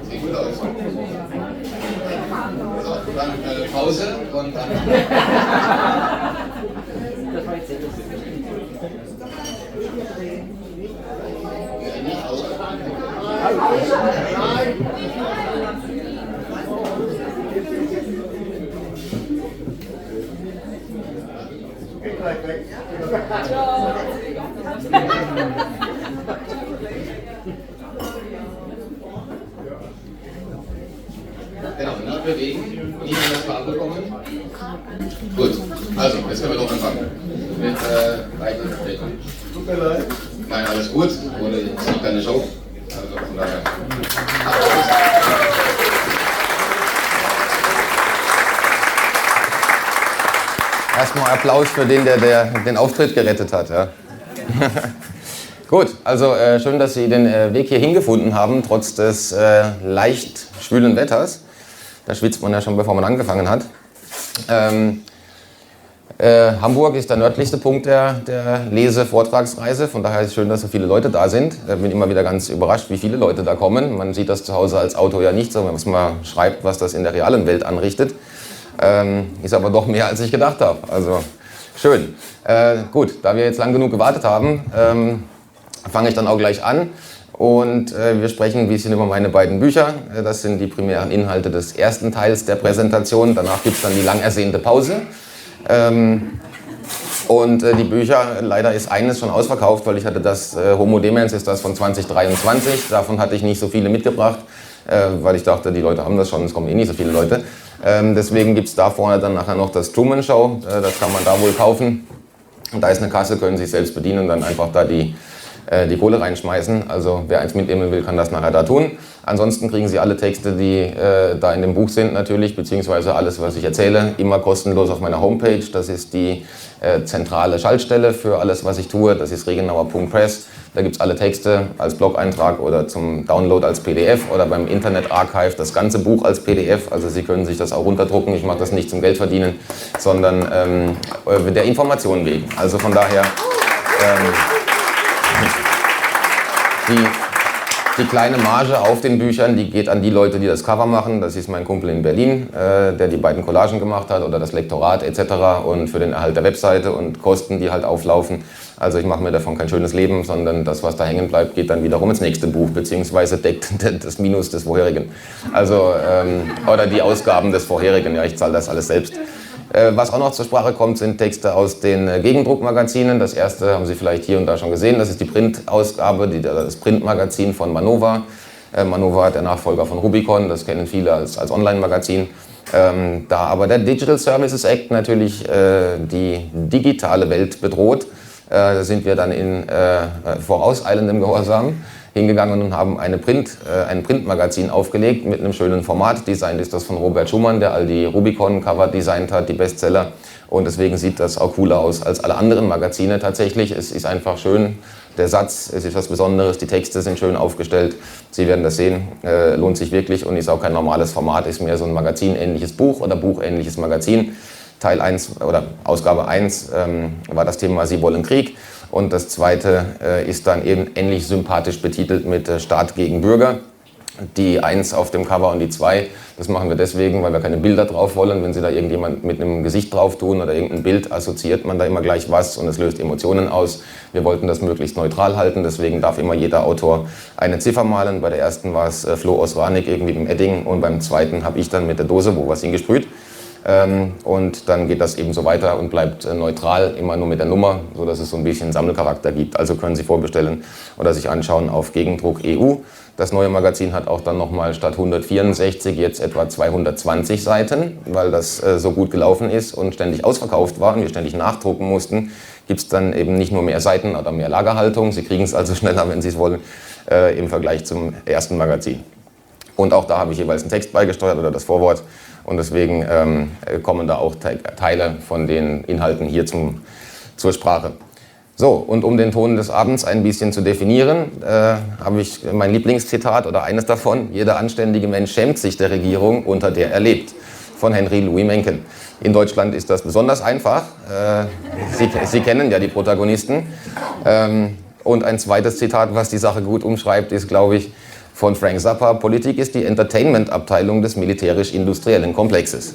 Sieht gut aus. So, dann Pause und dann. Nicht ausgefahren. Genau, nicht bewegen, nicht an das Kabel kommen. Gut, also, jetzt können wir doch anfangen. Mit weiteren Vertretungen. Tut mir leid. Nein, alles gut, ohne ist keine Show. Also von daher. Erstmal Applaus für den, der den Auftritt gerettet hat. Ja. Gut, also schön, dass Sie den Weg hier hingefunden haben, trotz des leicht schwülen Wetters. Da schwitzt man ja schon, bevor man angefangen hat. Hamburg ist der nördlichste Punkt der Lese-Vortragsreise. Von daher ist es schön, dass so viele Leute da sind. Ich bin immer wieder ganz überrascht, wie viele Leute da kommen. Man sieht das zu Hause als Autor ja nicht, sondern was man schreibt, was das in der realen Welt anrichtet. Ist aber doch mehr, als ich gedacht habe. Also schön. Gut, da wir jetzt lang genug gewartet haben, fange ich dann auch gleich an. Und wir sprechen ein bisschen über meine beiden Bücher. Das sind die primären Inhalte des ersten Teils der Präsentation. Danach gibt es dann die lang ersehnte Pause. Und die Bücher, leider ist eines schon ausverkauft, weil ich hatte das Homo Demens, ist das von 2023. Davon hatte ich nicht so viele mitgebracht, weil ich dachte, die Leute haben das schon, es kommen eh nicht so viele Leute. Deswegen gibt es da vorne dann nachher noch das Truman Show, das kann man da wohl kaufen. Und da ist eine Kasse, können Sie sich selbst bedienen und dann einfach da die Kohle reinschmeißen. Also wer eins mitnehmen will, kann das nachher da tun. Ansonsten kriegen Sie alle Texte, die da in dem Buch sind natürlich, beziehungsweise alles, was ich erzähle, immer kostenlos auf meiner Homepage. Das ist die zentrale Schaltstelle für alles, was ich tue. Das ist regenauer.press. Da gibt es alle Texte als Blog-Eintrag oder zum Download als PDF oder beim Internet Archive das ganze Buch als PDF. Also Sie können sich das auch runterdrucken. Ich mache das nicht zum Geld verdienen, sondern der Information wegen. Also von daher die kleine Marge auf den Büchern, die geht an die Leute, die das Cover machen. Das ist mein Kumpel in Berlin, der die beiden Collagen gemacht hat oder das Lektorat etc. und für den Erhalt der Webseite und Kosten, die halt auflaufen. Also ich mache mir davon kein schönes Leben, sondern das, was da hängen bleibt, geht dann wiederum ins nächste Buch, beziehungsweise deckt das Minus des vorherigen. Also, oder die Ausgaben des vorherigen, ja, ich zahle das alles selbst. Was auch noch zur Sprache kommt, sind Texte aus den Gegendruckmagazinen. Das erste haben Sie vielleicht hier und da schon gesehen, das ist die Printausgabe, das Printmagazin von Manova. Manova, der Nachfolger von Rubicon, das kennen viele als Online-Magazin. Da aber der Digital Services Act natürlich die digitale Welt bedroht, sind wir dann in vorauseilendem Gehorsam hingegangen und haben ein Printmagazin aufgelegt mit einem schönen Format. Designt ist das von Robert Schumann, der all die Rubicon-Cover designt hat, die Bestseller. Und deswegen sieht das auch cooler aus als alle anderen Magazine tatsächlich. Es ist einfach schön, der Satz, es ist was Besonderes, die Texte sind schön aufgestellt. Sie werden das sehen, lohnt sich wirklich und ist auch kein normales Format, ist mehr so ein magazinähnliches Buch oder buchähnliches Magazin. Teil 1 oder Ausgabe 1 war das Thema Sie wollen Krieg. Und das zweite ist dann eben ähnlich sympathisch betitelt mit Staat gegen Bürger. Die 1 auf dem Cover und die 2, das machen wir deswegen, weil wir keine Bilder drauf wollen. Wenn Sie da irgendjemand mit einem Gesicht drauf tun oder irgendein Bild, assoziiert man da immer gleich was und es löst Emotionen aus. Wir wollten das möglichst neutral halten, deswegen darf immer jeder Autor eine Ziffer malen. Bei der ersten war es Flo Osranik irgendwie mit dem Edding und beim zweiten habe ich dann mit der Dose, wo was hingesprüht. Und dann geht das eben so weiter und bleibt neutral, immer nur mit der Nummer, sodass es so ein bisschen Sammelcharakter gibt. Also können Sie vorbestellen oder sich anschauen auf Gegendruck EU. Das neue Magazin hat auch dann nochmal statt 164 jetzt etwa 220 Seiten, weil das so gut gelaufen ist und ständig ausverkauft war und wir ständig nachdrucken mussten. Gibt es dann eben nicht nur mehr Seiten oder mehr Lagerhaltung. Sie kriegen es also schneller, wenn Sie es wollen, im Vergleich zum ersten Magazin. Und auch da habe ich jeweils einen Text beigesteuert oder das Vorwort. Und deswegen kommen da auch Teile von den Inhalten hier zur Sprache. So, und um den Ton des Abends ein bisschen zu definieren, habe ich mein Lieblingszitat oder eines davon: Jeder anständige Mensch schämt sich der Regierung, unter der er lebt, von Henry Louis Mencken. In Deutschland ist das besonders einfach. Sie kennen ja die Protagonisten. Und ein zweites Zitat, was die Sache gut umschreibt, ist, glaube ich, von Frank Zappa: Politik ist die Entertainment-Abteilung des militärisch-industriellen Komplexes.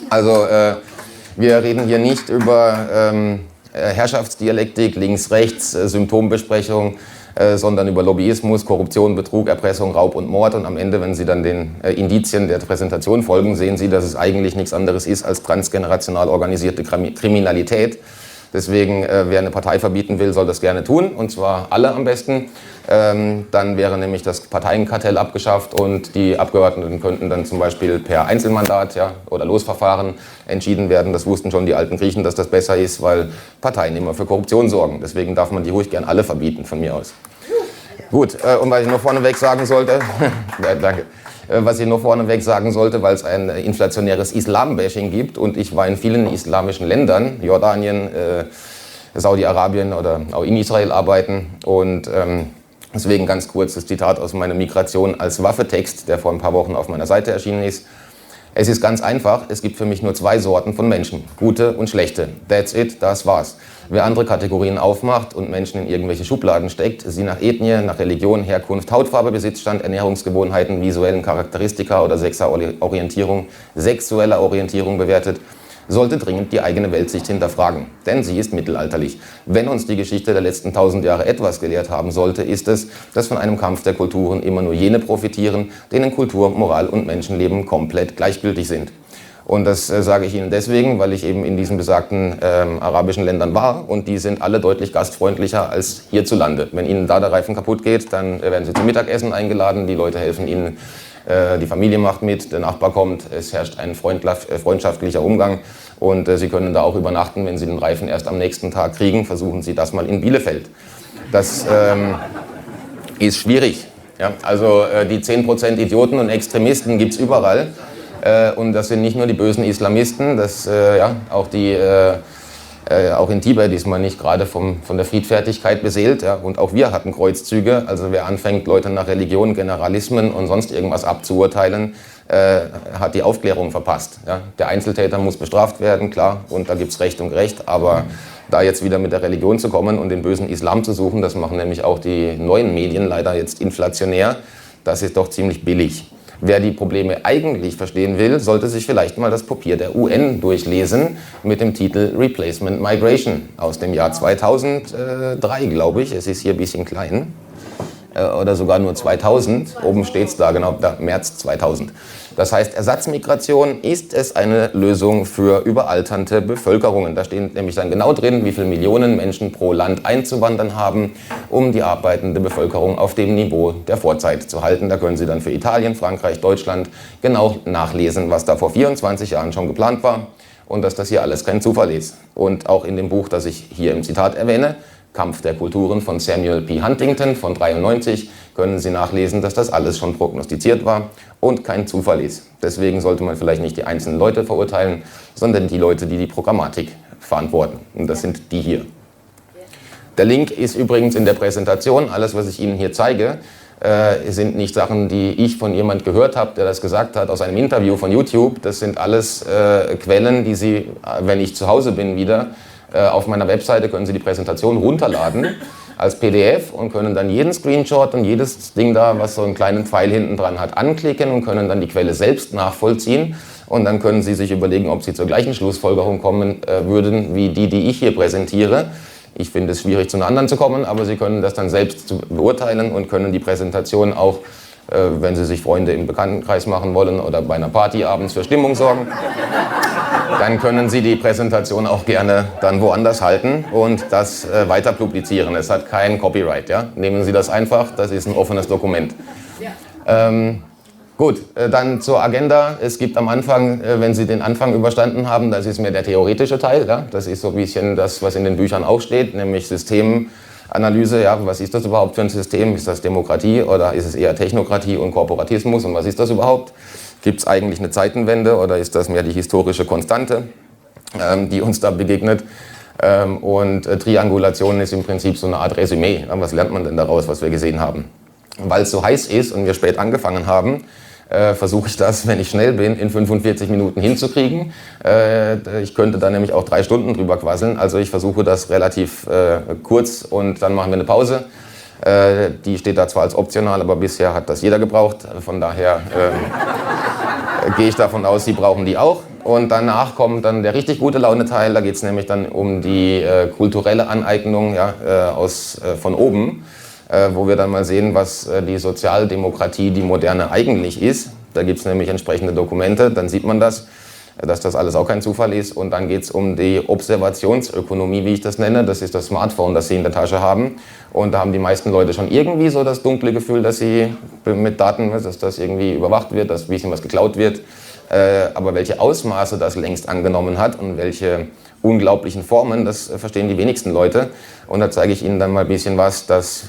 Also wir reden hier nicht über Herrschaftsdialektik, links-rechts, Symptombesprechung, sondern über Lobbyismus, Korruption, Betrug, Erpressung, Raub und Mord. Und am Ende, wenn Sie dann den Indizien der Präsentation folgen, sehen Sie, dass es eigentlich nichts anderes ist als transgenerational organisierte Kriminalität. Deswegen, wer eine Partei verbieten will, soll das gerne tun, und zwar alle am besten. Dann wäre nämlich das Parteienkartell abgeschafft und die Abgeordneten könnten dann zum Beispiel per Einzelmandat, ja, oder Losverfahren entschieden werden. Das wussten schon die alten Griechen, dass das besser ist, weil Parteien immer für Korruption sorgen. Deswegen darf man die ruhig gern alle verbieten, von mir aus. Gut, und was ich noch vorneweg sagen sollte, danke. Was ich noch vorneweg sagen sollte, weil es ein inflationäres Islam-Bashing gibt und ich war in vielen islamischen Ländern, Jordanien, Saudi-Arabien oder auch in Israel arbeiten, und deswegen ganz kurzes Zitat aus meinem Migration als Waffe-Text, der vor ein paar Wochen auf meiner Seite erschienen ist. Es ist ganz einfach, es gibt für mich nur zwei Sorten von Menschen, gute und schlechte. That's it, das war's. Wer andere Kategorien aufmacht und Menschen in irgendwelche Schubladen steckt, sie nach Ethnie, nach Religion, Herkunft, Hautfarbe, Besitzstand, Ernährungsgewohnheiten, visuellen Charakteristika oder sexueller Orientierung bewertet, sollte dringend die eigene Weltsicht hinterfragen, denn sie ist mittelalterlich. Wenn uns die Geschichte der letzten 1000 Jahre etwas gelehrt haben sollte, ist es, dass von einem Kampf der Kulturen immer nur jene profitieren, denen Kultur, Moral und Menschenleben komplett gleichgültig sind. Und das sage ich Ihnen deswegen, weil ich eben in diesen besagten arabischen Ländern war, und die sind alle deutlich gastfreundlicher als hierzulande. Wenn Ihnen da der Reifen kaputt geht, dann werden Sie zum Mittagessen eingeladen, die Leute helfen Ihnen, die Familie macht mit, der Nachbar kommt, es herrscht ein freundschaftlicher Umgang, und Sie können da auch übernachten. Wenn Sie den Reifen erst am nächsten Tag kriegen, versuchen Sie das mal in Bielefeld. Das ist schwierig. Ja? Also die 10% Idioten und Extremisten gibt es überall. Und das sind nicht nur die bösen Islamisten, das, auch in Tibet ist man nicht gerade von der Friedfertigkeit beseelt. Ja? Und auch wir hatten Kreuzzüge. Also wer anfängt, Leute nach Religion, Generalismen und sonst irgendwas abzuurteilen, hat die Aufklärung verpasst. Ja? Der Einzeltäter muss bestraft werden, klar, und da gibt es Recht und Gerecht. Aber da jetzt wieder mit der Religion zu kommen und den bösen Islam zu suchen, das machen nämlich auch die neuen Medien leider jetzt inflationär, das ist doch ziemlich billig. Wer die Probleme eigentlich verstehen will, sollte sich vielleicht mal das Papier der UN durchlesen mit dem Titel Replacement Migration aus dem Jahr 2003, glaube ich. Es ist hier ein bisschen klein. Oder sogar nur 2000. Oben steht es da, genau, da, März 2000. Das heißt, Ersatzmigration, ist es eine Lösung für überalternde Bevölkerungen? Da steht nämlich dann genau drin, wie viele Millionen Menschen pro Land einzuwandern haben, um die arbeitende Bevölkerung auf dem Niveau der Vorzeit zu halten. Da können Sie dann für Italien, Frankreich, Deutschland genau nachlesen, was da vor 24 Jahren schon geplant war, und dass das hier alles kein Zufall ist. Und auch in dem Buch, das ich hier im Zitat erwähne, Kampf der Kulturen von Samuel P. Huntington von 93, können Sie nachlesen, dass das alles schon prognostiziert war und kein Zufall ist. Deswegen sollte man vielleicht nicht die einzelnen Leute verurteilen, sondern die Leute, die die Programmatik verantworten. Und das sind die hier. Der Link ist übrigens in der Präsentation. Alles, was ich Ihnen hier zeige, sind nicht Sachen, die ich von jemand gehört habe, der das gesagt hat, aus einem Interview von YouTube. Das sind alles Quellen, die Sie, wenn ich zu Hause bin wieder, auf meiner Webseite können Sie die Präsentation runterladen als PDF und können dann jeden Screenshot und jedes Ding da, was so einen kleinen Pfeil hinten dran hat, anklicken und können dann die Quelle selbst nachvollziehen. Und dann können Sie sich überlegen, ob Sie zur gleichen Schlussfolgerung kommen würden, wie die ich hier präsentiere. Ich finde es schwierig, zu einer anderen zu kommen, aber Sie können das dann selbst beurteilen und können die Präsentation auch, wenn Sie sich Freunde im Bekanntenkreis machen wollen oder bei einer Party abends für Stimmung sorgen, dann können Sie die Präsentation auch gerne dann woanders halten und das weiter publizieren. Es hat kein Copyright. Ja? Nehmen Sie das einfach, das ist ein offenes Dokument. Gut, dann zur Agenda. Es gibt am Anfang, wenn Sie den Anfang überstanden haben, das ist mehr der theoretische Teil. Ja? Das ist so ein bisschen das, was in den Büchern auch steht, nämlich Systemanalyse. Ja? Was ist das überhaupt für ein System? Ist das Demokratie oder ist es eher Technokratie und Korporatismus? Und was ist das überhaupt? Gibt es eigentlich eine Zeitenwende oder ist das mehr die historische Konstante, die uns da begegnet? Und Triangulation ist im Prinzip so eine Art Resümee. Was lernt man denn daraus, was wir gesehen haben? Weil es so heiß ist und wir spät angefangen haben, versuche ich das, wenn ich schnell bin, in 45 Minuten hinzukriegen. Ich könnte da nämlich auch 3 Stunden drüber quasseln. Also ich versuche das relativ kurz und dann machen wir eine Pause. Die steht da zwar als optional, aber bisher hat das jeder gebraucht. Von daher gehe ich davon aus, Sie brauchen die auch. Und danach kommt dann der richtig gute Laune-Teil. Da geht es nämlich dann um die kulturelle Aneignung von oben. Wo wir dann mal sehen, was die Sozialdemokratie, die moderne, eigentlich ist. Da gibt es nämlich entsprechende Dokumente, dann sieht man das, dass das alles auch kein Zufall ist. Und dann geht es um die Observationsökonomie, wie ich das nenne. Das ist das Smartphone, das Sie in der Tasche haben. Und da haben die meisten Leute schon irgendwie so das dunkle Gefühl, dass sie mit Daten, dass das irgendwie überwacht wird, dass ein bisschen was geklaut wird. Aber welche Ausmaße das längst angenommen hat und welche unglaublichen Formen, das verstehen die wenigsten Leute. Und da zeige ich Ihnen dann mal ein bisschen was, das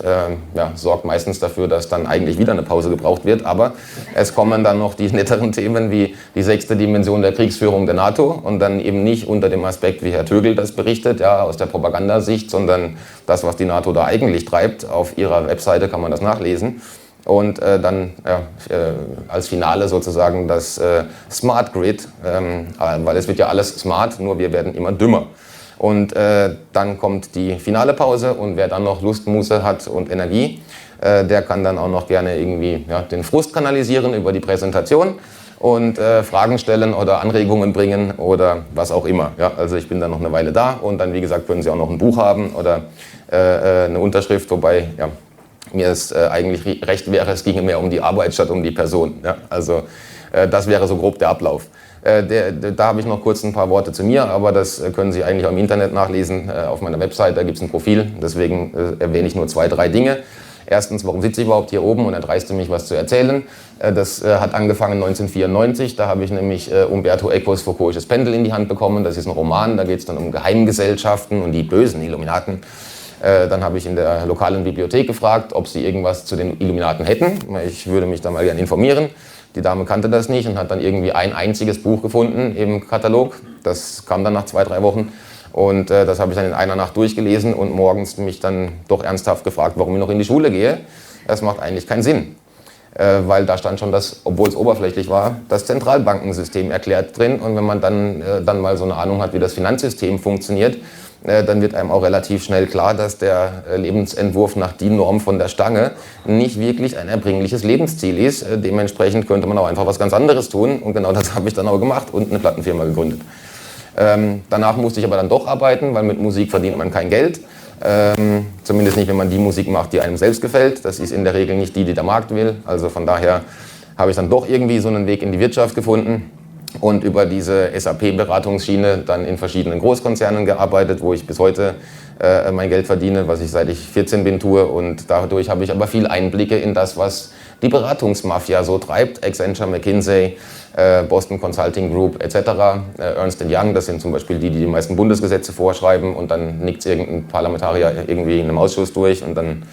sorgt meistens dafür, dass dann eigentlich wieder eine Pause gebraucht wird. Aber es kommen dann noch die netteren Themen wie die 6. Dimension der Kriegsführung der NATO und dann eben nicht unter dem Aspekt, wie Herr Tögel das berichtet, aus der Propagandasicht, sondern das, was die NATO da eigentlich treibt. Auf ihrer Webseite kann man das nachlesen. Und dann als Finale sozusagen das Smart Grid, weil es wird ja alles smart, nur wir werden immer dümmer. Und dann kommt die finale Pause und wer dann noch Lust, Muße hat und Energie, der kann dann auch noch gerne irgendwie den Frust kanalisieren über die Präsentation und Fragen stellen oder Anregungen bringen oder was auch immer. Ja, also ich bin dann noch eine Weile da und dann, wie gesagt, können Sie auch noch ein Buch haben oder eine Unterschrift, wobei mir es eigentlich recht wäre, es ginge mehr um die Arbeit statt um die Person. Ja? Also das wäre so grob der Ablauf. Da habe ich noch kurz ein paar Worte zu mir, aber das können Sie eigentlich auch im Internet nachlesen, auf meiner Website, da gibt es ein Profil, deswegen erwähne ich nur 2, 3 Dinge. Erstens, warum sitze ich überhaupt hier oben und erdreiste mich, was zu erzählen? Das hat angefangen 1994, da habe ich nämlich Umberto Ecos Foucault'sches Pendel in die Hand bekommen, das ist ein Roman, da geht es dann um Geheimgesellschaften und die bösen Illuminaten. Dann habe ich in der lokalen Bibliothek gefragt, ob sie irgendwas zu den Illuminaten hätten. Ich würde mich da mal gerne informieren. Die Dame kannte das nicht und hat dann irgendwie ein einziges Buch gefunden im Katalog. Das kam dann nach 2, 3 Wochen. Und das habe ich dann in einer Nacht durchgelesen und morgens mich dann doch ernsthaft gefragt, warum ich noch in die Schule gehe. Das macht eigentlich keinen Sinn. Weil da stand schon das, obwohl es oberflächlich war, das Zentralbankensystem erklärt drin. Und wenn man dann mal so eine Ahnung hat, wie das Finanzsystem funktioniert, dann wird einem auch relativ schnell klar, dass der Lebensentwurf nach DIN-Norm von der Stange nicht wirklich ein erbringliches Lebensziel ist. Dementsprechend könnte man auch einfach was ganz anderes tun. Und genau das habe ich dann auch gemacht und eine Plattenfirma gegründet. Danach musste ich aber dann doch arbeiten, weil mit Musik verdient man kein Geld. Zumindest nicht, wenn man die Musik macht, die einem selbst gefällt. Das ist in der Regel nicht die der Markt will. Also von daher habe ich dann doch irgendwie so einen Weg in die Wirtschaft gefunden. Und über diese SAP-Beratungsschiene dann in verschiedenen Großkonzernen gearbeitet, wo ich bis heute mein Geld verdiene, was ich seit ich 14 bin tue. Und dadurch habe ich aber viel Einblicke in das, was die Beratungsmafia so treibt. Accenture, McKinsey, Boston Consulting Group etc., Ernst & Young, das sind zum Beispiel die meisten Bundesgesetze vorschreiben und dann nickt irgendein Parlamentarier irgendwie in einem Ausschuss durch und dann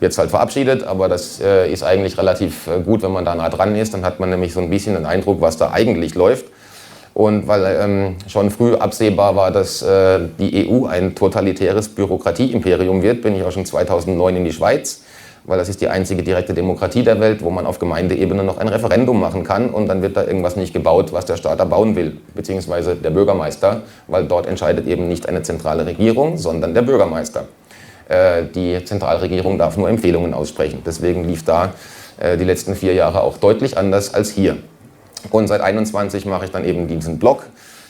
wird es halt verabschiedet, aber das ist eigentlich relativ gut, wenn man da nah dran ist. Dann hat man nämlich so ein bisschen den Eindruck, was da eigentlich läuft. Und weil schon früh absehbar war, dass die EU ein totalitäres Bürokratieimperium wird, bin ich auch schon 2009 in die Schweiz, weil das ist die einzige direkte Demokratie der Welt, wo man auf Gemeindeebene noch ein Referendum machen kann und dann wird da irgendwas nicht gebaut, was der Staat da bauen will, beziehungsweise der Bürgermeister, weil dort entscheidet eben nicht eine zentrale Regierung, sondern der Bürgermeister. Die Zentralregierung darf nur Empfehlungen aussprechen. Deswegen lief da die letzten 4 Jahre auch deutlich anders als hier. Und seit 21 mache ich dann eben diesen Blog,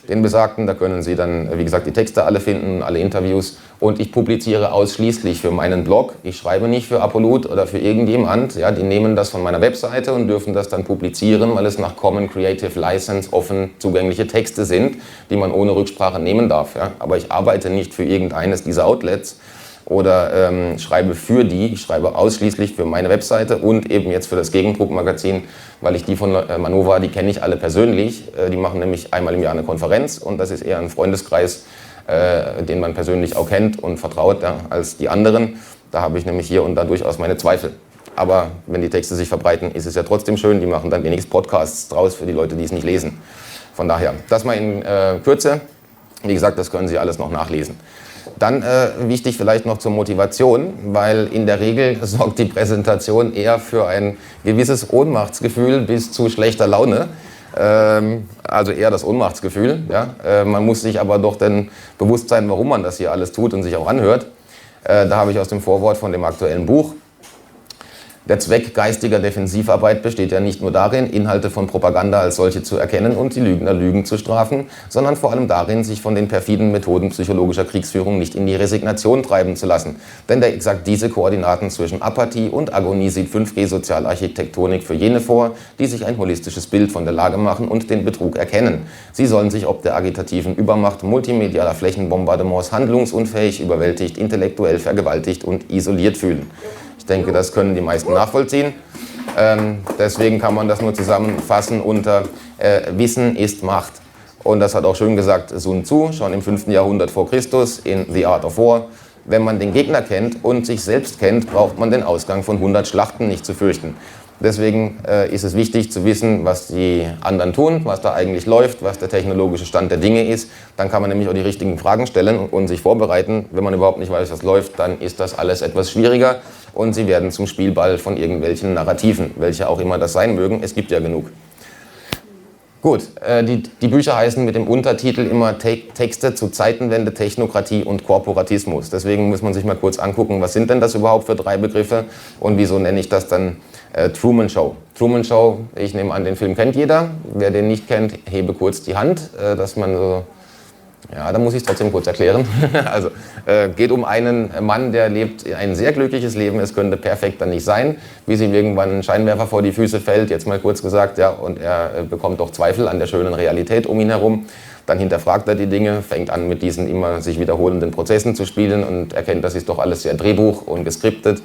den besagten. Da können Sie dann, wie gesagt, die Texte alle finden, alle Interviews. Und ich publiziere ausschließlich für meinen Blog. Ich schreibe nicht für Apollut oder für irgendjemand. Ja, die nehmen das von meiner Webseite und dürfen das dann publizieren, weil es nach Common Creative License offen zugängliche Texte sind, die man ohne Rücksprache nehmen darf. Ja. Aber ich arbeite nicht für irgendeines dieser Outlets oder schreibe für die. Ich schreibe ausschließlich für meine Webseite und eben jetzt für das Gegendruckmagazin, weil ich die von Manova, die kenne ich alle persönlich. Die machen nämlich einmal im Jahr eine Konferenz und das ist eher ein Freundeskreis, den man persönlich auch kennt und vertraut, ja, als die anderen. Da habe ich nämlich hier und da durchaus meine Zweifel. Aber wenn die Texte sich verbreiten, ist es ja trotzdem schön. Die machen dann wenigstens Podcasts draus für die Leute, die es nicht lesen. Von daher, das mal in Kürze. Wie gesagt, das können Sie alles noch nachlesen. Dann wichtig vielleicht noch zur Motivation, weil in der Regel sorgt die Präsentation eher für ein gewisses Ohnmachtsgefühl bis zu schlechter Laune. Also eher das Ohnmachtsgefühl. Ja? Man muss sich aber doch dann bewusst sein, warum man das hier alles tut und sich auch anhört. Da habe ich aus dem Vorwort von dem aktuellen Buch: Der Zweck geistiger Defensivarbeit besteht ja nicht nur darin, Inhalte von Propaganda als solche zu erkennen und die Lügner Lügen zu strafen, sondern vor allem darin, sich von den perfiden Methoden psychologischer Kriegsführung nicht in die Resignation treiben zu lassen. Denn der exakt diese Koordinaten zwischen Apathie und Agonie sieht 5G-Sozialarchitektonik für jene vor, die sich ein holistisches Bild von der Lage machen und den Betrug erkennen. Sie sollen sich ob der agitativen Übermacht multimedialer Flächenbombardements handlungsunfähig, überwältigt, intellektuell vergewaltigt und isoliert fühlen. Ich denke, das können die meisten nachvollziehen. Deswegen kann man das nur zusammenfassen unter Wissen ist Macht. Und das hat auch schön gesagt Sun Tzu, schon im 5. Jahrhundert vor Christus in The Art of War. Wenn man den Gegner kennt und sich selbst kennt, braucht man den Ausgang von 100 Schlachten nicht zu fürchten. Deswegen ist es wichtig zu wissen, was die anderen tun, was da eigentlich läuft, was der technologische Stand der Dinge ist. Dann kann man nämlich auch die richtigen Fragen stellen und sich vorbereiten. Wenn man überhaupt nicht weiß, was läuft, dann ist das alles etwas schwieriger und Sie werden zum Spielball von irgendwelchen Narrativen, welche auch immer das sein mögen. Es gibt ja genug. Gut, die Bücher heißen mit dem Untertitel immer Texte zur Zeitenwende, Technokratie und Korporatismus. Deswegen muss man sich mal kurz angucken, was sind denn das überhaupt für 3 Begriffe und wieso nenne ich das dann Truman Show. Truman Show, ich nehme an, den Film kennt jeder. Wer den nicht kennt, hebe kurz die Hand, dass man so... Ja, da muss ich es trotzdem kurz erklären. Also geht um einen Mann, der lebt ein sehr glückliches Leben. Es könnte perfekter nicht sein, bis ihm irgendwann ein Scheinwerfer vor die Füße fällt, jetzt mal kurz gesagt, ja, und er bekommt doch Zweifel an der schönen Realität um ihn herum. Dann hinterfragt er die Dinge, fängt an mit diesen immer sich wiederholenden Prozessen zu spielen und erkennt, das ist doch alles sehr Drehbuch und geskriptet,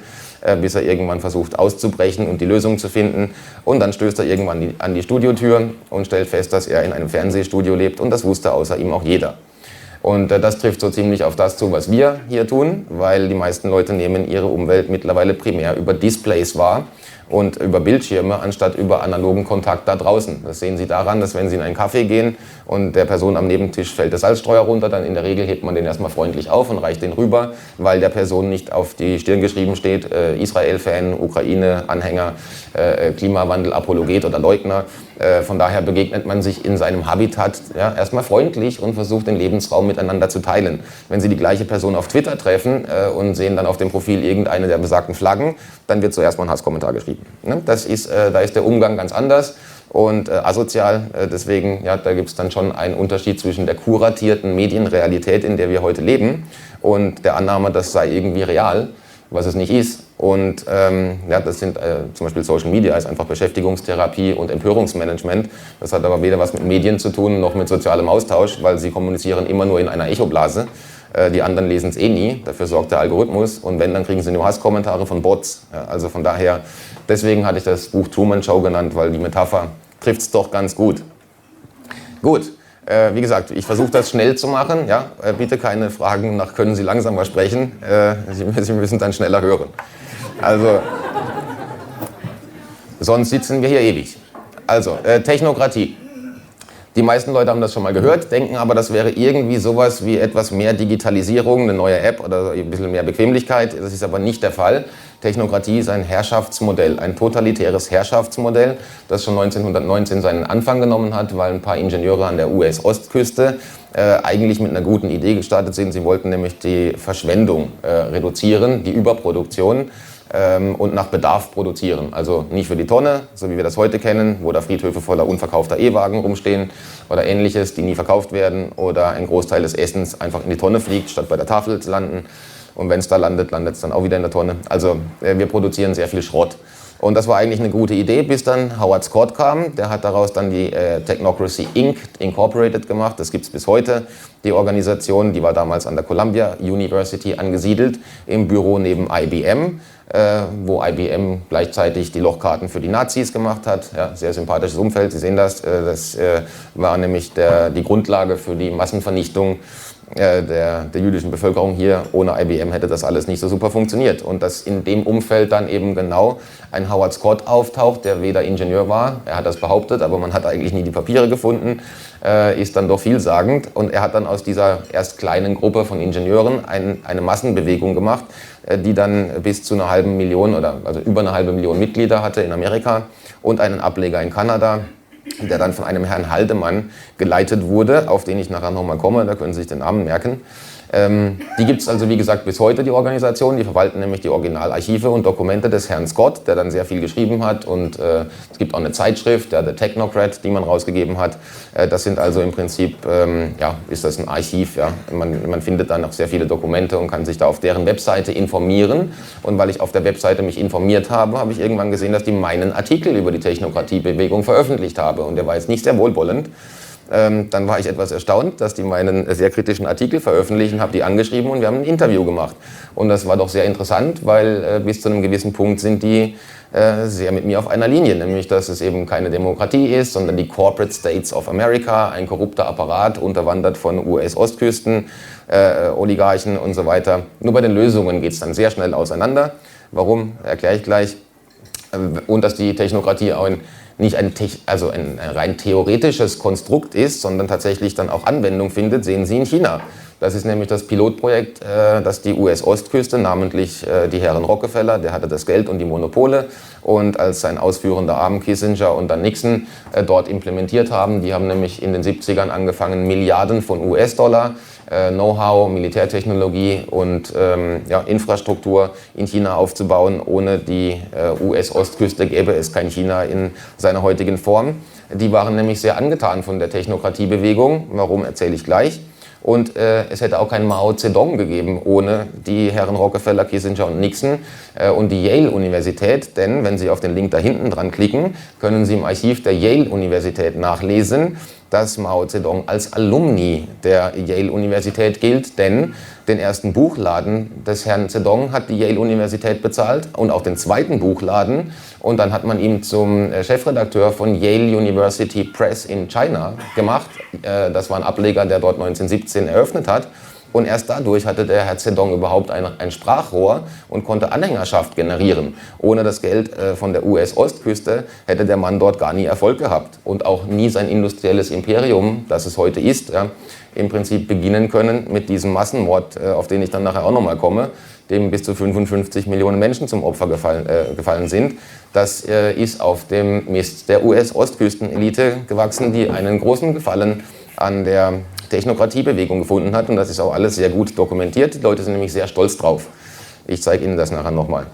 bis er irgendwann versucht auszubrechen und die Lösung zu finden. Und dann stößt er irgendwann an die Studiotür und stellt fest, dass er in einem Fernsehstudio lebt und das wusste außer ihm auch jeder. Und das trifft so ziemlich auf das zu, was wir hier tun, weil die meisten Leute nehmen ihre Umwelt mittlerweile primär über Displays wahr und über Bildschirme, anstatt über analogen Kontakt da draußen. Das sehen Sie daran, dass wenn Sie in einen Café gehen und der Person am Nebentisch fällt der Salzstreuer runter, dann in der Regel hebt man den erstmal freundlich auf und reicht den rüber, weil der Person nicht auf die Stirn geschrieben steht, Israel-Fan, Ukraine-Anhänger, Klimawandel-Apologet oder Leugner. Von daher begegnet man sich in seinem Habitat ja, erstmal freundlich und versucht, den Lebensraum miteinander zu teilen. Wenn Sie die gleiche Person auf Twitter treffen und sehen dann auf dem Profil irgendeine der besagten Flaggen, dann wird zuerst mal ein Hasskommentar geschrieben. Ne? Da ist der Umgang ganz anders und asozial. Deswegen, ja, da gibt es dann schon einen Unterschied zwischen der kuratierten Medienrealität, in der wir heute leben, und der Annahme, das sei irgendwie real, was es nicht ist. Und ja, das sind zum Beispiel Social Media ist einfach Beschäftigungstherapie und Empörungsmanagement. Das hat aber weder was mit Medien zu tun noch mit sozialem Austausch, weil sie kommunizieren immer nur in einer Echoblase. Die anderen lesen es eh nie, dafür sorgt der Algorithmus. Und wenn, dann kriegen sie nur Hasskommentare von Bots. Ja, also von daher, deswegen hatte ich das Buch Truman Show genannt, weil die Metapher trifft es doch ganz gut. Gut. Wie gesagt, ich versuche das schnell zu machen. Ja? Bitte keine Fragen nach, können Sie langsamer sprechen? Sie müssen dann schneller hören. Also, sonst sitzen wir hier ewig. Also, Technokratie. Die meisten Leute haben das schon mal gehört, denken aber, das wäre irgendwie sowas wie etwas mehr Digitalisierung, eine neue App oder ein bisschen mehr Bequemlichkeit. Das ist aber nicht der Fall. Technokratie ist ein Herrschaftsmodell, ein totalitäres Herrschaftsmodell, das schon 1919 seinen Anfang genommen hat, weil ein paar Ingenieure an der US-Ostküste eigentlich mit einer guten Idee gestartet sind. Sie wollten nämlich die Verschwendung reduzieren, die Überproduktion und nach Bedarf produzieren. Also nicht für die Tonne, so wie wir das heute kennen, wo da Friedhöfe voller unverkaufter E-Wagen rumstehen oder ähnliches, die nie verkauft werden, oder ein Großteil des Essens einfach in die Tonne fliegt, statt bei der Tafel zu landen. Und wenn es da landet, landet es dann auch wieder in der Tonne. Also wir produzieren sehr viel Schrott. Und das war eigentlich eine gute Idee, bis dann Howard Scott kam. Der hat daraus dann die Technocracy Inc. Incorporated gemacht. Das gibt es bis heute. Die Organisation, die war damals an der Columbia University angesiedelt, im Büro neben IBM, wo IBM gleichzeitig die Lochkarten für die Nazis gemacht hat. Ja, sehr sympathisches Umfeld, Sie sehen das. Das war nämlich die Grundlage für die Massenvernichtung der jüdischen Bevölkerung hier. Ohne IBM hätte das alles nicht so super funktioniert. Und dass in dem Umfeld dann eben genau ein Howard Scott auftaucht, der weder Ingenieur war, er hat das behauptet, aber man hat eigentlich nie die Papiere gefunden, ist dann doch vielsagend. Und er hat dann aus dieser erst kleinen Gruppe von Ingenieuren eine Massenbewegung gemacht, die dann bis zu 500.000 oder also über 500.000 Mitglieder hatte in Amerika und einen Ableger in Kanada, der dann von einem Herrn Haldemann geleitet wurde, auf den ich nachher nochmal komme, da können Sie sich den Namen merken. Die gibt es also, wie gesagt, bis heute, die Organisation. Die verwalten nämlich die Originalarchive und Dokumente des Herrn Scott, der dann sehr viel geschrieben hat. Und es gibt auch eine Zeitschrift, der The Technocrat, die man rausgegeben hat. Das sind also im Prinzip, ist das ein Archiv. Ja. Man findet da noch sehr viele Dokumente und kann sich da auf deren Webseite informieren. Und weil ich auf der Webseite mich informiert habe, habe ich irgendwann gesehen, dass die meinen Artikel über die Technokratiebewegung veröffentlicht habe. Und der war jetzt nicht sehr wohlwollend. Dann war ich etwas erstaunt, dass die meinen sehr kritischen Artikel veröffentlichen, habe die angeschrieben und wir haben ein Interview gemacht. Und das war doch sehr interessant, weil bis zu einem gewissen Punkt sind die sehr mit mir auf einer Linie, nämlich dass es eben keine Demokratie ist, sondern die Corporate States of America, ein korrupter Apparat, unterwandert von US-Ostküsten, Oligarchen und so weiter. Nur bei den Lösungen geht es dann sehr schnell auseinander. Warum, erkläre ich gleich. Und dass die Technokratie auch nicht ein rein theoretisches Konstrukt ist, sondern tatsächlich dann auch Anwendung findet, sehen Sie in China. Das ist nämlich das Pilotprojekt, das die US-Ostküste, namentlich die Herren Rockefeller, der hatte das Geld und die Monopole, und als sein ausführender Arm Kissinger und dann Nixon dort implementiert haben. Die haben nämlich in den 70ern angefangen, Milliarden von US-Dollar, Know-how, Militärtechnologie und Infrastruktur in China aufzubauen. Ohne die US-Ostküste gäbe es kein China in seiner heutigen Form. Die waren nämlich sehr angetan von der Technokratiebewegung. Warum, erzähle ich gleich. Und es hätte auch keinen Mao Zedong gegeben ohne die Herren Rockefeller, Kissinger und Nixon und die Yale-Universität. Denn wenn Sie auf den Link da hinten dran klicken, können Sie im Archiv der Yale-Universität nachlesen, dass Mao Zedong als Alumni der Yale-Universität gilt, denn den ersten Buchladen des Herrn Zedong hat die Yale-Universität bezahlt und auch den zweiten Buchladen, und dann hat man ihn zum Chefredakteur von Yale University Press in China gemacht. Das war ein Ableger, der dort 1917 eröffnet hat. Und erst dadurch hatte der Herr Zedong überhaupt ein Sprachrohr und konnte Anhängerschaft generieren. Ohne das Geld von der US-Ostküste hätte der Mann dort gar nie Erfolg gehabt und auch nie sein industrielles Imperium, das es heute ist, im Prinzip beginnen können mit diesem Massenmord, auf den ich dann nachher auch nochmal komme, dem bis zu 55 Millionen Menschen zum Opfer gefallen sind. Das ist auf dem Mist der US-Ostküstenelite gewachsen, die einen großen Gefallen an der Technokratiebewegung gefunden hat, und das ist auch alles sehr gut dokumentiert. Die Leute sind nämlich sehr stolz drauf. Ich zeige Ihnen das nachher nochmal.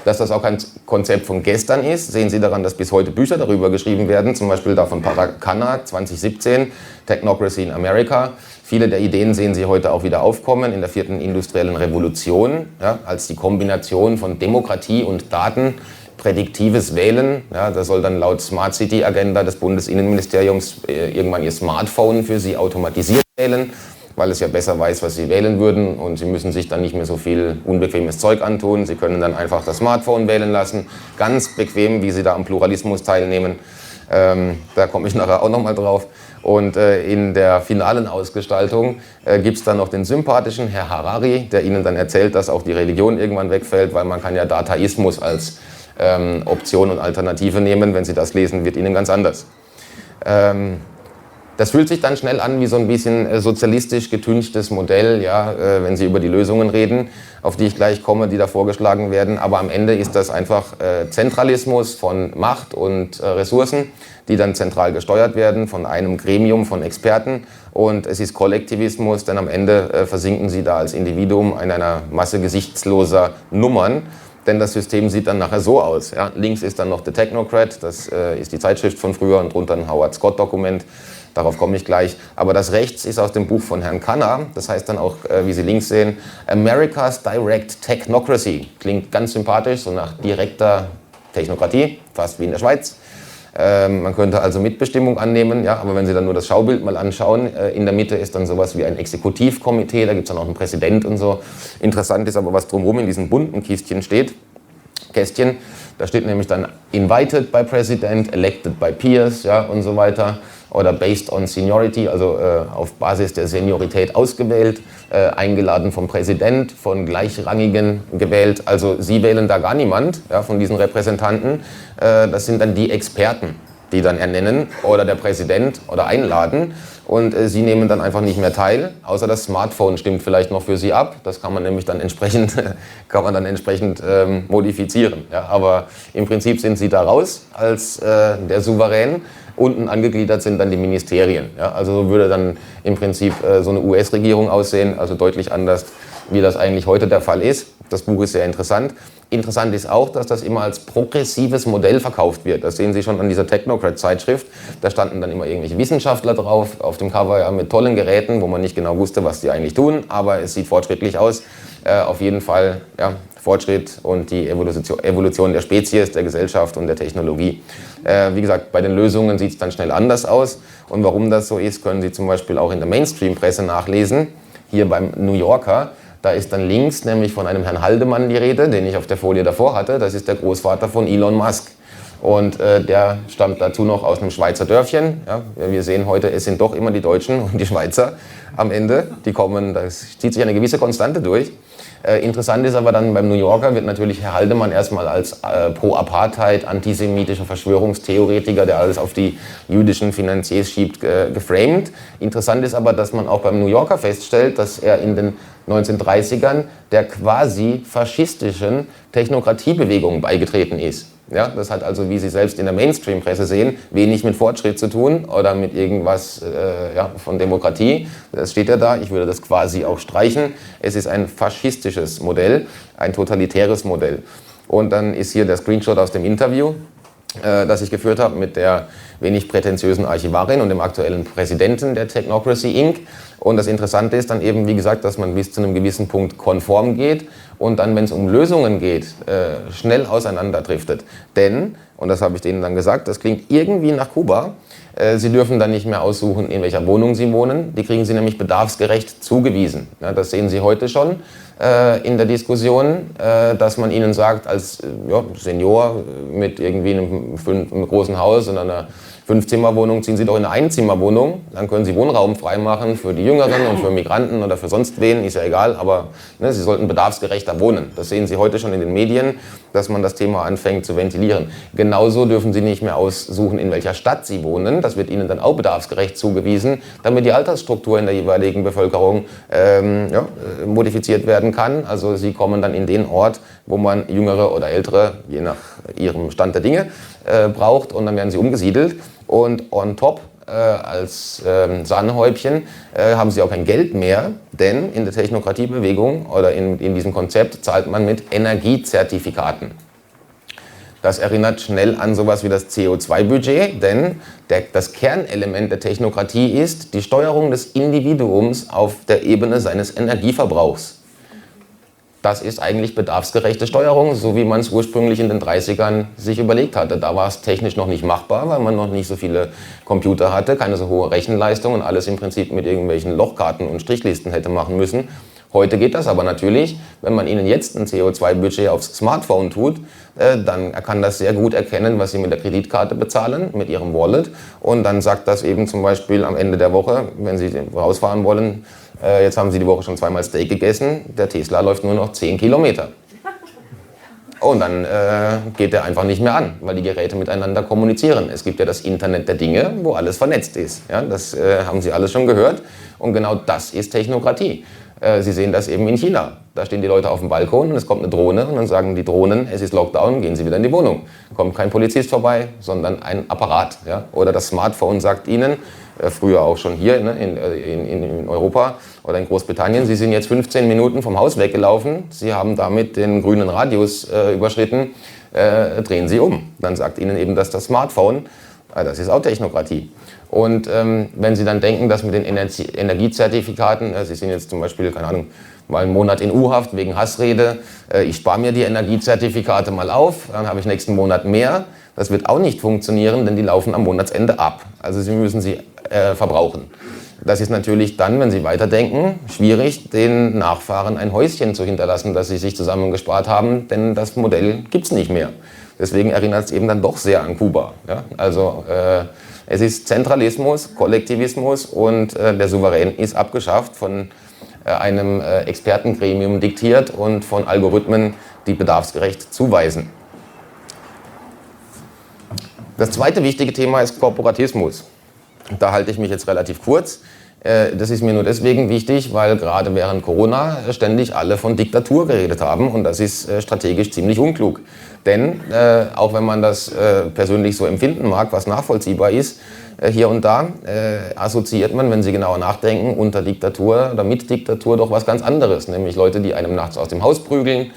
Dass das auch kein Konzept von gestern ist, sehen Sie daran, dass bis heute Bücher darüber geschrieben werden, zum Beispiel da von Parag Khanna 2017, Technocracy in America. Viele der Ideen sehen Sie heute auch wieder aufkommen in der 4. industriellen Revolution, ja, als die Kombination von Demokratie und Daten, prädiktives Wählen. Ja, das soll dann laut Smart City Agenda des Bundesinnenministeriums irgendwann Ihr Smartphone für Sie automatisiert wählen, weil es ja besser weiß, was Sie wählen würden, und Sie müssen sich dann nicht mehr so viel unbequemes Zeug antun. Sie können dann einfach das Smartphone wählen lassen, ganz bequem, wie Sie da am Pluralismus teilnehmen. Da komme ich nachher auch nochmal drauf. Und in der finalen Ausgestaltung gibt es dann noch den sympathischen Herr Harari, der Ihnen dann erzählt, dass auch die Religion irgendwann wegfällt, weil man kann ja Dataismus als Option und Alternative nehmen. Wenn Sie das lesen, wird Ihnen ganz anders. Das fühlt sich dann schnell an wie so ein bisschen sozialistisch getünchtes Modell, ja, wenn Sie über die Lösungen reden, auf die ich gleich komme, die da vorgeschlagen werden. Aber am Ende ist das einfach Zentralismus von Macht und Ressourcen, die dann zentral gesteuert werden von einem Gremium von Experten. Und es ist Kollektivismus, denn am Ende versinken Sie da als Individuum in einer Masse gesichtsloser Nummern. Denn das System sieht dann nachher so aus. Ja. Links ist dann noch The Technocrat, das ist die Zeitschrift von früher, und drunter ein Howard Scott-Dokument. Darauf komme ich gleich. Aber das rechts ist aus dem Buch von Herrn Khanna. Das heißt dann auch, wie Sie links sehen, America's Direct Technocracy. Klingt ganz sympathisch, so nach direkter Technokratie, fast wie in der Schweiz. Man könnte also Mitbestimmung annehmen, ja, aber wenn Sie dann nur das Schaubild mal anschauen, in der Mitte ist dann sowas wie ein Exekutivkomitee, da gibt es dann auch einen Präsident und so. Interessant ist aber, was drumherum in diesen bunten Kästchen steht. Da steht nämlich dann invited by President, elected by peers, ja, und so weiter. oder based on seniority, also auf Basis der Seniorität ausgewählt, eingeladen vom Präsident, von Gleichrangigen gewählt. Also Sie wählen da gar niemand, ja, von diesen Repräsentanten. Das sind dann die Experten, die dann ernennen oder der Präsident oder einladen. Und Sie nehmen dann einfach nicht mehr teil, außer das Smartphone stimmt vielleicht noch für Sie ab. Das kann man nämlich dann entsprechend, modifizieren. Ja, aber im Prinzip sind Sie da raus als der Souverän. Unten angegliedert sind dann die Ministerien. Ja, also würde dann im Prinzip so eine US-Regierung aussehen, also deutlich anders, wie das eigentlich heute der Fall ist. Das Buch ist sehr interessant. Interessant ist auch, dass das immer als progressives Modell verkauft wird. Das sehen Sie schon an dieser Technocrat-Zeitschrift. Da standen dann immer irgendwelche Wissenschaftler drauf, auf dem Cover ja, mit tollen Geräten, wo man nicht genau wusste, was die eigentlich tun. Aber es sieht fortschrittlich aus. Auf jeden Fall ja, Fortschritt und die Evolution der Spezies, der Gesellschaft und der Technologie. Wie gesagt, bei den Lösungen sieht es dann schnell anders aus. Und warum das so ist, können Sie zum Beispiel auch in der Mainstream-Presse nachlesen. Hier beim New Yorker. Da ist dann links nämlich von einem Herrn Haldemann die Rede, den ich auf der Folie davor hatte. Das ist der Großvater von Elon Musk. Und der stammt dazu noch aus einem Schweizer Dörfchen. Ja, wir sehen heute, es sind doch immer die Deutschen und die Schweizer am Ende. Die kommen, da zieht sich eine gewisse Konstante durch. Interessant ist aber dann beim New Yorker wird natürlich Herr Haldemann erstmal als pro-Apartheid, antisemitischer Verschwörungstheoretiker, der alles auf die jüdischen Finanziers schiebt, geframed. Interessant ist aber, dass man auch beim New Yorker feststellt, dass er in den 1930ern der quasi faschistischen Technokratiebewegung beigetreten ist. Ja, das hat also, wie Sie selbst in der Mainstream-Presse sehen, wenig mit Fortschritt zu tun oder mit irgendwas von Demokratie. Das steht ja da, ich würde das quasi auch streichen. Es ist ein faschistisches Modell, ein totalitäres Modell. Und dann ist hier der Screenshot aus dem Interview, das ich geführt habe mit der wenig prätentiösen Archivarin und dem aktuellen Präsidenten der Technocracy Inc. Und das Interessante ist dann eben, wie gesagt, dass man bis zu einem gewissen Punkt konform geht und dann, wenn es um Lösungen geht, schnell auseinanderdriftet. Denn, und das habe ich denen dann gesagt, das klingt irgendwie nach Kuba, Sie dürfen dann nicht mehr aussuchen, in welcher Wohnung Sie wohnen. Die kriegen Sie nämlich bedarfsgerecht zugewiesen. Ja, das sehen Sie heute schon in der Diskussion, dass man Ihnen sagt, als Senior mit irgendwie einem großen Haus und einer 5-Zimmer-Wohnung, ziehen Sie doch in eine Einzimmerwohnung, dann können Sie Wohnraum freimachen für die Jüngeren und für Migranten oder für sonst wen, ist ja egal, aber Sie sollten bedarfsgerechter wohnen. Das sehen Sie heute schon in den Medien, dass man das Thema anfängt zu ventilieren. Genauso dürfen Sie nicht mehr aussuchen, in welcher Stadt Sie wohnen, das wird Ihnen dann auch bedarfsgerecht zugewiesen, damit die Altersstruktur in der jeweiligen Bevölkerung modifiziert werden kann. Also Sie kommen dann in den Ort, wo man Jüngere oder Ältere, je nach ihrem Stand der Dinge, braucht, und dann werden Sie umgesiedelt. Und on top, als Sahnehäubchen, haben Sie auch kein Geld mehr, denn in der Technokratiebewegung oder in diesem Konzept zahlt man mit Energiezertifikaten. Das erinnert schnell an sowas wie das CO2-Budget, denn das Kernelement der Technokratie ist die Steuerung des Individuums auf der Ebene seines Energieverbrauchs. Das ist eigentlich bedarfsgerechte Steuerung, so wie man es ursprünglich in den 30ern sich überlegt hatte. Da war es technisch noch nicht machbar, weil man noch nicht so viele Computer hatte, keine so hohe Rechenleistung und alles im Prinzip mit irgendwelchen Lochkarten und Strichlisten hätte machen müssen. Heute geht das aber natürlich. Wenn man Ihnen jetzt ein CO2-Budget aufs Smartphone tut, dann kann das sehr gut erkennen, was Sie mit der Kreditkarte bezahlen, mit Ihrem Wallet. Und dann sagt das eben zum Beispiel am Ende der Woche, wenn Sie rausfahren wollen, jetzt haben Sie die Woche schon 2-mal Steak gegessen, der Tesla läuft nur noch 10 Kilometer. Und dann geht der einfach nicht mehr an, weil die Geräte miteinander kommunizieren. Es gibt ja das Internet der Dinge, wo alles vernetzt ist. Ja, das haben Sie alles schon gehört. Und genau das ist Technokratie. Sie sehen das eben in China. Da stehen die Leute auf dem Balkon und es kommt eine Drohne und dann sagen die Drohnen, es ist Lockdown, gehen Sie wieder in die Wohnung. Kommt kein Polizist vorbei, sondern ein Apparat. Ja? Oder das Smartphone sagt Ihnen, früher auch schon hier in Europa oder in Großbritannien, Sie sind jetzt 15 Minuten vom Haus weggelaufen, Sie haben damit den grünen Radius überschritten, drehen Sie um. Dann sagt Ihnen eben das Smartphone, das ist auch Technokratie. Und wenn Sie dann denken, dass mit den Energiezertifikaten, Sie sind jetzt zum Beispiel, keine Ahnung, mal einen Monat in U-Haft wegen Hassrede, ich spare mir die Energiezertifikate mal auf, dann habe ich nächsten Monat mehr. Das wird auch nicht funktionieren, denn die laufen am Monatsende ab. Also Sie müssen sie verbrauchen. Das ist natürlich dann, wenn Sie weiterdenken, schwierig, den Nachfahren ein Häuschen zu hinterlassen, das sie sich zusammengespart haben, denn das Modell gibt es nicht mehr. Deswegen erinnert es eben dann doch sehr an Kuba. Ja? Also Es ist Zentralismus, Kollektivismus und der Souverän ist abgeschafft, von einem Expertengremium diktiert und von Algorithmen, die bedarfsgerecht zuweisen. Das zweite wichtige Thema ist Korporatismus. Da halte ich mich jetzt relativ kurz. Das ist mir nur deswegen wichtig, weil gerade während Corona ständig alle von Diktatur geredet haben und das ist strategisch ziemlich unklug. Denn auch wenn man das persönlich so empfinden mag, was nachvollziehbar ist, hier und da assoziiert man, wenn Sie genauer nachdenken, unter Diktatur oder mit Diktatur doch was ganz anderes. Nämlich Leute, die einem nachts aus dem Haus prügeln,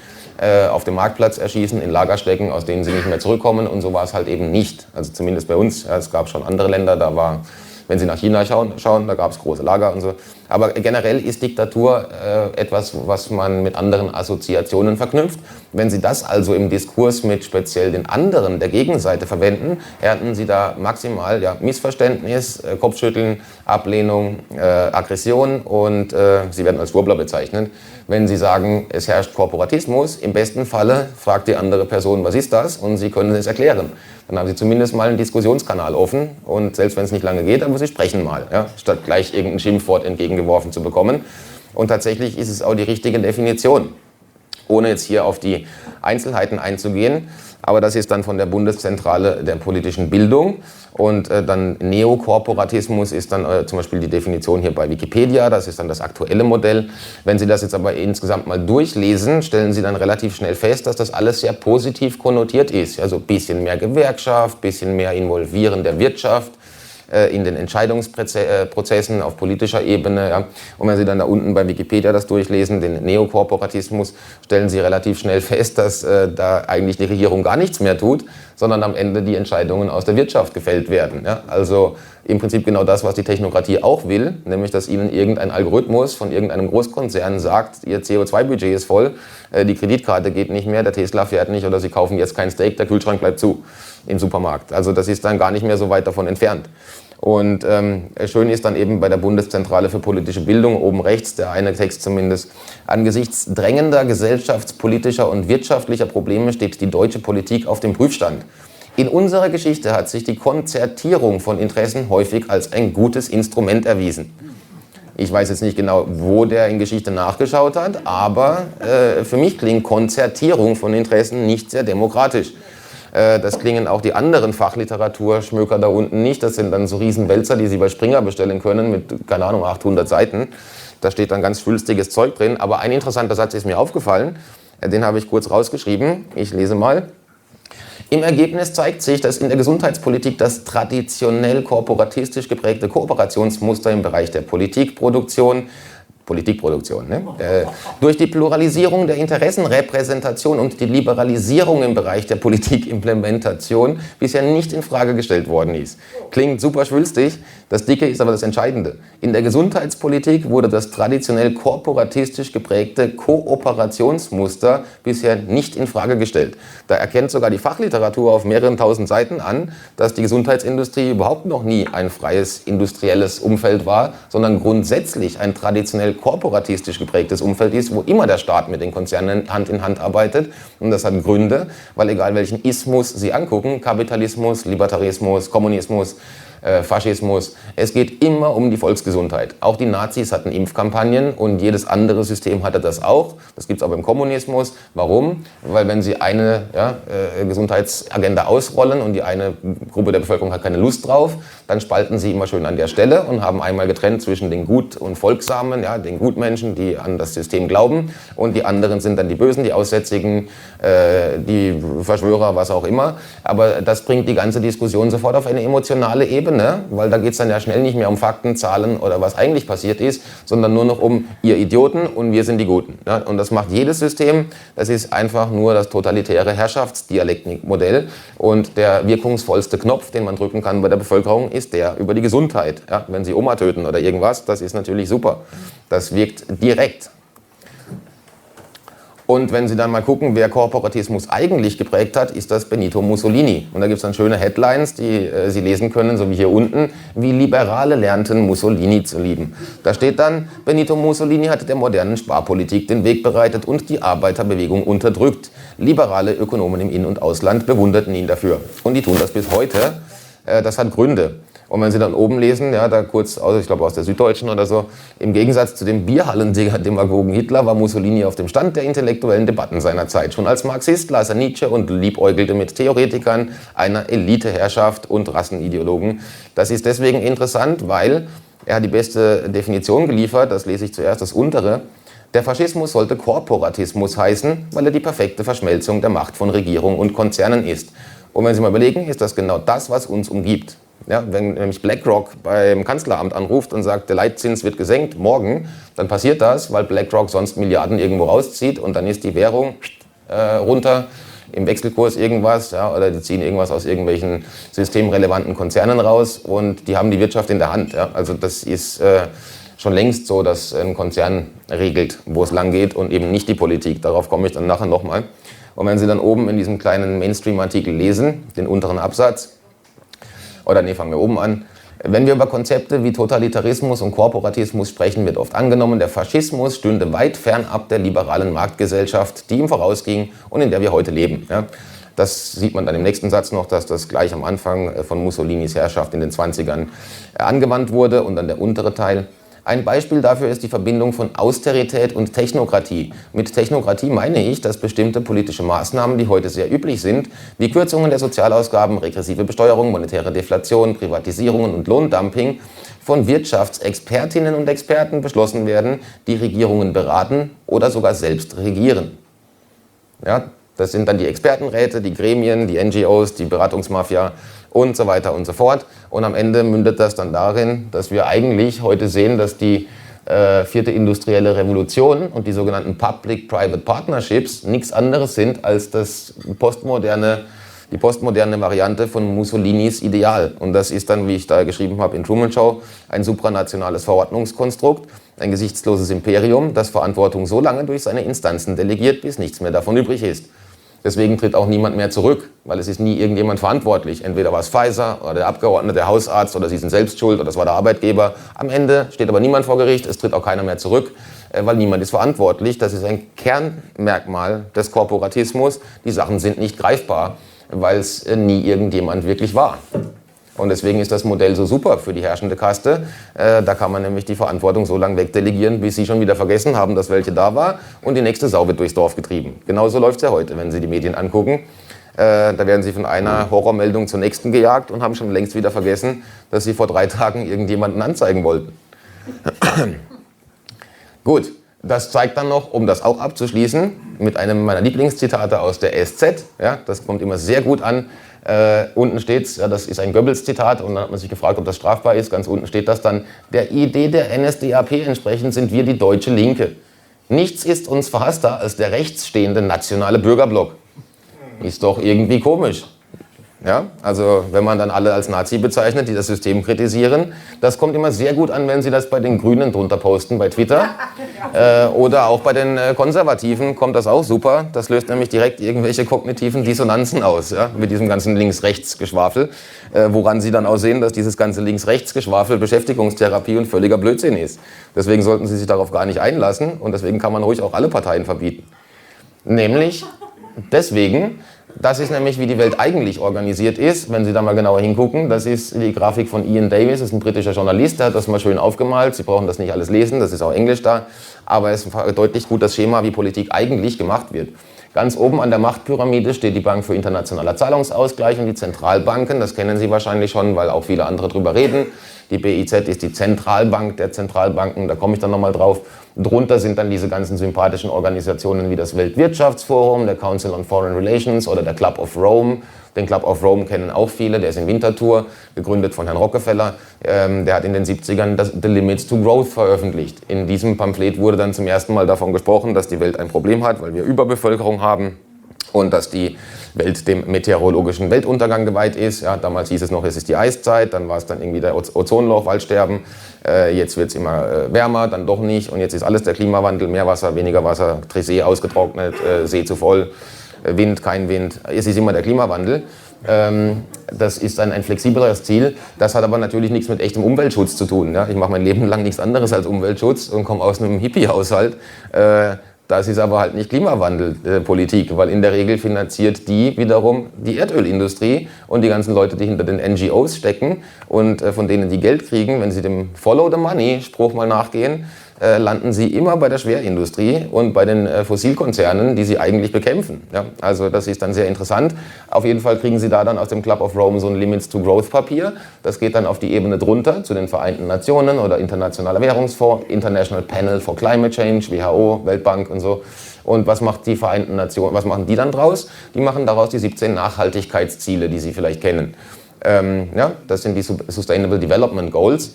auf dem Marktplatz erschießen, in Lager stecken, aus denen sie nicht mehr zurückkommen und so war es halt eben nicht. Also zumindest bei uns. Ja, es gab schon andere Länder, da war... Wenn Sie nach China schauen, da gab es große Lager und so. Aber generell ist Diktatur etwas, was man mit anderen Assoziationen verknüpft. Wenn Sie das also im Diskurs mit speziell den anderen der Gegenseite verwenden, ernten Sie da maximal Missverständnis, Kopfschütteln, Ablehnung, Aggression und Sie werden als Schwurbler bezeichnet. Wenn Sie sagen, es herrscht Korporatismus, im besten Falle fragt die andere Person, was ist das? Und Sie können es erklären. Dann haben Sie zumindest mal einen Diskussionskanal offen und selbst wenn es nicht lange geht, aber Sie sprechen mal, ja, statt gleich irgendein Schimpfwort entgegengeworfen zu bekommen. Und tatsächlich ist es auch die richtige Definition, ohne jetzt hier auf die Einzelheiten einzugehen. Aber das ist dann von der Bundeszentrale der politischen Bildung. Und dann Neokorporatismus ist dann zum Beispiel die Definition hier bei Wikipedia. Das ist dann das aktuelle Modell. Wenn Sie das jetzt aber insgesamt mal durchlesen, stellen Sie dann relativ schnell fest, dass das alles sehr positiv konnotiert ist. Also ein bisschen mehr Gewerkschaft, ein bisschen mehr Involvieren der Wirtschaft in den Entscheidungsprozessen auf politischer Ebene. Ja. Und wenn Sie dann da unten bei Wikipedia das durchlesen, den Neokorporatismus, stellen Sie relativ schnell fest, dass da eigentlich die Regierung gar nichts mehr tut, sondern am Ende die Entscheidungen aus der Wirtschaft gefällt werden. Ja. Also im Prinzip genau das, was die Technokratie auch will, nämlich dass Ihnen irgendein Algorithmus von irgendeinem Großkonzern sagt, Ihr CO2-Budget ist voll, die Kreditkarte geht nicht mehr, der Tesla fährt nicht oder Sie kaufen jetzt kein Steak, der Kühlschrank bleibt zu im Supermarkt. Also das ist dann gar nicht mehr so weit davon entfernt. Und schön ist dann eben bei der Bundeszentrale für politische Bildung, oben rechts, der eine Text zumindest, angesichts drängender gesellschaftspolitischer und wirtschaftlicher Probleme steht die deutsche Politik auf dem Prüfstand. In unserer Geschichte hat sich die Konzertierung von Interessen häufig als ein gutes Instrument erwiesen. Ich weiß jetzt nicht genau, wo der in Geschichte nachgeschaut hat, aber für mich klingt Konzertierung von Interessen nicht sehr demokratisch. Das klingen auch die anderen Fachliteraturschmöker da unten nicht. Das sind dann so Riesenwälzer, die Sie bei Springer bestellen können mit, keine Ahnung, 800 Seiten. Da steht dann ganz schwülstiges Zeug drin. Aber ein interessanter Satz ist mir aufgefallen. Den habe ich kurz rausgeschrieben. Ich lese mal. Im Ergebnis zeigt sich, dass in der Gesundheitspolitik das traditionell korporatistisch geprägte Kooperationsmuster im Bereich der Politikproduktion, ne? Durch die Pluralisierung der Interessenrepräsentation und die Liberalisierung im Bereich der Politikimplementation bisher nicht in Frage gestellt worden ist. Klingt super schwülstig, das Dicke ist aber das Entscheidende. In der Gesundheitspolitik wurde das traditionell korporatistisch geprägte Kooperationsmuster bisher nicht in Frage gestellt. Da erkennt sogar die Fachliteratur auf mehreren tausend Seiten an, dass die Gesundheitsindustrie überhaupt noch nie ein freies industrielles Umfeld war, sondern grundsätzlich ein traditionell korporatistisch geprägtes Umfeld ist, wo immer der Staat mit den Konzernen Hand in Hand arbeitet. Und das hat Gründe, weil egal welchen Ismus Sie angucken, Kapitalismus, Libertarismus, Kommunismus, Faschismus, es geht immer um die Volksgesundheit. Auch die Nazis hatten Impfkampagnen und jedes andere System hatte das auch. Das gibt es auch beim Kommunismus. Warum? Weil wenn Sie eine Gesundheitsagenda ausrollen und die eine Gruppe der Bevölkerung hat keine Lust drauf, dann spalten Sie immer schön an der Stelle und haben einmal getrennt zwischen den Gut- und Folgsamen, ja, den Gutmenschen, die an das System glauben, und die anderen sind dann die Bösen, die Aussätzigen, die Verschwörer, was auch immer. Aber das bringt die ganze Diskussion sofort auf eine emotionale Ebene, weil da geht es dann ja schnell nicht mehr um Fakten, Zahlen oder was eigentlich passiert ist, sondern nur noch um ihr Idioten und wir sind die Guten. Ja? Und das macht jedes System. Das ist einfach nur das totalitäre Herrschaftsdialektikmodell. Und der wirkungsvollste Knopf, den man drücken kann bei der Bevölkerung, ist der über die Gesundheit. Ja? Wenn Sie Oma töten oder irgendwas, das ist natürlich super. Das wirkt direkt. Und wenn Sie dann mal gucken, wer Korporatismus eigentlich geprägt hat, ist das Benito Mussolini. Und da gibt es dann schöne Headlines, die Sie lesen können, so wie hier unten, wie Liberale lernten Mussolini zu lieben. Da steht dann, Benito Mussolini hatte der modernen Sparpolitik den Weg bereitet und die Arbeiterbewegung unterdrückt. Liberale Ökonomen im In- und Ausland bewunderten ihn dafür. Und die tun das bis heute. Das hat Gründe. Und wenn Sie dann oben lesen, ja, da kurz, ich glaube aus der Süddeutschen oder so, im Gegensatz zu dem Bierhallen-Demagogen Hitler war Mussolini auf dem Stand der intellektuellen Debatten seiner Zeit. Schon als Marxist las er Nietzsche und liebäugelte mit Theoretikern einer Eliteherrschaft und Rassenideologen. Das ist deswegen interessant, weil er hat die beste Definition geliefert, das lese ich zuerst das untere. Der Faschismus sollte Korporatismus heißen, weil er die perfekte Verschmelzung der Macht von Regierung und Konzernen ist. Und wenn Sie mal überlegen, ist das genau das, was uns umgibt. Ja, wenn nämlich BlackRock beim Kanzleramt anruft und sagt, der Leitzins wird gesenkt morgen, dann passiert das, weil BlackRock sonst Milliarden irgendwo rauszieht und dann ist die Währung runter, im Wechselkurs irgendwas, ja, oder die ziehen irgendwas aus irgendwelchen systemrelevanten Konzernen raus und die haben die Wirtschaft in der Hand. Ja. Also das ist schon längst so, dass ein Konzern regelt, wo es lang geht und eben nicht die Politik. Darauf komme ich dann nachher nochmal. Und wenn Sie dann oben in diesem kleinen Mainstream-Artikel lesen, den unteren Absatz, oder nee, fangen wir oben an. Wenn wir über Konzepte wie Totalitarismus und Korporatismus sprechen, wird oft angenommen, der Faschismus stünde weit fernab der liberalen Marktgesellschaft, die ihm vorausging und in der wir heute leben. Ja, das sieht man dann im nächsten Satz noch, dass das gleich am Anfang von Mussolinis Herrschaft in den 20ern angewandt wurde und dann der untere Teil. Ein Beispiel dafür ist die Verbindung von Austerität und Technokratie. Mit Technokratie meine ich, dass bestimmte politische Maßnahmen, die heute sehr üblich sind, wie Kürzungen der Sozialausgaben, regressive Besteuerung, monetäre Deflation, Privatisierungen und Lohndumping, von Wirtschaftsexpertinnen und Experten beschlossen werden, die Regierungen beraten oder sogar selbst regieren. Ja, das sind dann die Expertenräte, die Gremien, die NGOs, die Beratungsmafia und so weiter und so fort. Und am Ende mündet das dann darin, dass wir eigentlich heute sehen, dass die vierte industrielle Revolution und die sogenannten Public-Private Partnerships nichts anderes sind als die postmoderne Variante von Mussolinis Ideal. Und das ist dann, wie ich da geschrieben habe in Truman Show, ein supranationales Verordnungskonstrukt, ein gesichtsloses Imperium, das Verantwortung so lange durch seine Instanzen delegiert, bis nichts mehr davon übrig ist. Deswegen tritt auch niemand mehr zurück, weil es ist nie irgendjemand verantwortlich. Entweder war es Pfizer oder der Abgeordnete, der Hausarzt oder sie sind selbst schuld oder das war der Arbeitgeber. Am Ende steht aber niemand vor Gericht, es tritt auch keiner mehr zurück, weil niemand ist verantwortlich. Das ist ein Kernmerkmal des Korporatismus. Die Sachen sind nicht greifbar, weil es nie irgendjemand wirklich war. Und deswegen ist das Modell so super für die herrschende Kaste. Da kann man nämlich die Verantwortung so lange wegdelegieren, bis sie schon wieder vergessen haben, dass welche da war und die nächste Sau wird durchs Dorf getrieben. Genauso läuft es ja heute, wenn Sie die Medien angucken. Da werden Sie von einer Horrormeldung zur nächsten gejagt und haben schon längst wieder vergessen, dass Sie vor 3 Tagen irgendjemanden anzeigen wollten. Gut, das zeigt dann noch, um das auch abzuschließen, mit einem meiner Lieblingszitate aus der SZ. Ja, das kommt immer sehr gut an. Unten steht, ja, das ist ein Goebbels-Zitat und dann hat man sich gefragt, ob das strafbar ist. Ganz unten steht das dann, der Idee der NSDAP entsprechend sind wir die deutsche Linke. Nichts ist uns verhasster als der rechtsstehende nationale Bürgerblock. Ist doch irgendwie komisch. Ja, also wenn man dann alle als Nazi bezeichnet, die das System kritisieren, das kommt immer sehr gut an, wenn Sie das bei den Grünen drunter posten bei Twitter. Oder auch bei den Konservativen kommt das auch super. Das löst nämlich direkt irgendwelche kognitiven Dissonanzen aus, ja, mit diesem ganzen Links-Rechts-Geschwafel. Woran Sie dann auch sehen, dass dieses ganze Links-Rechts-Geschwafel Beschäftigungstherapie und völliger Blödsinn ist. Deswegen sollten Sie sich darauf gar nicht einlassen und deswegen kann man ruhig auch alle Parteien verbieten. Nämlich deswegen, das ist nämlich, wie die Welt eigentlich organisiert ist, wenn Sie da mal genauer hingucken. Das ist die Grafik von Ian Davis, das ist ein britischer Journalist, der hat das mal schön aufgemalt. Sie brauchen das nicht alles lesen, das ist auch Englisch da. Aber es verdeutlicht gut das Schema, wie Politik eigentlich gemacht wird. Ganz oben an der Machtpyramide steht die Bank für internationaler Zahlungsausgleich und die Zentralbanken. Das kennen Sie wahrscheinlich schon, weil auch viele andere drüber reden. Die BIZ ist die Zentralbank der Zentralbanken, da komme ich dann nochmal drauf. Drunter sind dann diese ganzen sympathischen Organisationen wie das Weltwirtschaftsforum, der Council on Foreign Relations oder der Club of Rome. Den Club of Rome kennen auch viele, der ist in Winterthur, gegründet von Herrn Rockefeller. Der hat in den 70ern The Limits to Growth veröffentlicht. In diesem Pamphlet wurde dann zum ersten Mal davon gesprochen, dass die Welt ein Problem hat, weil wir Überbevölkerung haben und dass die Welt dem meteorologischen Weltuntergang geweiht ist. Ja, damals hieß es noch, es ist die Eiszeit, dann war es dann irgendwie der Ozonloch, Waldsterben. Jetzt wird es immer wärmer, dann doch nicht und jetzt ist alles der Klimawandel, mehr Wasser, weniger Wasser, See ausgetrocknet, See zu voll, Wind, kein Wind. Es ist immer der Klimawandel. Das ist ein flexibleres Ziel. Das hat aber natürlich nichts mit echtem Umweltschutz zu tun. Ja? Ich mache mein Leben lang nichts anderes als Umweltschutz und komme aus einem Hippie-Haushalt. Das ist aber halt nicht Klimawandelpolitik, weil in der Regel finanziert die wiederum die Erdölindustrie und die ganzen Leute, die hinter den NGOs stecken und von denen die Geld kriegen, wenn sie dem Follow the Money Spruch mal nachgehen, landen sie immer bei der Schwerindustrie und bei den Fossilkonzernen, die sie eigentlich bekämpfen. Ja, also das ist dann sehr interessant. Auf jeden Fall kriegen sie da dann aus dem Club of Rome so ein Limits to Growth Papier. Das geht dann auf die Ebene drunter zu den Vereinten Nationen oder Internationaler Währungsfonds, International Panel for Climate Change, WHO, Weltbank und so. Und was macht die Vereinten Nationen, was machen die dann draus? Die machen daraus die 17 Nachhaltigkeitsziele, die Sie vielleicht kennen. Ja, das sind die Sustainable Development Goals.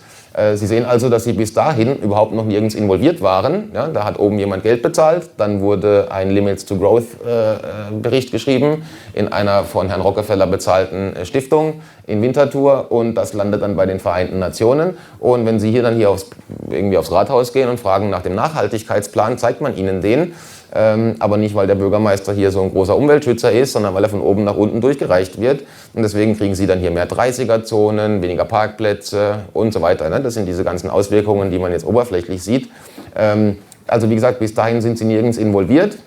Sie sehen also, dass Sie bis dahin überhaupt noch nirgends involviert waren. Ja, da hat oben jemand Geld bezahlt, dann wurde ein Limits to Growth Bericht geschrieben in einer von Herrn Rockefeller bezahlten Stiftung in Winterthur und das landet dann bei den Vereinten Nationen. Und wenn Sie hier irgendwie aufs Rathaus gehen und fragen nach dem Nachhaltigkeitsplan, zeigt man Ihnen den. Aber nicht, weil der Bürgermeister hier so ein großer Umweltschützer ist, sondern weil er von oben nach unten durchgereicht wird. Und deswegen kriegen Sie dann hier mehr 30er-Zonen, weniger Parkplätze und so weiter. Das sind diese ganzen Auswirkungen, die man jetzt oberflächlich sieht. Also wie gesagt, bis dahin sind Sie nirgends involviert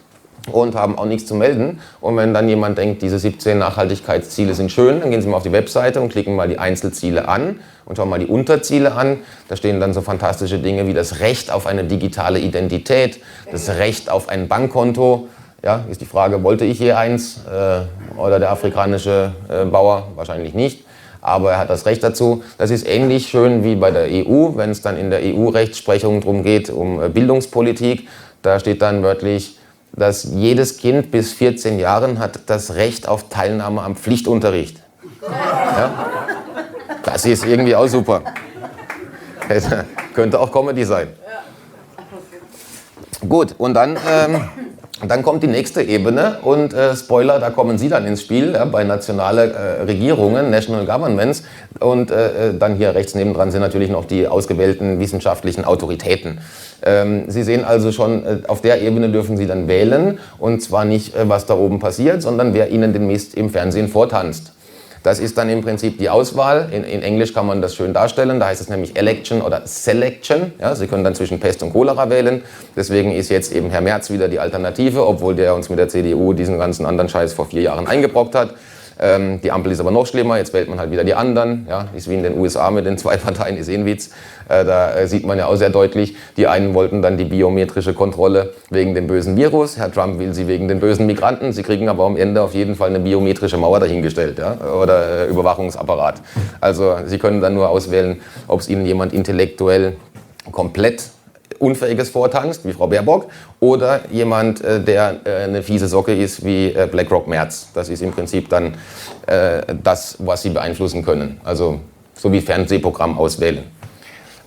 und haben auch nichts zu melden. Und wenn dann jemand denkt, diese 17 Nachhaltigkeitsziele sind schön, dann gehen Sie mal auf die Webseite und klicken mal die Einzelziele an und schauen mal die Unterziele an. Da stehen dann so fantastische Dinge wie das Recht auf eine digitale Identität, das Recht auf ein Bankkonto. Ja, ist die Frage, wollte ich je eins oder der afrikanische Bauer? Wahrscheinlich nicht. Aber er hat das Recht dazu. Das ist ähnlich schön wie bei der EU, wenn es dann in der EU-Rechtsprechung darum geht, um Bildungspolitik. Da steht dann wörtlich, dass jedes Kind bis 14 Jahren hat das Recht auf Teilnahme am Pflichtunterricht. Ja? Das ist irgendwie auch super. Könnte auch Comedy sein. Gut, und dann kommt die nächste Ebene und Spoiler, da kommen Sie dann ins Spiel, ja, bei nationalen Regierungen, National Governments und dann hier rechts nebendran sind natürlich noch die ausgewählten wissenschaftlichen Autoritäten. Sie sehen also schon, auf der Ebene dürfen Sie dann wählen und zwar nicht, was da oben passiert, sondern wer Ihnen den Mist im Fernsehen vortanzt. Das ist dann im Prinzip die Auswahl. In Englisch kann man das schön darstellen. Da heißt es nämlich Election oder Selection. Ja, Sie können dann zwischen Pest und Cholera wählen. Deswegen ist jetzt eben Herr Merz wieder die Alternative, obwohl der uns mit der CDU diesen ganzen anderen Scheiß vor 4 Jahren eingebrockt hat. Die Ampel ist aber noch schlimmer, jetzt wählt man halt wieder die anderen. Ja, ist wie in den USA mit den 2 Parteien, ist eh ein Witz. Da sieht man ja auch sehr deutlich, die einen wollten dann die biometrische Kontrolle wegen dem bösen Virus. Herr Trump will sie wegen den bösen Migranten. Sie kriegen aber am Ende auf jeden Fall eine biometrische Mauer dahingestellt, ja? Oder Überwachungsapparat. Also Sie können dann nur auswählen, ob es Ihnen jemand intellektuell komplett Unfähiges vortanzt, wie Frau Baerbock, oder jemand, der eine fiese Socke ist, wie BlackRock Merz. Das ist im Prinzip dann das, was Sie beeinflussen können. Also so wie Fernsehprogramm auswählen.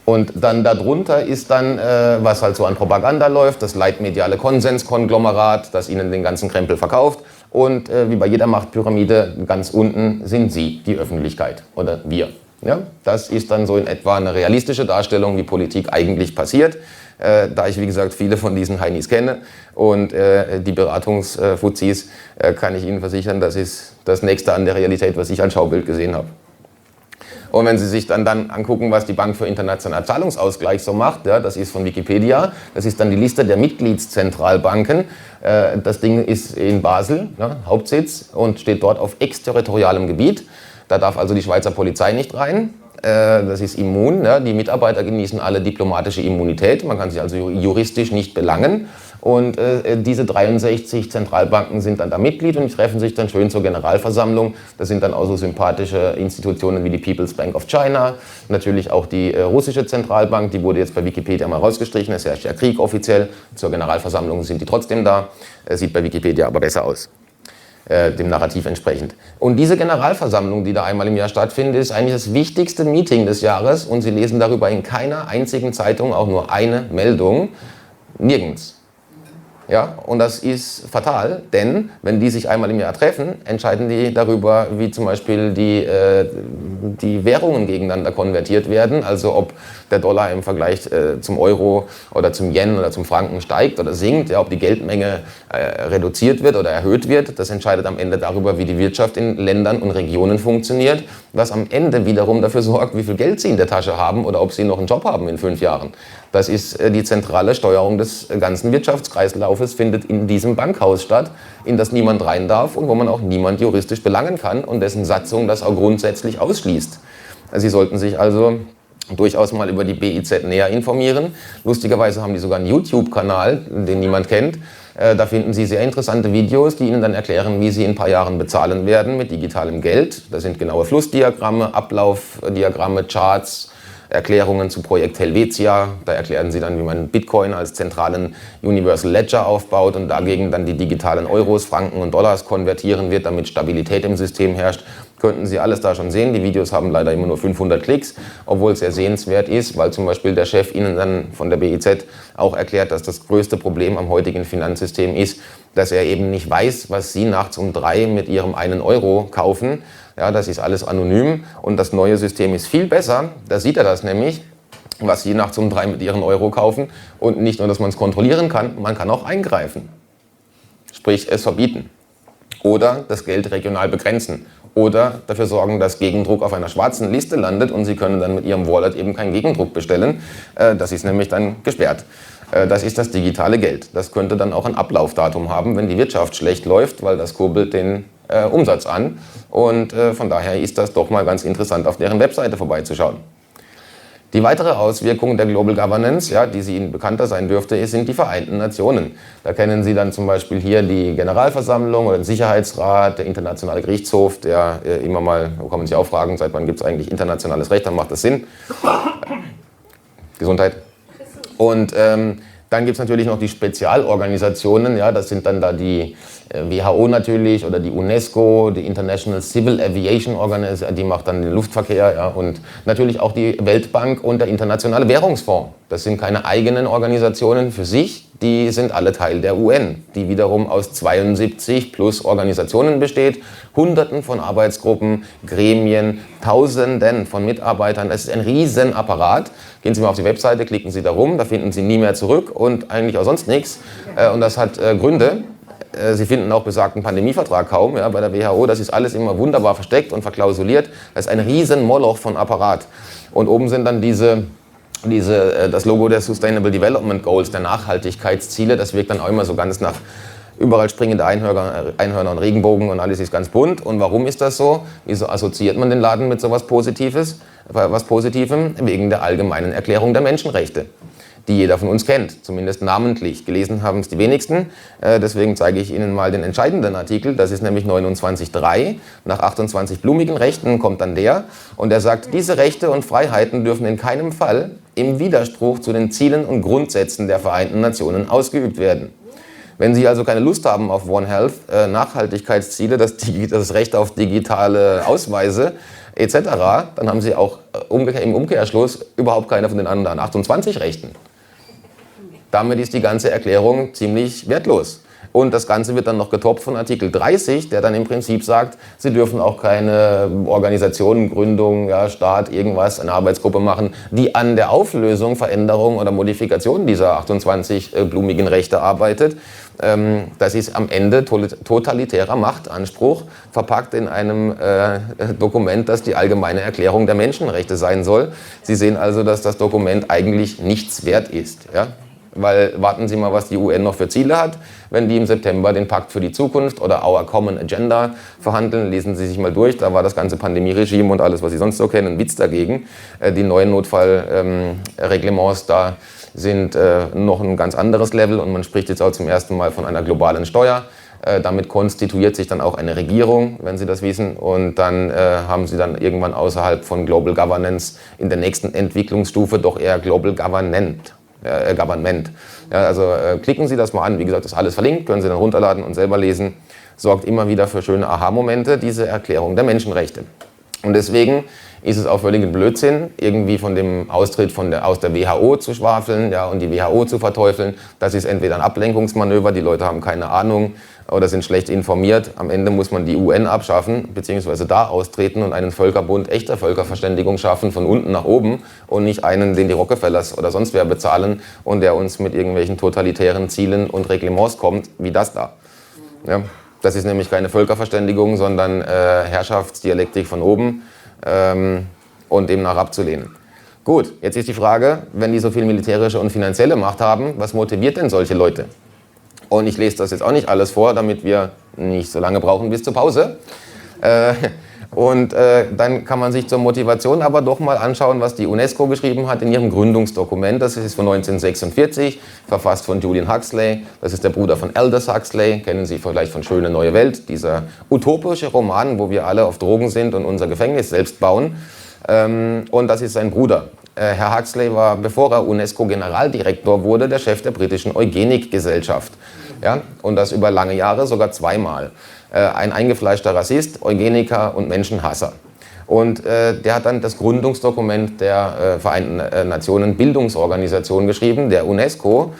Und dann darunter ist dann, was halt so an Propaganda läuft, das leitmediale Konsenskonglomerat, das Ihnen den ganzen Krempel verkauft. Und wie bei jeder Machtpyramide, ganz unten sind Sie, die Öffentlichkeit, oder wir. Ja, das ist dann so in etwa eine realistische Darstellung, wie Politik eigentlich passiert. Da ich, wie gesagt, viele von diesen Heinis kenne und die Beratungsfuzis, kann ich Ihnen versichern, das ist das Nächste an der Realität, was ich als Schaubild gesehen habe. Und wenn Sie sich dann angucken, was die Bank für internationalen Zahlungsausgleich so macht, ja, das ist von Wikipedia, das ist dann die Liste der Mitgliedszentralbanken. Das Ding ist in Basel, ja, Hauptsitz, und steht dort auf exterritorialem Gebiet. Da darf also die Schweizer Polizei nicht rein. Das ist immun. Ja. Die Mitarbeiter genießen alle diplomatische Immunität. Man kann sich also juristisch nicht belangen. Und diese 63 Zentralbanken sind dann da Mitglied und die treffen sich dann schön zur Generalversammlung. Das sind dann auch so sympathische Institutionen wie die People's Bank of China. Natürlich auch die russische Zentralbank, die wurde jetzt bei Wikipedia mal rausgestrichen. Es herrscht ja Krieg offiziell. Zur Generalversammlung sind die trotzdem da. Sieht bei Wikipedia aber besser aus. Dem Narrativ entsprechend. Und diese Generalversammlung, die da einmal im Jahr stattfindet, ist eigentlich das wichtigste Meeting des Jahres und Sie lesen darüber in keiner einzigen Zeitung auch nur eine Meldung. Nirgends. Ja, und das ist fatal, denn wenn die sich einmal im Jahr treffen, entscheiden die darüber, wie zum Beispiel die die Währungen gegeneinander konvertiert werden, also ob der Dollar im Vergleich zum Euro oder zum Yen oder zum Franken steigt oder sinkt, ja, ob die Geldmenge reduziert wird oder erhöht wird, das entscheidet am Ende darüber, wie die Wirtschaft in Ländern und Regionen funktioniert, was am Ende wiederum dafür sorgt, wie viel Geld sie in der Tasche haben oder ob sie noch einen Job haben in 5 Jahren. Das ist die zentrale Steuerung des ganzen Wirtschaftskreislaufes, findet in diesem Bankhaus statt, in das niemand rein darf und wo man auch niemand juristisch belangen kann und dessen Satzung das auch grundsätzlich ausschließt. Sie sollten sich also durchaus mal über die BIZ näher informieren. Lustigerweise haben die sogar einen YouTube-Kanal, den niemand kennt. Da finden Sie sehr interessante Videos, die Ihnen dann erklären, wie Sie in ein paar Jahren bezahlen werden mit digitalem Geld. Das sind genaue Flussdiagramme, Ablaufdiagramme, Charts, Erklärungen zu Projekt Helvetia. Da erklären sie dann, wie man Bitcoin als zentralen Universal Ledger aufbaut und dagegen dann die digitalen Euros, Franken und Dollars konvertieren wird, damit Stabilität im System herrscht. Könnten Sie alles da schon sehen. Die Videos haben leider immer nur 500 Klicks, obwohl es sehr sehenswert ist, weil zum Beispiel der Chef Ihnen dann von der BIZ auch erklärt, dass das größte Problem am heutigen Finanzsystem ist, dass er eben nicht weiß, was Sie nachts um 3 mit Ihrem 1 Euro kaufen. Ja, das ist alles anonym und das neue System ist viel besser. Da sieht er das nämlich, was Sie nachts um 3 mit Ihren Euro kaufen. Und nicht nur, dass man es kontrollieren kann, man kann auch eingreifen. Sprich, es verbieten. Oder das Geld regional begrenzen. Oder dafür sorgen, dass Gegendruck auf einer schwarzen Liste landet und Sie können dann mit Ihrem Wallet eben keinen Gegendruck bestellen. Das ist nämlich dann gesperrt. Das ist das digitale Geld. Das könnte dann auch ein Ablaufdatum haben, wenn die Wirtschaft schlecht läuft, weil das kurbelt den Umsatz an. Und von daher ist das doch mal ganz interessant, auf deren Webseite vorbeizuschauen. Die weitere Auswirkung der Global Governance, ja, die Ihnen bekannter sein dürfte, sind die Vereinten Nationen. Da kennen Sie dann zum Beispiel hier die Generalversammlung oder den Sicherheitsrat, der Internationale Gerichtshof, der immer mal, wo kann man sich auch fragen, seit wann gibt es eigentlich internationales Recht, dann macht das Sinn. Gesundheit. Und dann gibt es natürlich noch die Spezialorganisationen, ja, das sind dann da die WHO natürlich oder die UNESCO, die International Civil Aviation Organization, die macht dann den Luftverkehr, ja, und natürlich auch die Weltbank und der Internationale Währungsfonds. Das sind keine eigenen Organisationen für sich, die sind alle Teil der UN, die wiederum aus 72 plus Organisationen besteht, Hunderten von Arbeitsgruppen, Gremien, Tausenden von Mitarbeitern. Das ist ein Riesenapparat. Gehen Sie mal auf die Webseite, klicken Sie da rum, da finden Sie nie mehr zurück und eigentlich auch sonst nichts. Und das hat Gründe. Sie finden auch besagten Pandemievertrag kaum, ja, bei der WHO. Das ist alles immer wunderbar versteckt und verklausuliert. Das ist ein riesen Moloch von Apparat. Und oben sind dann das Logo der Sustainable Development Goals, der Nachhaltigkeitsziele. Das wirkt dann auch immer so ganz nach überall springende Einhörner und Regenbogen und alles ist ganz bunt. Und warum ist das so? Wieso assoziiert man den Laden mit so was Positivem? Wegen der allgemeinen Erklärung der Menschenrechte, die jeder von uns kennt, zumindest namentlich. Gelesen haben es die wenigsten. Deswegen zeige ich Ihnen mal den entscheidenden Artikel. Das ist nämlich 29.3. Nach 28 blumigen Rechten kommt dann der. Und er sagt, diese Rechte und Freiheiten dürfen in keinem Fall im Widerspruch zu den Zielen und Grundsätzen der Vereinten Nationen ausgeübt werden. Wenn Sie also keine Lust haben auf One Health, Nachhaltigkeitsziele, das Recht auf digitale Ausweise etc., dann haben Sie auch im Umkehrschluss überhaupt keine von den anderen 28 Rechten. Damit ist die ganze Erklärung ziemlich wertlos. Und das Ganze wird dann noch getoppt von Artikel 30, der dann im Prinzip sagt, Sie dürfen auch keine Organisationen, Gründung, ja, Staat, irgendwas, eine Arbeitsgruppe machen, die an der Auflösung, Veränderung oder Modifikation dieser 28 blumigen Rechte arbeitet. Das ist am Ende totalitärer Machtanspruch, verpackt in einem Dokument, das die allgemeine Erklärung der Menschenrechte sein soll. Sie sehen also, dass das Dokument eigentlich nichts wert ist. Ja? Weil warten Sie mal, was die UN noch für Ziele hat. Wenn die im September den Pakt für die Zukunft oder Our Common Agenda verhandeln, lesen Sie sich mal durch. Da war das ganze Pandemieregime und alles, was Sie sonst so kennen, ein Witz dagegen. Die neuen Notfallreglements da sind noch ein ganz anderes Level und man spricht jetzt auch zum ersten Mal von einer globalen Steuer. Damit konstituiert sich dann auch eine Regierung, wenn Sie das wissen. Und dann haben Sie dann irgendwann außerhalb von Global Governance in der nächsten Entwicklungsstufe doch eher Global Government. Ja, also klicken Sie das mal an. Wie gesagt, das ist alles verlinkt, können Sie dann runterladen und selber lesen. Sorgt immer wieder für schöne Aha-Momente, diese Erklärung der Menschenrechte. Und deswegen ist es auch völliger Blödsinn, irgendwie von dem Austritt aus der WHO zu schwafeln, ja, und die WHO zu verteufeln. Das ist entweder ein Ablenkungsmanöver, die Leute haben keine Ahnung oder sind schlecht informiert. Am Ende muss man die UN abschaffen, beziehungsweise da austreten und einen Völkerbund echter Völkerverständigung schaffen, von unten nach oben, und nicht einen, den die Rockefellers oder sonst wer bezahlen und der uns mit irgendwelchen totalitären Zielen und Reglements kommt, wie das da. Ja, das ist nämlich keine Völkerverständigung, sondern Herrschaftsdialektik von oben. Und demnach abzulehnen. Gut, jetzt ist die Frage, wenn die so viel militärische und finanzielle Macht haben, was motiviert denn solche Leute? Und ich lese das jetzt auch nicht alles vor, damit wir nicht so lange brauchen bis zur Pause. Dann kann man sich zur Motivation aber doch mal anschauen, was die UNESCO geschrieben hat in ihrem Gründungsdokument. Das ist von 1946, verfasst von Julian Huxley. Das ist der Bruder von Aldous Huxley, kennen Sie vielleicht von Schöne neue Welt, dieser utopische Roman, wo wir alle auf Drogen sind und unser Gefängnis selbst bauen. Und das ist sein Bruder. Herr Huxley war, bevor er UNESCO-Generaldirektor wurde, der Chef der britischen Eugenikgesellschaft. Ja? Und das über lange Jahre, sogar zweimal. Ein eingefleischter Rassist, Eugeniker und Menschenhasser. Und der hat dann das Gründungsdokument der Vereinten Nationen Bildungsorganisation geschrieben, der UNESCO.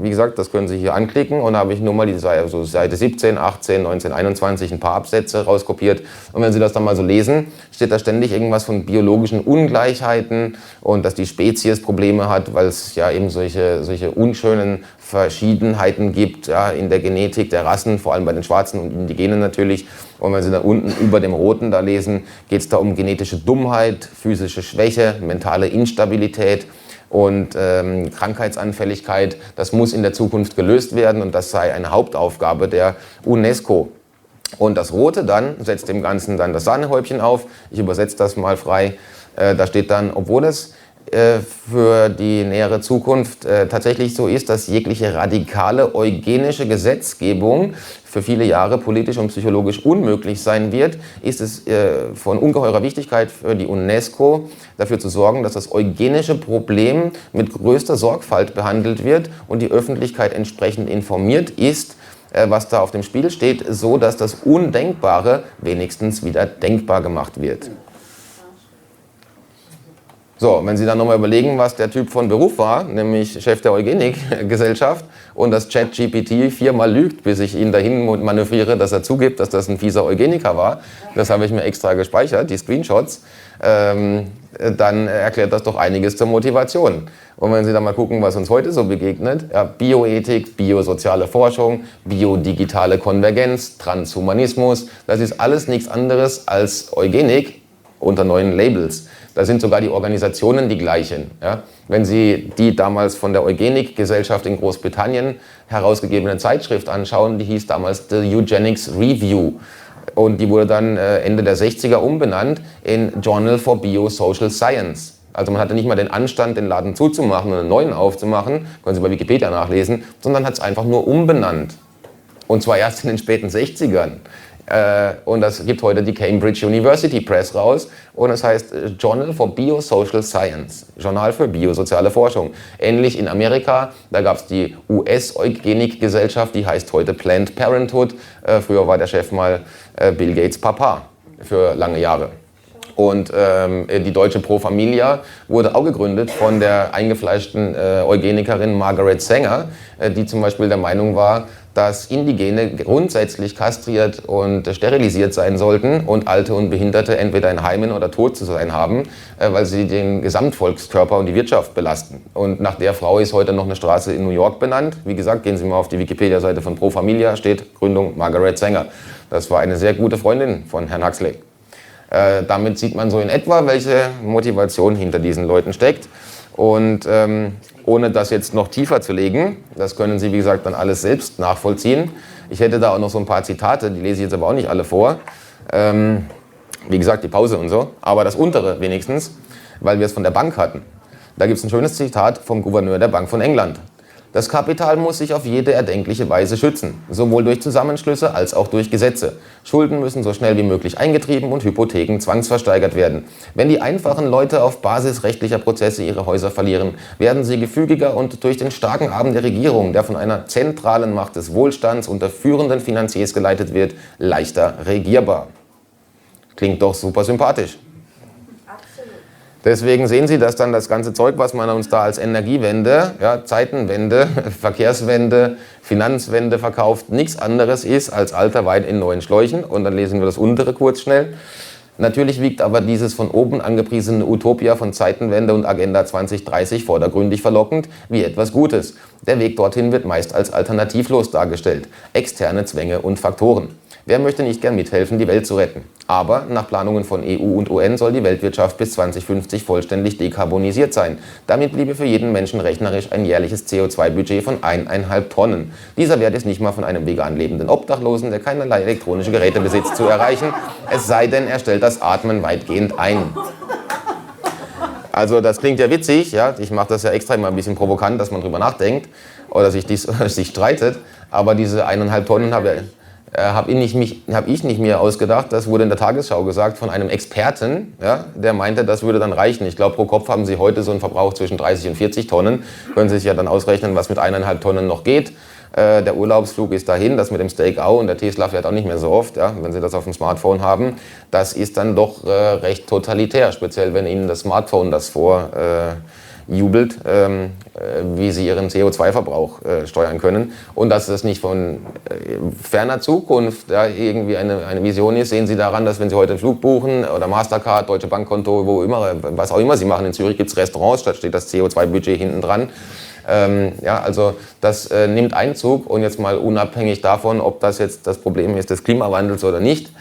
Wie gesagt, das können Sie hier anklicken, und da habe ich nur mal die Seite 17, 18, 19, 21 ein paar Absätze rauskopiert. Und wenn Sie das dann mal so lesen, steht da ständig irgendwas von biologischen Ungleichheiten und dass die Spezies Probleme hat, weil es ja eben solche unschönen Verschiedenheiten gibt, ja, in der Genetik der Rassen, vor allem bei den Schwarzen und Indigenen natürlich. Und wenn Sie da unten über dem Roten da lesen, geht es da um genetische Dummheit, physische Schwäche, mentale Instabilität und Krankheitsanfälligkeit. Das muss in der Zukunft gelöst werden, und das sei eine Hauptaufgabe der UNESCO. Und das Rote dann setzt dem Ganzen dann das Sahnehäubchen auf. Ich übersetze das mal frei. Da steht dann, obwohl es für die nähere Zukunft tatsächlich so ist, dass jegliche radikale eugenische Gesetzgebung für viele Jahre politisch und psychologisch unmöglich sein wird, ist es von ungeheurer Wichtigkeit für die UNESCO, dafür zu sorgen, dass das eugenische Problem mit größter Sorgfalt behandelt wird und die Öffentlichkeit entsprechend informiert ist, was da auf dem Spiel steht, so dass das Undenkbare wenigstens wieder denkbar gemacht wird. So, wenn Sie dann nochmal überlegen, was der Typ von Beruf war, nämlich Chef der Eugenikgesellschaft, und dass ChatGPT 4-mal lügt, bis ich ihn dahin manövriere, dass er zugibt, dass das ein fieser Eugeniker war, das habe ich mir extra gespeichert, die Screenshots, dann erklärt das doch einiges zur Motivation. Und wenn Sie dann mal gucken, was uns heute so begegnet, ja, Bioethik, biosoziale Forschung, biodigitale Konvergenz, Transhumanismus, das ist alles nichts anderes als Eugenik unter neuen Labels. Da sind sogar die Organisationen die gleichen. Ja? Wenn Sie die damals von der Eugenikgesellschaft in Großbritannien herausgegebene Zeitschrift anschauen, die hieß damals The Eugenics Review. Und die wurde dann Ende der 60er umbenannt in Journal for Biosocial Science. Also man hatte nicht mal den Anstand, den Laden zuzumachen und einen neuen aufzumachen, können Sie bei Wikipedia nachlesen, sondern hat es einfach nur umbenannt. Und zwar erst in den späten 60ern. Und das gibt heute die Cambridge University Press raus, und es heißt Journal for Biosocial Science, Journal für biosoziale Forschung. Ähnlich in Amerika, da gab es die US-Eugenikgesellschaft, die heißt heute Planned Parenthood. Früher war der Chef mal Bill Gates Papa für lange Jahre. Und die deutsche Pro Familia wurde auch gegründet von der eingefleischten Eugenikerin Margaret Sanger, die zum Beispiel der Meinung war, dass Indigene grundsätzlich kastriert und sterilisiert sein sollten und Alte und Behinderte entweder in Heimen oder tot zu sein haben, weil sie den Gesamtvolkskörper und die Wirtschaft belasten. Und nach der Frau ist heute noch eine Straße in New York benannt. Wie gesagt, gehen Sie mal auf die Wikipedia-Seite von Pro Familia, steht Gründung Margaret Sanger. Das war eine sehr gute Freundin von Herrn Huxley. Damit sieht man so in etwa, welche Motivation hinter diesen Leuten steckt. Und ohne das jetzt noch tiefer zu legen, das können Sie, wie gesagt, dann alles selbst nachvollziehen. Ich hätte da auch noch so ein paar Zitate, die lese ich jetzt aber auch nicht alle vor. Wie gesagt, die Pause und so, aber das untere wenigstens, weil wir es von der Bank hatten. Da gibt es ein schönes Zitat vom Gouverneur der Bank von England. Das Kapital muss sich auf jede erdenkliche Weise schützen, sowohl durch Zusammenschlüsse als auch durch Gesetze. Schulden müssen so schnell wie möglich eingetrieben und Hypotheken zwangsversteigert werden. Wenn die einfachen Leute auf Basis rechtlicher Prozesse ihre Häuser verlieren, werden sie gefügiger und durch den starken Arm der Regierung, der von einer zentralen Macht des Wohlstands unter führenden Finanziers geleitet wird, leichter regierbar. Klingt doch super sympathisch. Deswegen sehen Sie, dass dann das ganze Zeug, was man uns da als Energiewende, ja, Zeitenwende, Verkehrswende, Finanzwende verkauft, nichts anderes ist als alter Wein in neuen Schläuchen. Und dann lesen wir das untere kurz schnell. Natürlich wiegt aber dieses von oben angepriesene Utopia von Zeitenwende und Agenda 2030 vordergründig verlockend wie etwas Gutes. Der Weg dorthin wird meist als alternativlos dargestellt. Externe Zwänge und Faktoren. Wer möchte nicht gern mithelfen, die Welt zu retten? Aber nach Planungen von EU und UN soll die Weltwirtschaft bis 2050 vollständig dekarbonisiert sein. Damit bliebe für jeden Menschen rechnerisch ein jährliches CO2-Budget von 1,5 Tonnen. Dieser Wert ist nicht mal von einem vegan lebenden Obdachlosen, der keinerlei elektronische Geräte besitzt, zu erreichen. Es sei denn, er stellt das Atmen weitgehend ein. Also das klingt ja witzig, ja? Ich mache das ja extra immer ein bisschen provokant, dass man drüber nachdenkt oder sich streitet. Aber diese 1,5 Tonnen habe ich nicht mir ausgedacht, das wurde in der Tagesschau gesagt von einem Experten, ja, der meinte, das würde dann reichen. Ich glaube, pro Kopf haben Sie heute so einen Verbrauch zwischen 30 und 40 Tonnen. Können Sie sich ja dann ausrechnen, was mit 1,5 Tonnen noch geht. Der Urlaubsflug ist dahin, das mit dem Steak auch und der Tesla fährt auch nicht mehr so oft, ja, wenn Sie das auf dem Smartphone haben. Das ist dann doch recht totalitär, speziell wenn Ihnen das Smartphone das vorjubelt, wie Sie Ihren CO2-Verbrauch steuern können. Und dass das nicht von ferner Zukunft ja, irgendwie eine Vision ist, sehen Sie daran, dass wenn Sie heute einen Flug buchen oder Mastercard, Deutsche Bankkonto, wo immer, was auch immer Sie machen, in Zürich gibt es Restaurants, da steht das CO2-Budget hinten dran. Ja, also das nimmt Einzug und jetzt mal unabhängig davon, ob das jetzt das Problem ist des Klimawandels oder nicht,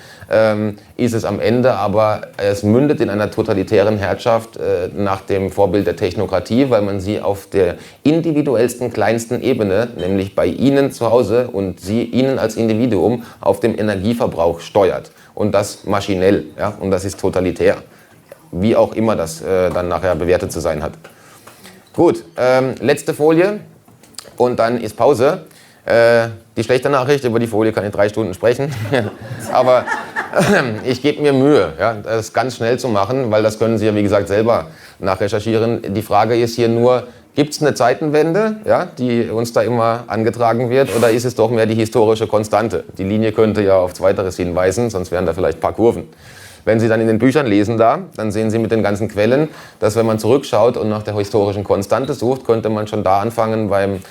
ist es am Ende, aber es mündet in einer totalitären Herrschaft nach dem Vorbild der Technokratie, weil man sie auf der individuellsten, kleinsten Ebene, nämlich bei Ihnen zu Hause und Ihnen als Individuum auf dem Energieverbrauch steuert. Und das maschinell, ja, und das ist totalitär, wie auch immer das dann nachher bewertet zu sein hat. Gut, letzte Folie und dann ist Pause. Die schlechte Nachricht, über die Folie kann ich 3 Stunden sprechen, aber ich gebe mir Mühe, ja, das ganz schnell zu machen, weil das können Sie ja wie gesagt selber nachrecherchieren. Die Frage ist hier nur, gibt es eine Zeitenwende, ja, die uns da immer angetragen wird, oder ist es doch mehr die historische Konstante? Die Linie könnte ja auf Zweiteres hinweisen, sonst wären da vielleicht ein paar Kurven. Wenn Sie dann in den Büchern lesen dann sehen Sie mit den ganzen Quellen, dass wenn man zurückschaut und nach der historischen Konstante sucht, könnte man schon da anfangen beim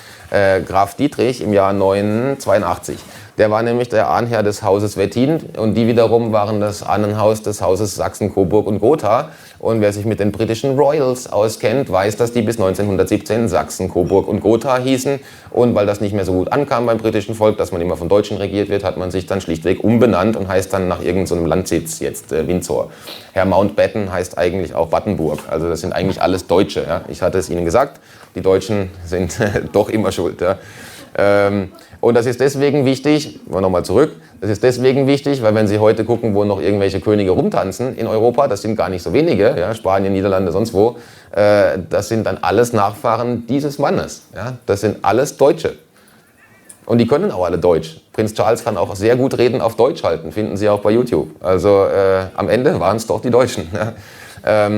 Graf Dietrich im Jahr 982. Der war nämlich der Ahnherr des Hauses Wettin und die wiederum waren das Ahnenhaus des Hauses Sachsen, Coburg und Gotha. Und wer sich mit den britischen Royals auskennt, weiß, dass die bis 1917 Sachsen, Coburg und Gotha hießen. Und weil das nicht mehr so gut ankam beim britischen Volk, dass man immer von Deutschen regiert wird, hat man sich dann schlichtweg umbenannt und heißt dann nach irgendeinem Landsitz jetzt Windsor. Herr Mountbatten heißt eigentlich auch Battenburg. Also das sind eigentlich alles Deutsche. Ja? Ich hatte es Ihnen gesagt, die Deutschen sind doch immer schuld. Ja? Und das ist deswegen wichtig, nochmal zurück, das ist deswegen wichtig, weil wenn Sie heute gucken, wo noch irgendwelche Könige rumtanzen in Europa, das sind gar nicht so wenige, ja, Spanien, Niederlande, sonst wo, das sind dann alles Nachfahren dieses Mannes. Ja, das sind alles Deutsche. Und die können auch alle Deutsch. Prinz Charles kann auch sehr gut reden auf Deutsch halten, finden Sie auch bei YouTube. Also am Ende waren es doch die Deutschen. Ja.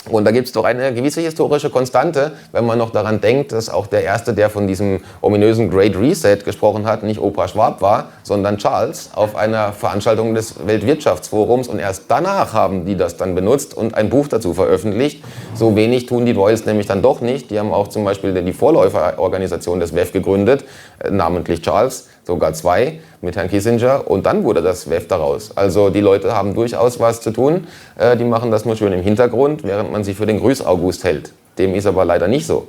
Und da gibt es doch eine gewisse historische Konstante, wenn man noch daran denkt, dass auch der Erste, der von diesem ominösen Great Reset gesprochen hat, nicht Opa Schwab war, sondern Charles auf einer Veranstaltung des Weltwirtschaftsforums. Und erst danach haben die das dann benutzt und ein Buch dazu veröffentlicht. So wenig tun die Royals nämlich dann doch nicht. Die haben auch zum Beispiel die Vorläuferorganisation des WEF gegründet, namentlich Charles, sogar 2 mit Herrn Kissinger, und dann wurde das WEF daraus. Also die Leute haben durchaus was zu tun, die machen das nur schön im Hintergrund, während man sie für den Grüß-August hält. Dem ist aber leider nicht so.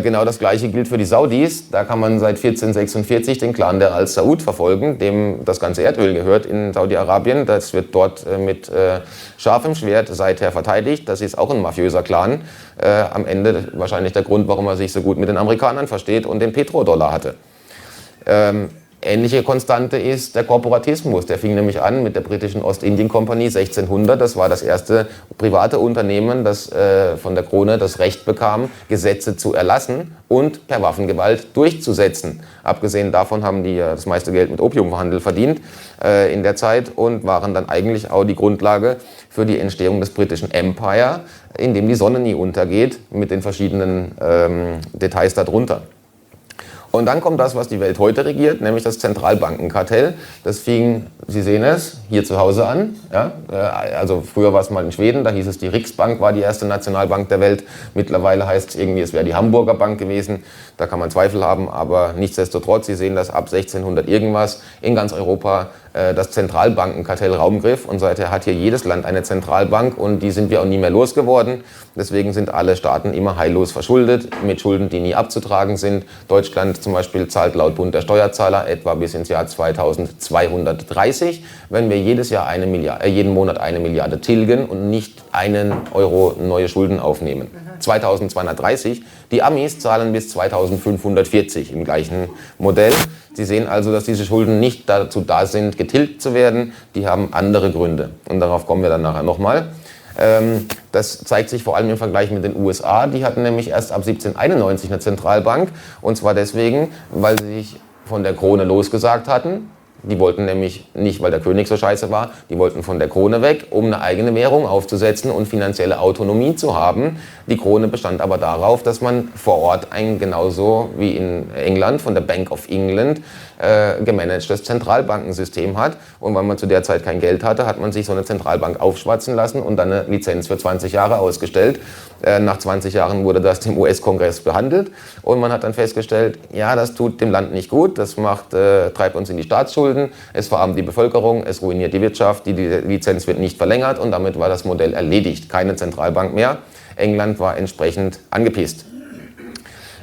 Genau das Gleiche gilt für die Saudis. Da kann man seit 1446 den Clan der Al-Saud verfolgen, dem das ganze Erdöl gehört in Saudi-Arabien. Das wird dort mit scharfem Schwert seither verteidigt. Das ist auch ein mafiöser Clan. Am Ende wahrscheinlich der Grund, warum er sich so gut mit den Amerikanern versteht und den Petrodollar hatte. Ähnliche Konstante ist der Korporatismus. Der fing nämlich an mit der britischen Ostindien-Kompanie 1600. Das war das erste private Unternehmen, das von der Krone das Recht bekam, Gesetze zu erlassen und per Waffengewalt durchzusetzen. Abgesehen davon haben die das meiste Geld mit Opiumhandel verdient in der Zeit und waren dann eigentlich auch die Grundlage für die Entstehung des britischen Empire, in dem die Sonne nie untergeht, mit den verschiedenen Details darunter. Und dann kommt das, was die Welt heute regiert, nämlich das Zentralbankenkartell. Das fing, Sie sehen es, hier zu Hause an. Ja? Also früher war es mal in Schweden, da hieß es, die Riksbank war die erste Nationalbank der Welt. Mittlerweile heißt es irgendwie, es wäre die Hamburger Bank gewesen. Da kann man Zweifel haben, aber nichtsdestotrotz, Sie sehen das ab 1600 irgendwas in ganz Europa das Zentralbankenkartell Raum griff. Und seither hat hier jedes Land eine Zentralbank und die sind wir auch nie mehr losgeworden. Deswegen sind alle Staaten immer heillos verschuldet, mit Schulden, die nie abzutragen sind. Deutschland zum Beispiel zahlt laut Bund der Steuerzahler etwa bis ins Jahr 2230, wenn wir jeden Monat 1 Milliarde tilgen und nicht einen Euro neue Schulden aufnehmen. 2230. Die Amis zahlen bis 2540 im gleichen Modell. Sie sehen also, dass diese Schulden nicht dazu da sind, getilgt zu werden. Die haben andere Gründe. Und darauf kommen wir dann nachher nochmal. Das zeigt sich vor allem im Vergleich mit den USA. Die hatten nämlich erst ab 1791 eine Zentralbank. Und zwar deswegen, weil sie sich von der Krone losgesagt hatten. Die wollten nämlich nicht, weil der König so scheiße war, die wollten von der Krone weg, um eine eigene Währung aufzusetzen und finanzielle Autonomie zu haben. Die Krone bestand aber darauf, dass man vor Ort ein genauso wie in England von der Bank of England gemanagtes Zentralbankensystem hat. Und weil man zu der Zeit kein Geld hatte, hat man sich so eine Zentralbank aufschwatzen lassen und dann eine Lizenz für 20 Jahre ausgestellt. Nach 20 Jahren wurde das im US-Kongress behandelt und man hat dann festgestellt, ja, das tut dem Land nicht gut, das treibt uns in die Staatsschulden, es verarmt die Bevölkerung, es ruiniert die Wirtschaft, die Lizenz wird nicht verlängert und damit war das Modell erledigt, keine Zentralbank mehr. England war entsprechend angepisst.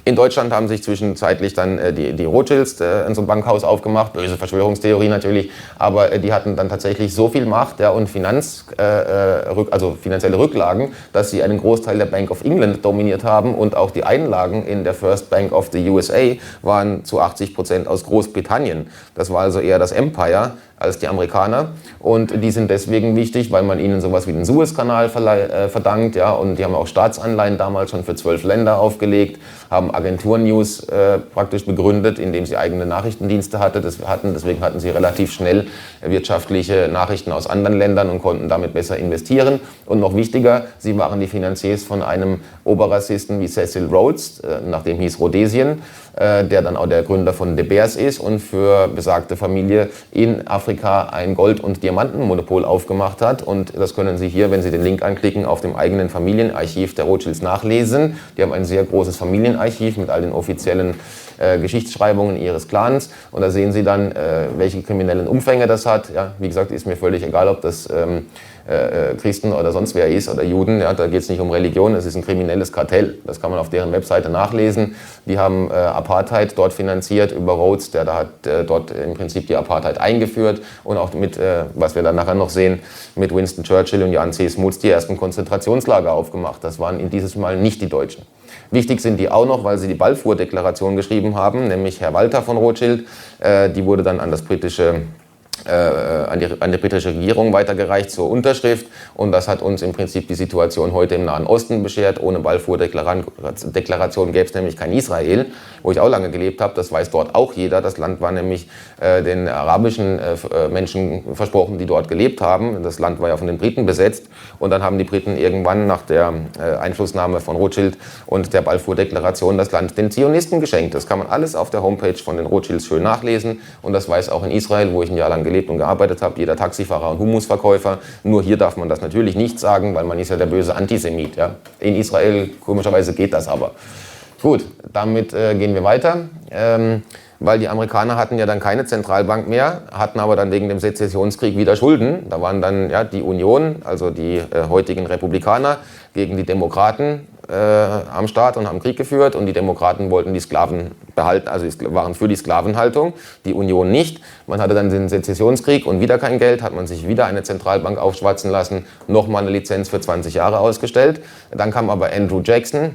In Deutschland haben sich zwischenzeitlich dann die Rothschilds in so einem Bankhaus aufgemacht, böse Verschwörungstheorie natürlich, aber die hatten dann tatsächlich so viel Macht und also finanzielle Rücklagen, dass sie einen Großteil der Bank of England dominiert haben und auch die Einlagen in der First Bank of the USA waren zu 80% aus Großbritannien. Das war also eher das Empire als die Amerikaner und die sind deswegen wichtig, weil man ihnen sowas wie den Suezkanal verdankt, ja, und die haben auch Staatsanleihen damals schon für 12 Länder aufgelegt, haben Agenturnews praktisch begründet, indem sie eigene Nachrichtendienste hatten, deswegen hatten sie relativ schnell wirtschaftliche Nachrichten aus anderen Ländern und konnten damit besser investieren und noch wichtiger, sie waren die Finanziers von einem Oberrassisten wie Cecil Rhodes, nach dem hieß Rhodesien, der dann auch der Gründer von De Beers ist und für besagte Familie in Afrika ein Gold- und Diamantenmonopol aufgemacht hat. Und das können Sie hier, wenn Sie den Link anklicken, auf dem eigenen Familienarchiv der Rothschilds nachlesen. Die haben ein sehr großes Familienarchiv mit all den offiziellen Geschichtsschreibungen ihres Clans. Und da sehen Sie dann, welche kriminellen Umfänge das hat. Ja, wie gesagt, ist mir völlig egal, ob das Christen oder sonst wer ist oder Juden. Ja, da geht es nicht um Religion, es ist ein kriminelles Kartell. Das kann man auf deren Webseite nachlesen. Die haben Apartheid dort finanziert über Rhodes, der hat dort im Prinzip die Apartheid eingeführt und auch mit, was wir dann nachher noch sehen, mit Winston Churchill und Jan C. Smuts die ersten Konzentrationslager aufgemacht. Das waren dieses Mal nicht die Deutschen. Wichtig sind die auch noch, weil sie die Balfour-Deklaration geschrieben haben, nämlich Herr Walter von Rothschild. Die wurde dann an die britische Regierung weitergereicht zur Unterschrift und das hat uns im Prinzip die Situation heute im Nahen Osten beschert. Ohne Balfour-Deklaration gäbe es nämlich kein Israel, wo ich auch lange gelebt habe. Das weiß dort auch jeder. Das Land war nämlich den arabischen Menschen versprochen, die dort gelebt haben. Das Land war ja von den Briten besetzt und dann haben die Briten irgendwann nach der Einflussnahme von Rothschild und der Balfour-Deklaration das Land den Zionisten geschenkt. Das kann man alles auf der Homepage von den Rothschilds schön nachlesen und das weiß auch in Israel, wo ich ein Jahr lang gelebt und gearbeitet habe, jeder Taxifahrer und Humusverkäufer. Nur hier darf man das natürlich nicht sagen, weil man ist ja der böse Antisemit. Ja? In Israel, komischerweise, geht das aber. Gut, damit gehen wir weiter. Weil die Amerikaner hatten ja dann keine Zentralbank mehr, hatten aber dann wegen dem Sezessionskrieg wieder Schulden. Da waren dann die Union, also die heutigen Republikaner, gegen die Demokraten am Start und haben Krieg geführt und die Demokraten wollten die Sklaven behalten, also waren für die Sklavenhaltung, die Union nicht. Man hatte dann den Sezessionskrieg und wieder kein Geld, hat man sich wieder eine Zentralbank aufschwatzen lassen, nochmal eine Lizenz für 20 Jahre ausgestellt. Dann kam aber Andrew Jackson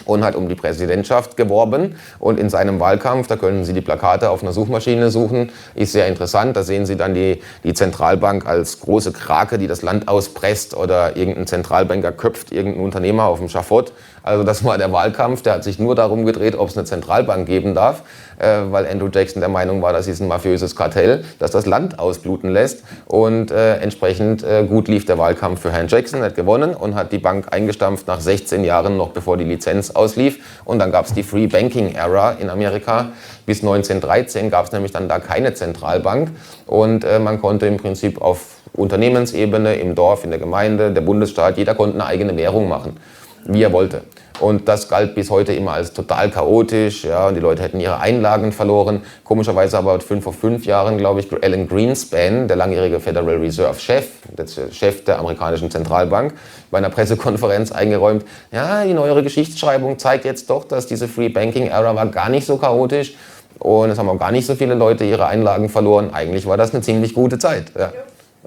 und hat um die Präsidentschaft geworben und in seinem Wahlkampf, da können Sie die Plakate auf einer Suchmaschine suchen, ist sehr interessant, da sehen Sie dann die Zentralbank als große Krake, die das Land auspresst oder irgendein Zentralbanker köpft irgendeinen Unternehmer auf dem Schafott. Also das war der Wahlkampf, der hat sich nur darum gedreht, ob es eine Zentralbank geben darf, weil Andrew Jackson der Meinung war, das ist ein mafiöses Kartell, das das Land ausbluten lässt. Und entsprechend gut lief der Wahlkampf für Herrn Jackson, hat gewonnen und hat die Bank eingestampft nach 16 Jahren, noch bevor die Lizenz auslief. Und dann gab es die Free Banking Era in Amerika. Bis 1913 gab es nämlich dann da keine Zentralbank und man konnte im Prinzip auf Unternehmensebene, im Dorf, in der Gemeinde, der Bundesstaat, jeder konnte eine eigene Währung machen, wie er wollte. Und das galt bis heute immer als total chaotisch, ja, und die Leute hätten ihre Einlagen verloren. Komischerweise aber vor 5 Jahren, glaube ich, Alan Greenspan, der langjährige Federal Reserve Chef, der Chef der amerikanischen Zentralbank, bei einer Pressekonferenz eingeräumt, ja, die neuere Geschichtsschreibung zeigt jetzt doch, dass diese Free Banking Era war gar nicht so chaotisch und es haben auch gar nicht so viele Leute ihre Einlagen verloren. Eigentlich war das eine ziemlich gute Zeit. Ja.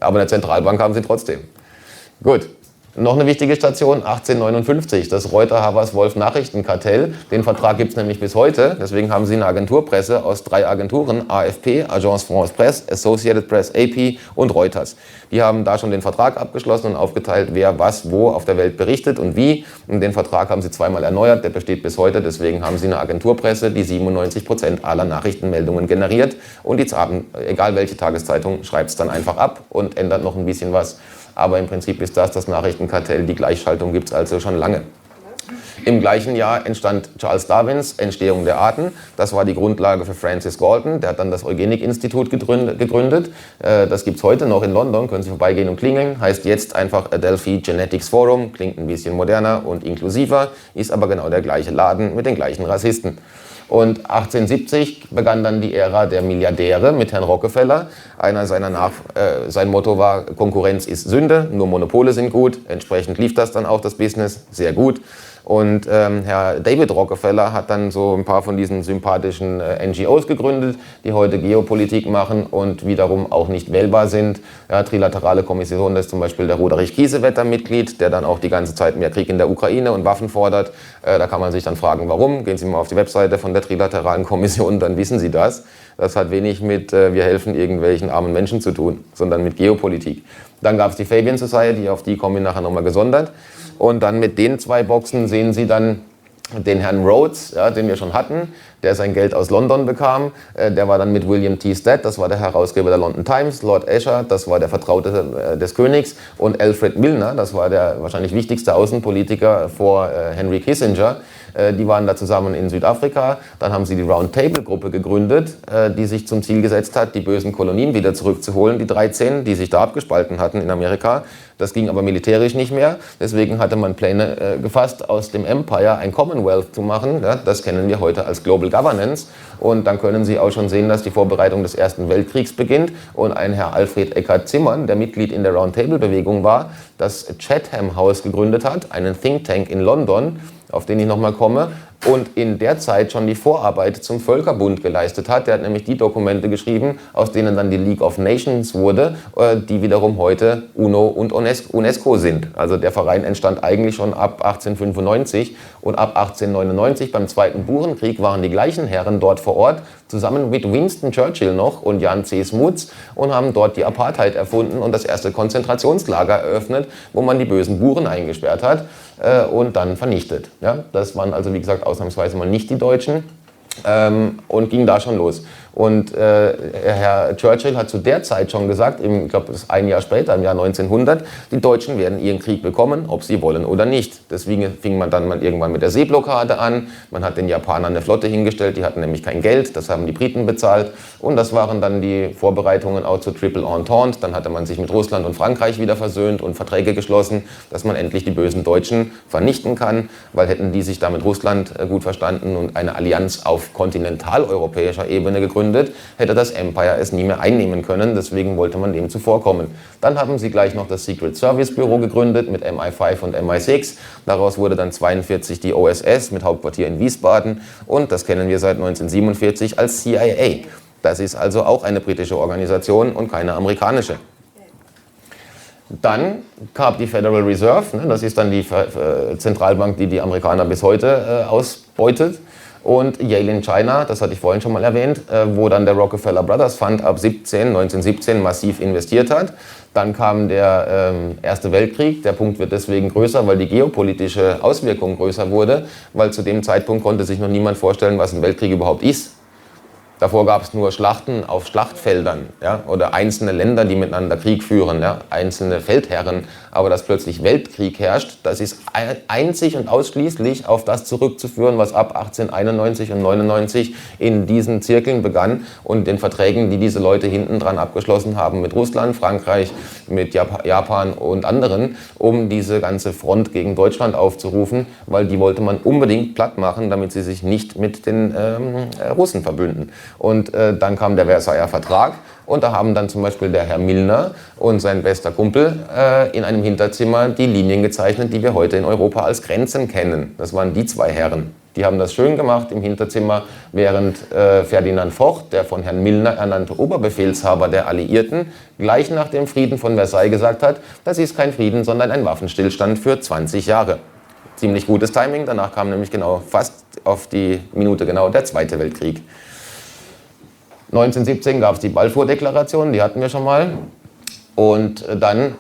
Aber eine Zentralbank haben sie trotzdem. Gut. Noch eine wichtige Station, 1859, das Reuter-Havers-Wolf-Nachrichtenkartell. Den Vertrag gibt es nämlich bis heute. Deswegen haben sie eine Agenturpresse aus 3 Agenturen, AFP, Agence France Presse, Associated Press, AP und Reuters. Die haben da schon den Vertrag abgeschlossen und aufgeteilt, wer was wo auf der Welt berichtet und wie. Und den Vertrag haben sie zweimal erneuert, der besteht bis heute. Deswegen haben sie eine Agenturpresse, die 97% aller Nachrichtenmeldungen generiert. Und die haben, egal welche Tageszeitung, schreibt es dann einfach ab und ändert noch ein bisschen was. Aber im Prinzip ist das Nachrichtenkartell. Die Gleichschaltung gibt es also schon lange. Im gleichen Jahr entstand Charles Darwins Entstehung der Arten. Das war die Grundlage für Francis Galton. Der hat dann das Eugenik-Institut gegründet. Das gibt es heute noch in London. Können Sie vorbeigehen und klingeln. Heißt jetzt einfach Adelphi Genetics Forum. Klingt ein bisschen moderner und inklusiver. Ist aber genau der gleiche Laden mit den gleichen Rassisten. Und 1870 begann dann die Ära der Milliardäre mit Herrn Rockefeller. Sein Motto war, Konkurrenz ist Sünde, nur Monopole sind gut. Entsprechend lief das dann auch, das Business, sehr gut. Und Herr David Rockefeller hat dann so ein paar von diesen sympathischen NGOs gegründet, die heute Geopolitik machen und wiederum auch nicht wählbar sind. Ja, Trilaterale Kommission, da ist zum Beispiel der Roderich Kiesewetter Mitglied, der dann auch die ganze Zeit mehr Krieg in der Ukraine und Waffen fordert. Da kann man sich dann fragen, warum. Gehen Sie mal auf die Webseite von der Trilateralen Kommission, dann wissen Sie das. Das hat wenig mit wir helfen irgendwelchen armen Menschen zu tun, sondern mit Geopolitik. Dann gab es die Fabian Society, auf die kommen wir nachher nochmal gesondert. Und dann mit den 2 Boxen sehen Sie dann den Herrn Rhodes, ja, den wir schon hatten, der sein Geld aus London bekam. Der war dann mit William T. Stead, das war der Herausgeber der London Times, Lord Asher, das war der Vertraute des Königs, und Alfred Milner, das war der wahrscheinlich wichtigste Außenpolitiker vor Henry Kissinger. Die waren da zusammen in Südafrika. Dann haben sie die Roundtable-Gruppe gegründet, die sich zum Ziel gesetzt hat, die bösen Kolonien wieder zurückzuholen, die 13, die sich da abgespalten hatten in Amerika. Das ging aber militärisch nicht mehr. Deswegen hatte man Pläne gefasst, aus dem Empire ein Commonwealth zu machen. Ja, das kennen wir heute als Global Governance. Und dann können Sie auch schon sehen, dass die Vorbereitung des Ersten Weltkriegs beginnt. Und ein Herr Alfred Eckart Zimmern, der Mitglied in der Roundtable-Bewegung war, das Chatham House gegründet hat, einen Think Tank in London, auf den ich nochmal komme, und in der Zeit schon die Vorarbeit zum Völkerbund geleistet hat. Der hat nämlich die Dokumente geschrieben, aus denen dann die League of Nations wurde, die wiederum heute UNO und UNESCO sind. Also der Verein entstand eigentlich schon ab 1895 und ab 1899 beim Zweiten Burenkrieg waren die gleichen Herren dort vor Ort, zusammen mit Winston Churchill noch und Jan C. Smuts, und haben dort die Apartheid erfunden und das erste Konzentrationslager eröffnet, wo man die bösen Buren eingesperrt hat und dann vernichtet. Ja, das waren also, wie gesagt, ausnahmsweise mal nicht die Deutschen, und ging da schon los. Und Herr Churchill hat zu der Zeit schon gesagt, ich glaube, das ist ein Jahr später, im Jahr 1900, die Deutschen werden ihren Krieg bekommen, ob sie wollen oder nicht. Deswegen fing man dann mal irgendwann mit der Seeblockade an. Man hat den Japanern eine Flotte hingestellt, die hatten nämlich kein Geld, das haben die Briten bezahlt. Und das waren dann die Vorbereitungen auch zur Triple Entente. Dann hatte man sich mit Russland und Frankreich wieder versöhnt und Verträge geschlossen, dass man endlich die bösen Deutschen vernichten kann, weil hätten die sich da mit Russland gut verstanden und eine Allianz auf kontinentaleuropäischer Ebene gegründet, hätte das Empire es nie mehr einnehmen können. Deswegen wollte man dem zuvorkommen. Dann haben sie gleich noch das Secret Service Büro gegründet mit MI5 und MI6. Daraus wurde dann 1942 die OSS mit Hauptquartier in Wiesbaden. Und das kennen wir seit 1947 als CIA. Das ist also auch eine britische Organisation und keine amerikanische. Dann kam die Federal Reserve. Das ist dann die Zentralbank, die die Amerikaner bis heute ausbeutet. Und Yale in China, das hatte ich vorhin schon mal erwähnt, wo dann der Rockefeller Brothers Fund ab 1917 massiv investiert hat. Dann kam der Erste Weltkrieg. Der Punkt wird deswegen größer, weil die geopolitische Auswirkung größer wurde, weil zu dem Zeitpunkt konnte sich noch niemand vorstellen, was ein Weltkrieg überhaupt ist. Davor gab es nur Schlachten auf Schlachtfeldern, ja, oder einzelne Länder, die miteinander Krieg führen, ja, einzelne Feldherren. Aber dass plötzlich Weltkrieg herrscht, das ist einzig und ausschließlich auf das zurückzuführen, was ab 1891 und 99 in diesen Zirkeln begann und den Verträgen, die diese Leute hinten dran abgeschlossen haben mit Russland, Frankreich, mit Japan und anderen, um diese ganze Front gegen Deutschland aufzurufen, weil die wollte man unbedingt platt machen, damit sie sich nicht mit den Russen verbünden. Und dann kam der Versailler Vertrag und da haben dann zum Beispiel der Herr Milner und sein bester Kumpel in einem Hinterzimmer die Linien gezeichnet, die wir heute in Europa als Grenzen kennen. Das waren die zwei Herren. Die haben das schön gemacht im Hinterzimmer, während Ferdinand Foch, der von Herrn Milner ernannte Oberbefehlshaber der Alliierten, gleich nach dem Frieden von Versailles gesagt hat, das ist kein Frieden, sondern ein Waffenstillstand für 20 Jahre. Ziemlich gutes Timing, danach kam nämlich genau fast auf die Minute genau der Zweite Weltkrieg. 1917 gab es die Balfour-Deklaration, die hatten wir schon mal. Und dann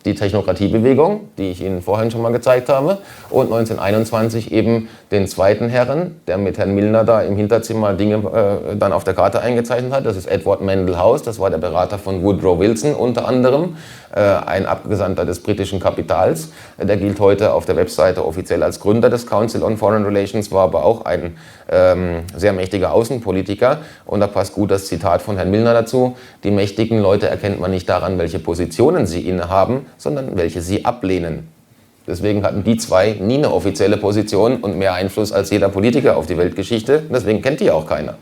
die Technokratiebewegung, die ich Ihnen vorhin schon mal gezeigt habe. Und 1921 eben den zweiten Herren, der mit Herrn Milner da im Hinterzimmer Dinge dann auf der Karte eingezeichnet hat. Das ist Edward Mandell House, das war der Berater von Woodrow Wilson unter anderem, ein Abgesandter des britischen Kapitals. Der gilt heute auf der Webseite offiziell als Gründer des Council on Foreign Relations, war aber auch ein sehr mächtiger Außenpolitiker. Und da passt gut das Zitat von Herrn Milner dazu: Die mächtigen Leute erkennt man nicht daran, welche Positionen sie innehaben, sondern welche sie ablehnen. Deswegen hatten die zwei nie eine offizielle Position und mehr Einfluss als jeder Politiker auf die Weltgeschichte. Deswegen kennt die auch keiner.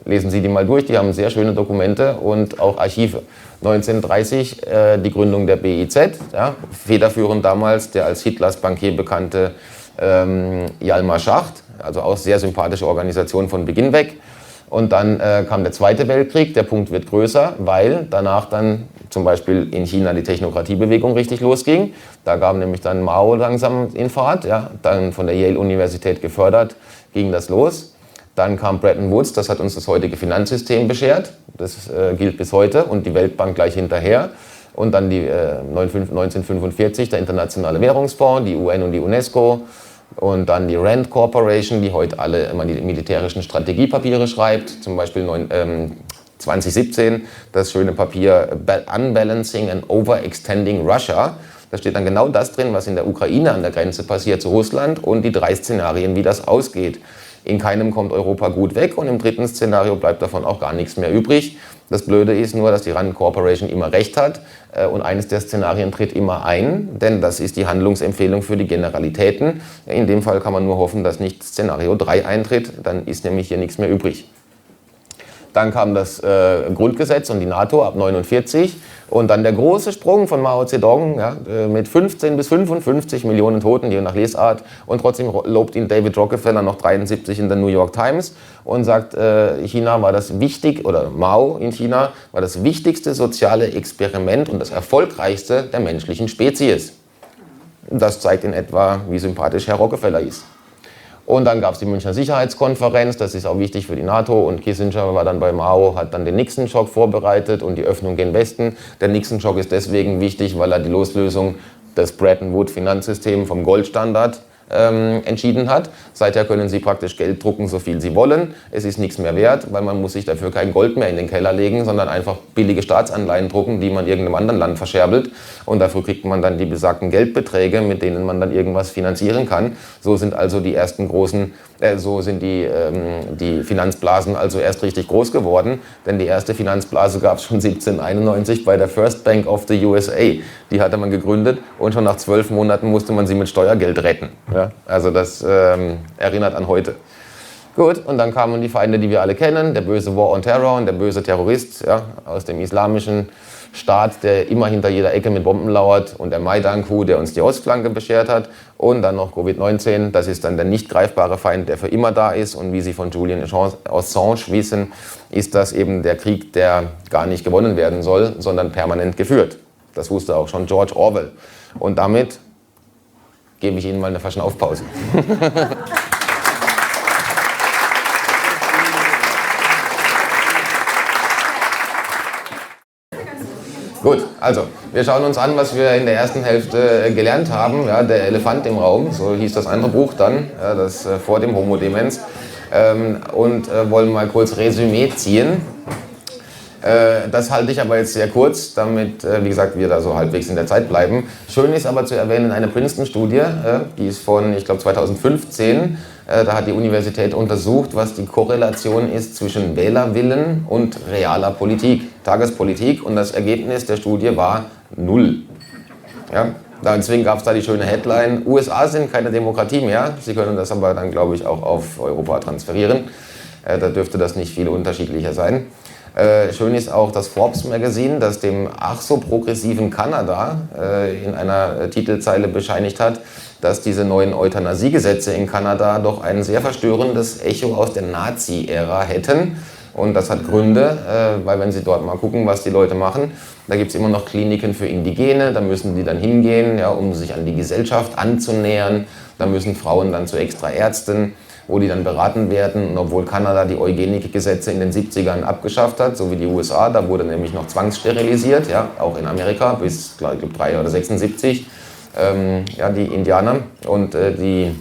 Lesen Sie die mal durch, die haben sehr schöne Dokumente und auch Archive. 1930 die Gründung der BIZ, ja, federführend damals der als Hitlers Bankier bekannte Hjalmar Schacht, also auch sehr sympathische Organisation von Beginn weg. Und dann kam der Zweite Weltkrieg, der Punkt wird größer, weil danach dann zum Beispiel in China die Technokratiebewegung richtig losging. Da kam nämlich dann Mao langsam in Fahrt, ja, dann von der Yale-Universität gefördert, ging das los. Dann kam Bretton Woods, das hat uns das heutige Finanzsystem beschert, das gilt bis heute, und die Weltbank gleich hinterher. Und dann die 1945 der Internationale Währungsfonds, die UN und die UNESCO. Und dann die Rand Corporation, die heute alle immer die militärischen Strategiepapiere schreibt, zum Beispiel 2017 das schöne Papier Unbalancing and Overextending Russia. Da steht dann genau das drin, was in der Ukraine an der Grenze passiert zu Russland und die 3 Szenarien, wie das ausgeht. In keinem kommt Europa gut weg und im dritten Szenario bleibt davon auch gar nichts mehr übrig. Das Blöde ist nur, dass die Rand Corporation immer recht hat und eines der Szenarien tritt immer ein, denn das ist die Handlungsempfehlung für die Generalitäten. In dem Fall kann man nur hoffen, dass nicht Szenario 3 eintritt, dann ist nämlich hier nichts mehr übrig. Dann kam das Grundgesetz und die NATO ab 1949 und dann der große Sprung von Mao Zedong, ja, mit 15 bis 55 Millionen Toten, je nach Lesart. Und trotzdem lobt ihn David Rockefeller noch 1973 in der New York Times und sagt, China war das wichtig, oder Mao in China war das wichtigste soziale Experiment und das erfolgreichste der menschlichen Spezies. Das zeigt in etwa, wie sympathisch Herr Rockefeller ist. Und dann gab es die Münchner Sicherheitskonferenz, das ist auch wichtig für die NATO, und Kissinger war dann bei Mao, hat dann den Nixon-Schock vorbereitet und die Öffnung gen Westen. Der Nixon-Schock ist deswegen wichtig, weil er die Loslösung des Bretton Woods-Finanzsystems vom Goldstandard entschieden hat. Seither können Sie praktisch Geld drucken, so viel Sie wollen. Es ist nichts mehr wert, weil man muss sich dafür kein Gold mehr in den Keller legen, sondern einfach billige Staatsanleihen drucken, die man irgendeinem anderen Land verscherbelt. Und dafür kriegt man dann die besagten Geldbeträge, mit denen man dann irgendwas finanzieren kann. So sind also die ersten großen, die Finanzblasen also erst richtig groß geworden. Denn die erste Finanzblase gab es schon 1791 bei der First Bank of the USA. Die hatte man gegründet und schon nach 12 Monaten musste man sie mit Steuergeld retten. Ja, also das erinnert an heute. Gut, und dann kamen die Feinde, die wir alle kennen, der böse War on Terror und der böse Terrorist, ja, aus dem islamischen Staat, der immer hinter jeder Ecke mit Bomben lauert, und der Maidan-Coup, der uns die Ostflanke beschert hat, und dann noch Covid-19, das ist dann der nicht greifbare Feind, der für immer da ist, und wie Sie von Julian Assange wissen, ist das eben der Krieg, der gar nicht gewonnen werden soll, sondern permanent geführt. Das wusste auch schon George Orwell. Und damit gebe ich Ihnen mal eine Verschnaufpause. Gut, also wir schauen uns an, was wir in der ersten Hälfte gelernt haben. Ja, der Elefant im Raum, so hieß das andere Buch dann, ja, das vor dem Homo Demens. Und wollen mal kurz Resümee ziehen. Das halte ich aber jetzt sehr kurz, damit, wie gesagt, wir da so halbwegs in der Zeit bleiben. Schön ist aber zu erwähnen eine Princeton-Studie, die ist von, ich glaube, 2015. Da hat die Universität untersucht, was die Korrelation ist zwischen Wählerwillen und realer Politik, Tagespolitik. Und das Ergebnis der Studie war 0. Ja? Deswegen gab es da die schöne Headline, USA sind keine Demokratie mehr. Sie können das aber dann, glaube ich, auch auf Europa transferieren. Da dürfte das nicht viel unterschiedlicher sein. Schön ist auch das Forbes Magazine, das dem ach so progressiven Kanada in einer Titelzeile bescheinigt hat, dass diese neuen Euthanasiegesetze in Kanada doch ein sehr verstörendes Echo aus der Nazi-Ära hätten. Und das hat Gründe, weil wenn Sie dort mal gucken, was die Leute machen, da gibt es immer noch Kliniken für Indigene, da müssen die dann hingehen, ja, um sich an die Gesellschaft anzunähern. Da müssen Frauen dann zu extra Ärzten, wo die dann beraten werden. Und obwohl Kanada die Eugenikgesetze in den 70ern abgeschafft hat, so wie die USA, da wurde nämlich noch zwangssterilisiert, ja, auch in Amerika bis, glaube ich, 3 oder 76, ja, die Indianer. Und die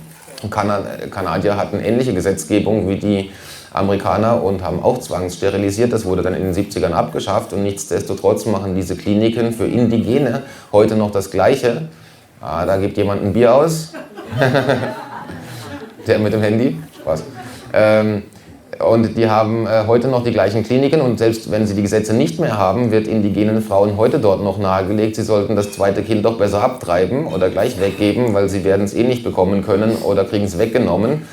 Kanadier hatten ähnliche Gesetzgebung wie die Amerikaner und haben auch zwangssterilisiert. Das wurde dann in den 70ern abgeschafft und nichtsdestotrotz machen diese Kliniken für Indigene heute noch das Gleiche. Ah, da gibt jemand ein Bier aus. Der mit dem Handy. Spaß. Und die haben heute noch die gleichen Kliniken und selbst wenn sie die Gesetze nicht mehr haben, wird indigenen Frauen heute dort noch nahegelegt, sie sollten das zweite Kind doch besser abtreiben oder gleich weggeben, weil sie werden es eh nicht bekommen können oder kriegen es weggenommen.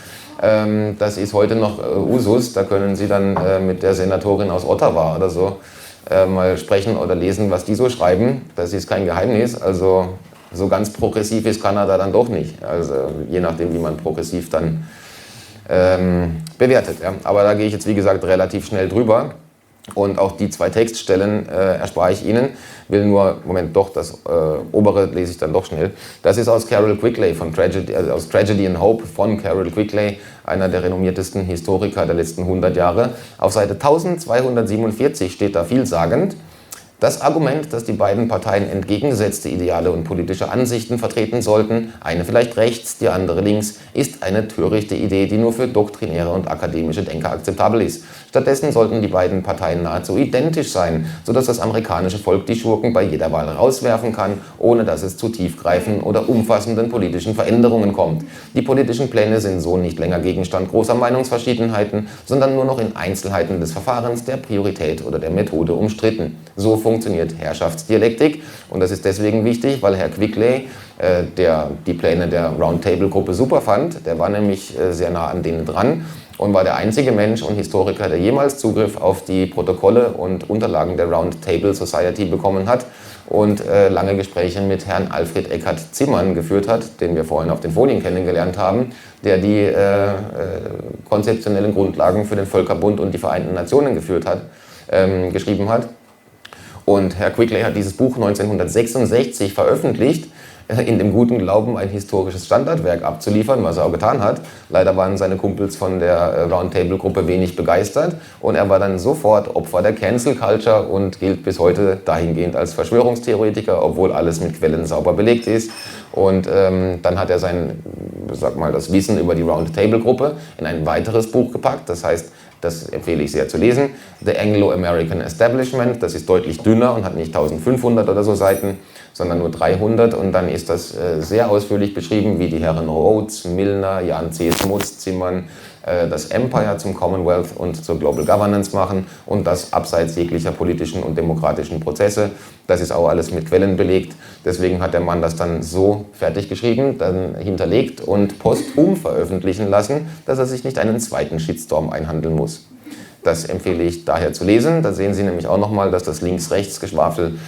Das ist heute noch Usus, da können Sie dann mit der Senatorin aus Ottawa oder so mal sprechen oder lesen, was die so schreiben. Das ist kein Geheimnis, also so ganz progressiv ist Kanada dann doch nicht, also je nachdem, wie man progressiv dann bewertet. Ja. Aber da gehe ich jetzt, wie gesagt, relativ schnell drüber. Und auch die 2 Textstellen erspare ich Ihnen. Will nur, Moment, doch, das obere lese ich dann doch schnell. Das ist aus Carroll Quigley, aus Tragedy and Hope von Carroll Quigley, einer der renommiertesten Historiker der letzten 100 Jahre. Auf Seite 1247 steht da vielsagend: Das Argument, dass die beiden Parteien entgegengesetzte Ideale und politische Ansichten vertreten sollten, eine vielleicht rechts, die andere links, ist eine törichte Idee, die nur für doktrinäre und akademische Denker akzeptabel ist. Stattdessen sollten die beiden Parteien nahezu identisch sein, sodass das amerikanische Volk die Schurken bei jeder Wahl rauswerfen kann, ohne dass es zu tiefgreifenden oder umfassenden politischen Veränderungen kommt. Die politischen Pläne sind so nicht länger Gegenstand großer Meinungsverschiedenheiten, sondern nur noch in Einzelheiten des Verfahrens, der Priorität oder der Methode umstritten. So funktioniert Herrschaftsdialektik und das ist deswegen wichtig, weil Herr Quigley, der die Pläne der Roundtable-Gruppe super fand, der war nämlich sehr nah an denen dran und war der einzige Mensch und Historiker, der jemals Zugriff auf die Protokolle und Unterlagen der Roundtable Society bekommen hat und lange Gespräche mit Herrn Alfred Eckart Zimmern geführt hat, den wir vorhin auf den Folien kennengelernt haben, der die konzeptionellen Grundlagen für den Völkerbund und die Vereinten Nationen geschrieben hat. Und Herr Quigley hat dieses Buch 1966 veröffentlicht, in dem guten Glauben, ein historisches Standardwerk abzuliefern, was er auch getan hat. Leider waren seine Kumpels von der Roundtable-Gruppe wenig begeistert und er war dann sofort Opfer der Cancel Culture und gilt bis heute dahingehend als Verschwörungstheoretiker, obwohl alles mit Quellen sauber belegt ist. Und dann hat er das Wissen über die Roundtable-Gruppe in ein weiteres Buch gepackt, das heißt, das empfehle ich sehr zu lesen, The Anglo-American Establishment. Das ist deutlich dünner und hat nicht 1500 oder so Seiten, sondern nur 300. Und dann ist das sehr ausführlich beschrieben, wie die Herren Rhodes, Milner, Jan C. Smuts, Zimmern das Empire zum Commonwealth und zur Global Governance machen und das abseits jeglicher politischen und demokratischen Prozesse. Das ist auch alles mit Quellen belegt. Deswegen hat der Mann das dann so fertig geschrieben, dann hinterlegt und posthum veröffentlichen lassen, dass er sich nicht einen zweiten Shitstorm einhandeln muss. Das empfehle ich daher zu lesen. Da sehen Sie nämlich auch nochmal, dass das Links-Rechts-Geschwafel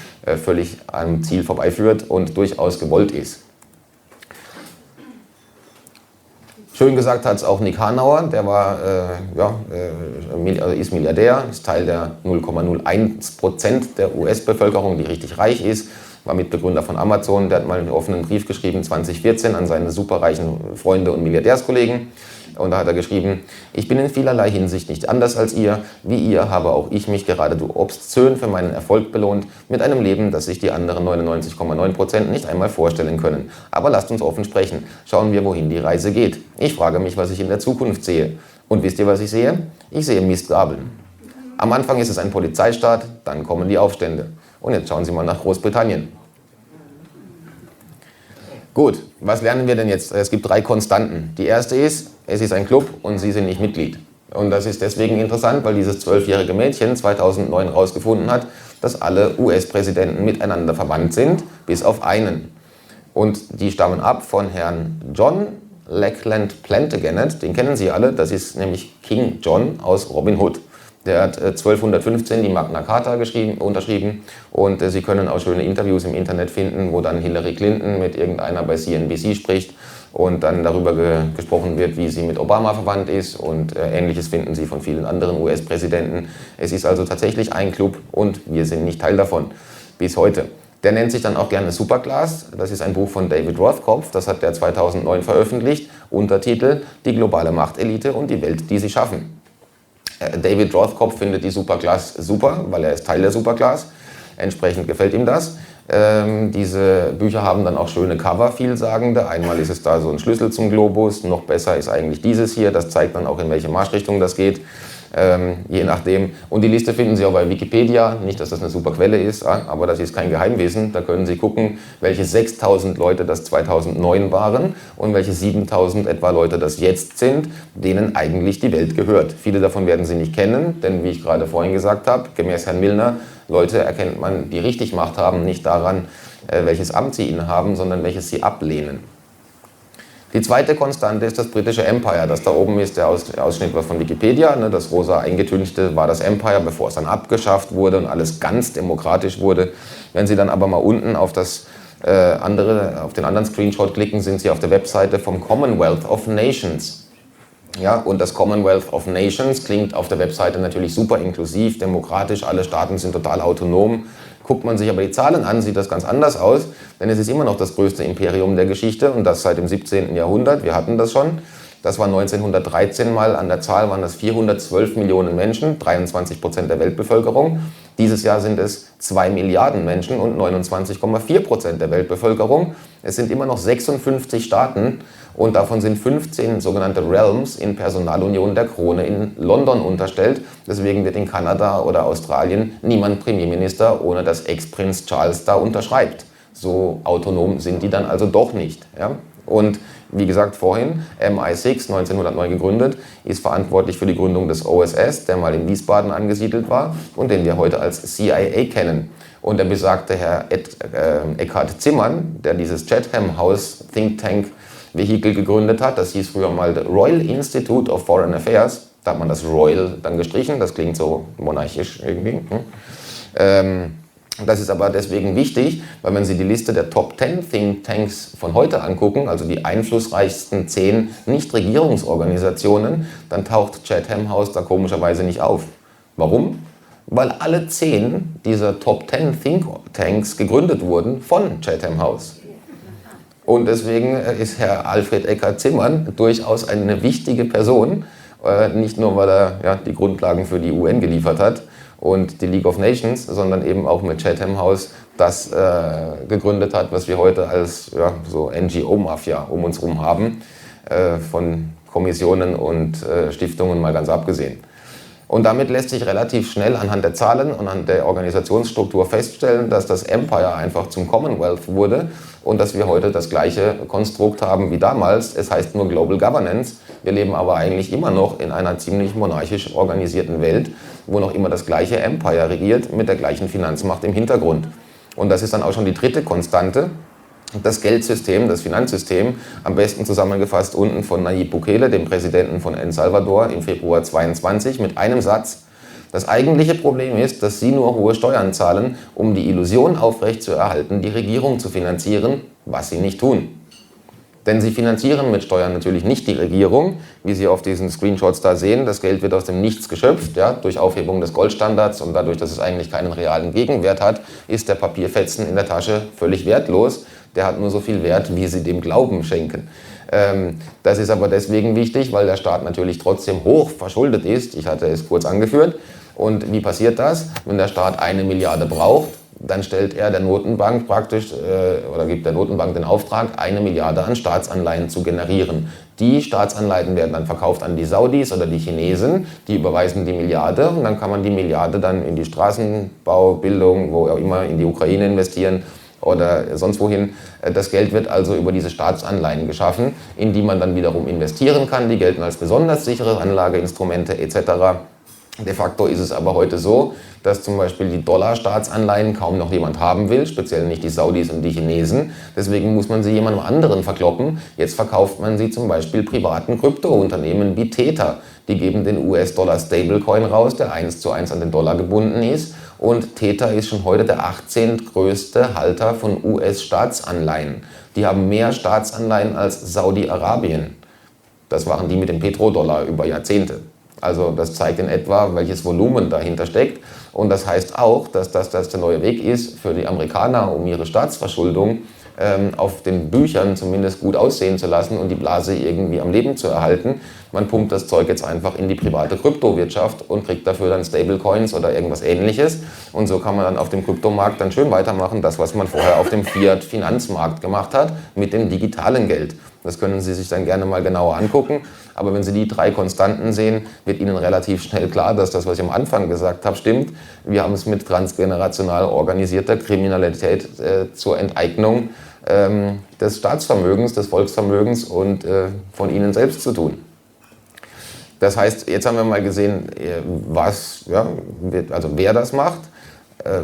völlig am Ziel vorbeiführt und durchaus gewollt ist. Schön gesagt hat es auch Nick Hanauer, der ist Milliardär, ist Teil der 0,01% der US-Bevölkerung, die richtig reich ist. war Mitbegründer von Amazon, der hat mal einen offenen Brief geschrieben, 2014, an seine superreichen Freunde und Milliardärskollegen. Und da hat er geschrieben: Ich bin in vielerlei Hinsicht nicht anders als ihr. Wie ihr habe auch ich mich geradezu obszön für meinen Erfolg belohnt, mit einem Leben, das sich die anderen 99,9% nicht einmal vorstellen können. Aber lasst uns offen sprechen. Schauen wir, wohin die Reise geht. Ich frage mich, was ich in der Zukunft sehe. Und wisst ihr, was ich sehe? Ich sehe Mistgabeln. Am Anfang ist es ein Polizeistaat, dann kommen die Aufstände. Und jetzt schauen Sie mal nach Großbritannien. Gut, was lernen wir denn jetzt? Es gibt 3 Konstanten. Die erste ist, es ist ein Club und Sie sind nicht Mitglied. Und das ist deswegen interessant, weil dieses 12-jährige Mädchen 2009 herausgefunden hat, dass alle US-Präsidenten miteinander verwandt sind, bis auf einen. Und die stammen ab von Herrn John Lackland Plantagenet, den kennen Sie alle, das ist nämlich King John aus Robin Hood. Der hat 1215 die Magna Carta unterschrieben und Sie können auch schöne Interviews im Internet finden, wo dann Hillary Clinton mit irgendeiner bei CNBC spricht und dann darüber gesprochen wird, wie sie mit Obama verwandt ist, und Ähnliches finden Sie von vielen anderen US-Präsidenten. Es ist also tatsächlich ein Club und wir sind nicht Teil davon, bis heute. Der nennt sich dann auch gerne Superclass. Das ist ein Buch von David Rothkopf, das hat der 2009 veröffentlicht. Untertitel: Die globale Machtelite und die Welt, die sie schaffen. David Rothkopf findet die Superclass super, weil er ist Teil der Superclass. Entsprechend gefällt ihm das. Diese Bücher haben dann auch schöne Cover, vielsagende. Einmal ist es da so ein Schlüssel zum Globus. Noch besser ist eigentlich dieses hier. Das zeigt dann auch, in welche Marschrichtung das geht. Je nachdem. Und die Liste finden Sie auch bei Wikipedia. Nicht, dass das eine super Quelle ist, aber das ist kein Geheimwissen. Da können Sie gucken, welche 6.000 Leute das 2009 waren und welche 7.000 etwa Leute das jetzt sind, denen eigentlich die Welt gehört. Viele davon werden Sie nicht kennen, denn wie ich gerade vorhin gesagt habe, gemäß Herrn Milner, Leute erkennt man, die richtig Macht haben, nicht daran, welches Amt sie innehaben, sondern welches sie ablehnen. Die zweite Konstante ist das britische Empire. Das da oben ist der Ausschnitt von Wikipedia. Das rosa eingetünchte war das Empire, bevor es dann abgeschafft wurde und alles ganz demokratisch wurde. Wenn Sie dann aber mal unten auf den anderen Screenshot klicken, sind Sie auf der Webseite vom Commonwealth of Nations. Ja, und das Commonwealth of Nations klingt auf der Webseite natürlich super inklusiv, demokratisch, alle Staaten sind total autonom. Guckt man sich aber die Zahlen an, sieht das ganz anders aus, denn es ist immer noch das größte Imperium der Geschichte und das seit dem 17. Jahrhundert. Wir hatten das schon. Das war 1913 mal, an der Zahl waren das 412 Millionen Menschen, 23% der Weltbevölkerung. Dieses Jahr sind es 2 Milliarden Menschen und 29,4% der Weltbevölkerung. Es sind immer noch 56 Staaten und davon sind 15 sogenannte Realms in Personalunion der Krone in London unterstellt. Deswegen wird in Kanada oder Australien niemand Premierminister, ohne dass Ex-Prinz Charles da unterschreibt. So autonom sind die dann also doch nicht. Ja? Und wie gesagt vorhin, MI6, 1909 gegründet, ist verantwortlich für die Gründung des OSS, der mal in Wiesbaden angesiedelt war und den wir heute als CIA kennen. Und der besagte Herr Eckhard Zimmern, der dieses Chatham House Think Tank Vehikel gegründet hat, das hieß früher mal The Royal Institute of Foreign Affairs, da hat man das Royal dann gestrichen, das klingt so monarchisch irgendwie. Das ist aber deswegen wichtig, weil wenn Sie die Liste der Top 10 Think Tanks von heute angucken, also die einflussreichsten 10 Nichtregierungsorganisationen, dann taucht Chatham House da komischerweise nicht auf. Warum? Weil alle 10 dieser Top 10 Think Tanks gegründet wurden von Chatham House. Und deswegen ist Herr Alfred Eckhard Zimmern durchaus eine wichtige Person, nicht nur weil er die Grundlagen für die UN geliefert hat und die League of Nations, sondern eben auch mit Chatham House das gegründet hat, was wir heute als so NGO-Mafia um uns herum haben, von Kommissionen und Stiftungen mal ganz abgesehen. Und damit lässt sich relativ schnell anhand der Zahlen und anhand der Organisationsstruktur feststellen, dass das Empire einfach zum Commonwealth wurde und dass wir heute das gleiche Konstrukt haben wie damals. Es heißt nur Global Governance. Wir leben aber eigentlich immer noch in einer ziemlich monarchisch organisierten Welt, wo noch immer das gleiche Empire regiert mit der gleichen Finanzmacht im Hintergrund. Und das ist dann auch schon die dritte Konstante. Das Geldsystem, das Finanzsystem, am besten zusammengefasst unten von Nayib Bukele, dem Präsidenten von El Salvador im Februar 22, mit einem Satz: Das eigentliche Problem ist, dass Sie nur hohe Steuern zahlen, um die Illusion aufrechtzuerhalten, die Regierung zu finanzieren, was Sie nicht tun. Denn sie finanzieren mit Steuern natürlich nicht die Regierung, wie Sie auf diesen Screenshots da sehen. Das Geld wird aus dem Nichts geschöpft, ja, durch Aufhebung des Goldstandards und dadurch, dass es eigentlich keinen realen Gegenwert hat, ist der Papierfetzen in der Tasche völlig wertlos. Der hat nur so viel Wert, wie Sie dem Glauben schenken. Das ist aber deswegen wichtig, weil der Staat natürlich trotzdem hoch verschuldet ist. Ich hatte es kurz angeführt. Und wie passiert das? Wenn der Staat 1 Milliarde braucht, dann stellt er der Notenbank praktisch oder gibt der Notenbank den Auftrag, 1 Milliarde an Staatsanleihen zu generieren. Die Staatsanleihen werden dann verkauft an die Saudis oder die Chinesen, die überweisen die Milliarde und dann kann man die Milliarde dann in die Straßenbau, Bildung, wo auch immer, in die Ukraine investieren oder sonst wohin. Das Geld wird also über diese Staatsanleihen geschaffen, in die man dann wiederum investieren kann. Die gelten als besonders sichere Anlageinstrumente etc. De facto ist es aber heute so, dass zum Beispiel die Dollar-Staatsanleihen kaum noch jemand haben will, speziell nicht die Saudis und die Chinesen. Deswegen muss man sie jemandem anderen verkloppen. Jetzt verkauft man sie zum Beispiel privaten Kryptounternehmen wie Tether. Die geben den US-Dollar-Stablecoin raus, der 1:1 an den Dollar gebunden ist. Und Tether ist schon heute der 18. größte Halter von US-Staatsanleihen. Die haben mehr Staatsanleihen als Saudi-Arabien. Das waren die mit dem Petrodollar über Jahrzehnte. Also das zeigt in etwa, welches Volumen dahinter steckt. Und das heißt auch, dass das der neue Weg ist für die Amerikaner, um ihre Staatsverschuldung auf den Büchern zumindest gut aussehen zu lassen und die Blase irgendwie am Leben zu erhalten. Man pumpt das Zeug jetzt einfach in die private Kryptowirtschaft und kriegt dafür dann Stablecoins oder irgendwas Ähnliches. Und so kann man dann auf dem Kryptomarkt dann schön weitermachen, das, was man vorher auf dem Fiat-Finanzmarkt gemacht hat, mit dem digitalen Geld. Das können Sie sich dann gerne mal genauer angucken. Aber wenn Sie die 3 Konstanten sehen, wird Ihnen relativ schnell klar, dass das, was ich am Anfang gesagt habe, stimmt. Wir haben es mit transgenerational organisierter Kriminalität zur Enteignung des Staatsvermögens, des Volksvermögens und von Ihnen selbst zu tun. Das heißt, jetzt haben wir mal gesehen, wer das macht.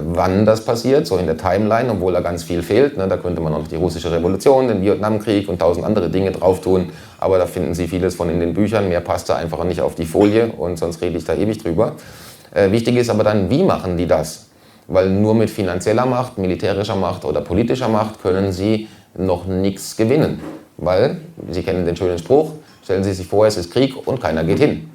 Wann das passiert, so in der Timeline, obwohl da ganz viel fehlt. Da könnte man noch die russische Revolution, den Vietnamkrieg und 1000 andere Dinge drauf tun. Aber da finden Sie vieles von in den Büchern. Mehr passt da einfach nicht auf die Folie und sonst rede ich da ewig drüber. Wichtig ist aber dann, wie machen die das? Weil nur mit finanzieller Macht, militärischer Macht oder politischer Macht können Sie noch nichts gewinnen. Weil, Sie kennen den schönen Spruch, stellen Sie sich vor, es ist Krieg und keiner geht hin.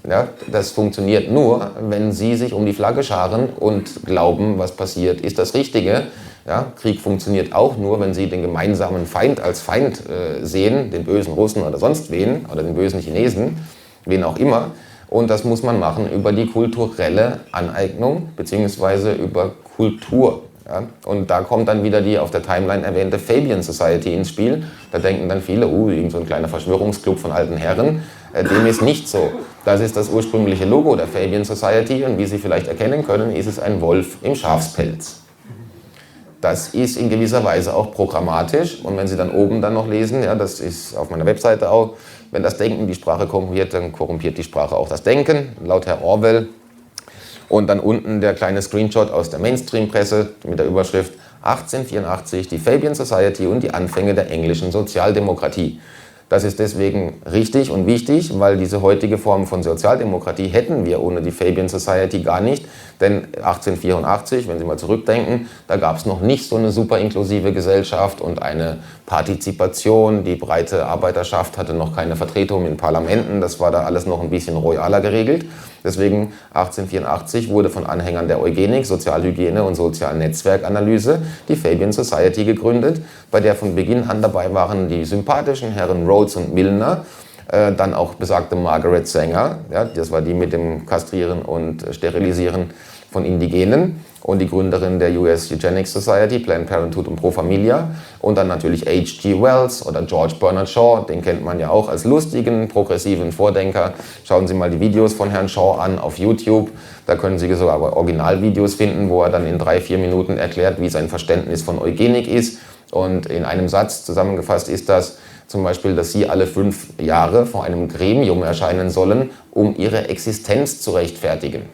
Ja, das funktioniert nur, wenn Sie sich um die Flagge scharen und glauben, was passiert, ist das Richtige. Ja, Krieg funktioniert auch nur, wenn Sie den gemeinsamen Feind als Feind sehen, den bösen Russen oder sonst wen, oder den bösen Chinesen, wen auch immer. Und das muss man machen über die kulturelle Aneignung bzw. über Kultur. Ja, und da kommt dann wieder die auf der Timeline erwähnte Fabian Society ins Spiel. Da denken dann viele, irgend so ein kleiner Verschwörungsclub von alten Herren. Dem ist nicht so. Das ist das ursprüngliche Logo der Fabian Society und wie Sie vielleicht erkennen können, ist es ein Wolf im Schafspelz. Das ist in gewisser Weise auch programmatisch und wenn Sie dann oben dann noch lesen, ja, das ist auf meiner Webseite auch, wenn das Denken die Sprache korrumpiert, dann korrumpiert die Sprache auch das Denken, laut Herr Orwell. Und dann unten der kleine Screenshot aus der Mainstream-Presse mit der Überschrift 1884, die Fabian Society und die Anfänge der englischen Sozialdemokratie. Das ist deswegen richtig und wichtig, weil diese heutige Form von Sozialdemokratie hätten wir ohne die Fabian Society gar nicht. Denn 1884, wenn Sie mal zurückdenken, da gab es noch nicht so eine super inklusive Gesellschaft und eine Partizipation. Die breite Arbeiterschaft hatte noch keine Vertretung in Parlamenten. Das war da alles noch ein bisschen royaler geregelt. Deswegen 1884 wurde von Anhängern der Eugenik, Sozialhygiene und sozialen Netzwerkanalyse die Fabian Society gegründet, bei der von Beginn an dabei waren die sympathischen Herren Rhodes und Milner, dann auch besagte Margaret Sanger, ja, das war die mit dem Kastrieren und Sterilisieren von Indigenen und die Gründerin der US Eugenics Society, Planned Parenthood und Pro Familia und dann natürlich H.G. Wells oder George Bernard Shaw, den kennt man ja auch als lustigen, progressiven Vordenker. Schauen Sie mal die Videos von Herrn Shaw an auf YouTube, da können Sie sogar Originalvideos finden, wo er dann in 3-4 Minuten erklärt, wie sein Verständnis von Eugenik ist und in einem Satz zusammengefasst ist das, zum Beispiel, dass Sie alle 5 Jahre vor einem Gremium erscheinen sollen, um Ihre Existenz zu rechtfertigen.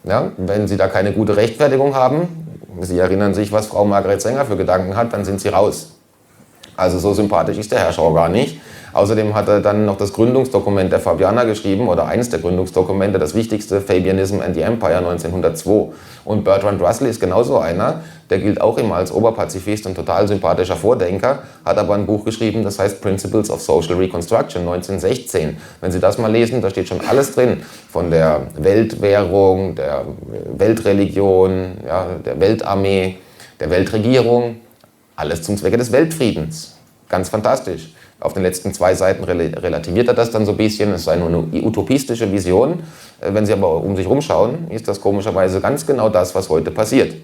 Ja, wenn Sie da keine gute Rechtfertigung haben, Sie erinnern sich, was Frau Margaret Sanger für Gedanken hat, dann sind Sie raus. Also so sympathisch ist der Herr Shaw gar nicht. Außerdem hat er dann noch das Gründungsdokument der Fabianer geschrieben, oder eines der Gründungsdokumente, das wichtigste, Fabianism and the Empire 1902. Und Bertrand Russell ist genauso einer, der gilt auch immer als Oberpazifist und total sympathischer Vordenker, hat aber ein Buch geschrieben, das heißt Principles of Social Reconstruction 1916. Wenn Sie das mal lesen, da steht schon alles drin, von der Weltwährung, der Weltreligion, ja, der Weltarmee, der Weltregierung, alles zum Zwecke des Weltfriedens. Ganz fantastisch. Auf den letzten 2 Seiten relativiert er das dann so ein bisschen, es sei nur eine utopistische Vision. Wenn Sie aber um sich rumschauen, ist das komischerweise ganz genau das, was heute passiert.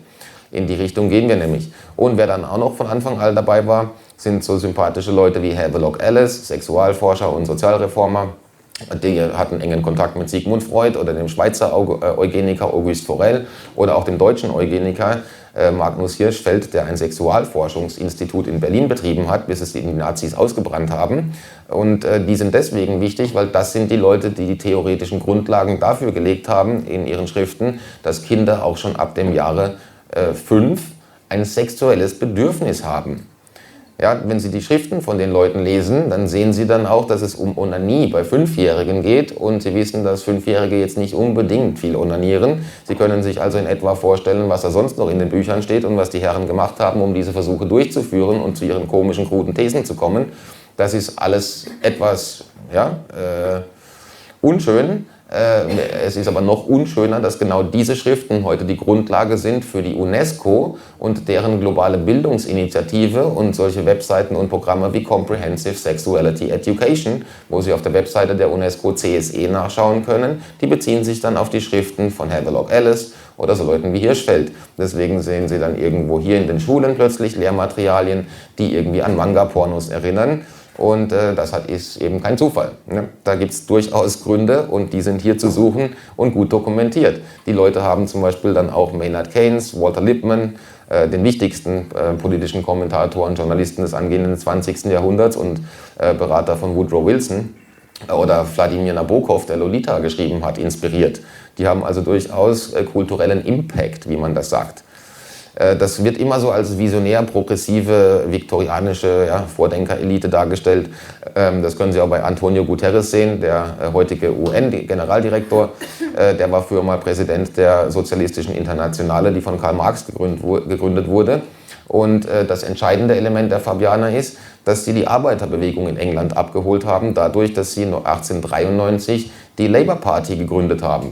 In die Richtung gehen wir nämlich. Und wer dann auch noch von Anfang an dabei war, sind so sympathische Leute wie Havelock Ellis, Sexualforscher und Sozialreformer. Die hatten engen Kontakt mit Sigmund Freud oder dem Schweizer Eugeniker Auguste Forel oder auch dem deutschen Eugeniker Magnus Hirschfeld, der ein Sexualforschungsinstitut in Berlin betrieben hat, bis es die Nazis ausgebrannt haben. Und die sind deswegen wichtig, weil das sind die Leute, die die theoretischen Grundlagen dafür gelegt haben in ihren Schriften, dass Kinder auch schon ab dem Jahre 5 ein sexuelles Bedürfnis haben. Ja, wenn Sie die Schriften von den Leuten lesen, dann sehen Sie dann auch, dass es um Onanie bei 5-Jährigen geht und Sie wissen, dass 5-Jährige jetzt nicht unbedingt viel onanieren. Sie können sich also in etwa vorstellen, was da sonst noch in den Büchern steht und was die Herren gemacht haben, um diese Versuche durchzuführen und zu ihren komischen, kruden Thesen zu kommen. Das ist alles etwas unschön. Es ist aber noch unschöner, dass genau diese Schriften heute die Grundlage sind für die UNESCO und deren globale Bildungsinitiative und solche Webseiten und Programme wie Comprehensive Sexuality Education, wo Sie auf der Webseite der UNESCO CSE nachschauen können. Die beziehen sich dann auf die Schriften von Havelock Ellis oder so Leuten wie Hirschfeld. Deswegen sehen Sie dann irgendwo hier in den Schulen plötzlich Lehrmaterialien, die irgendwie an Manga-Pornos erinnern. Und das ist eben kein Zufall. Ne? Da gibt es durchaus Gründe und die sind hier zu suchen und gut dokumentiert. Die Leute haben zum Beispiel dann auch Maynard Keynes, Walter Lippmann, den wichtigsten politischen Kommentator und Journalisten des angehenden 20. Jahrhunderts und Berater von Woodrow Wilson oder Wladimir Nabokov, der Lolita geschrieben hat, inspiriert. Die haben also durchaus kulturellen Impact, wie man das sagt. Das wird immer so als visionär, progressive, viktorianische Vordenker-Elite dargestellt. Das können Sie auch bei Antonio Guterres sehen, der heutige UN-Generaldirektor. Der war früher mal Präsident der Sozialistischen Internationale, die von Karl Marx gegründet wurde. Und das entscheidende Element der Fabianer ist, dass sie die Arbeiterbewegung in England abgeholt haben, dadurch, dass sie 1893 die Labour Party gegründet haben,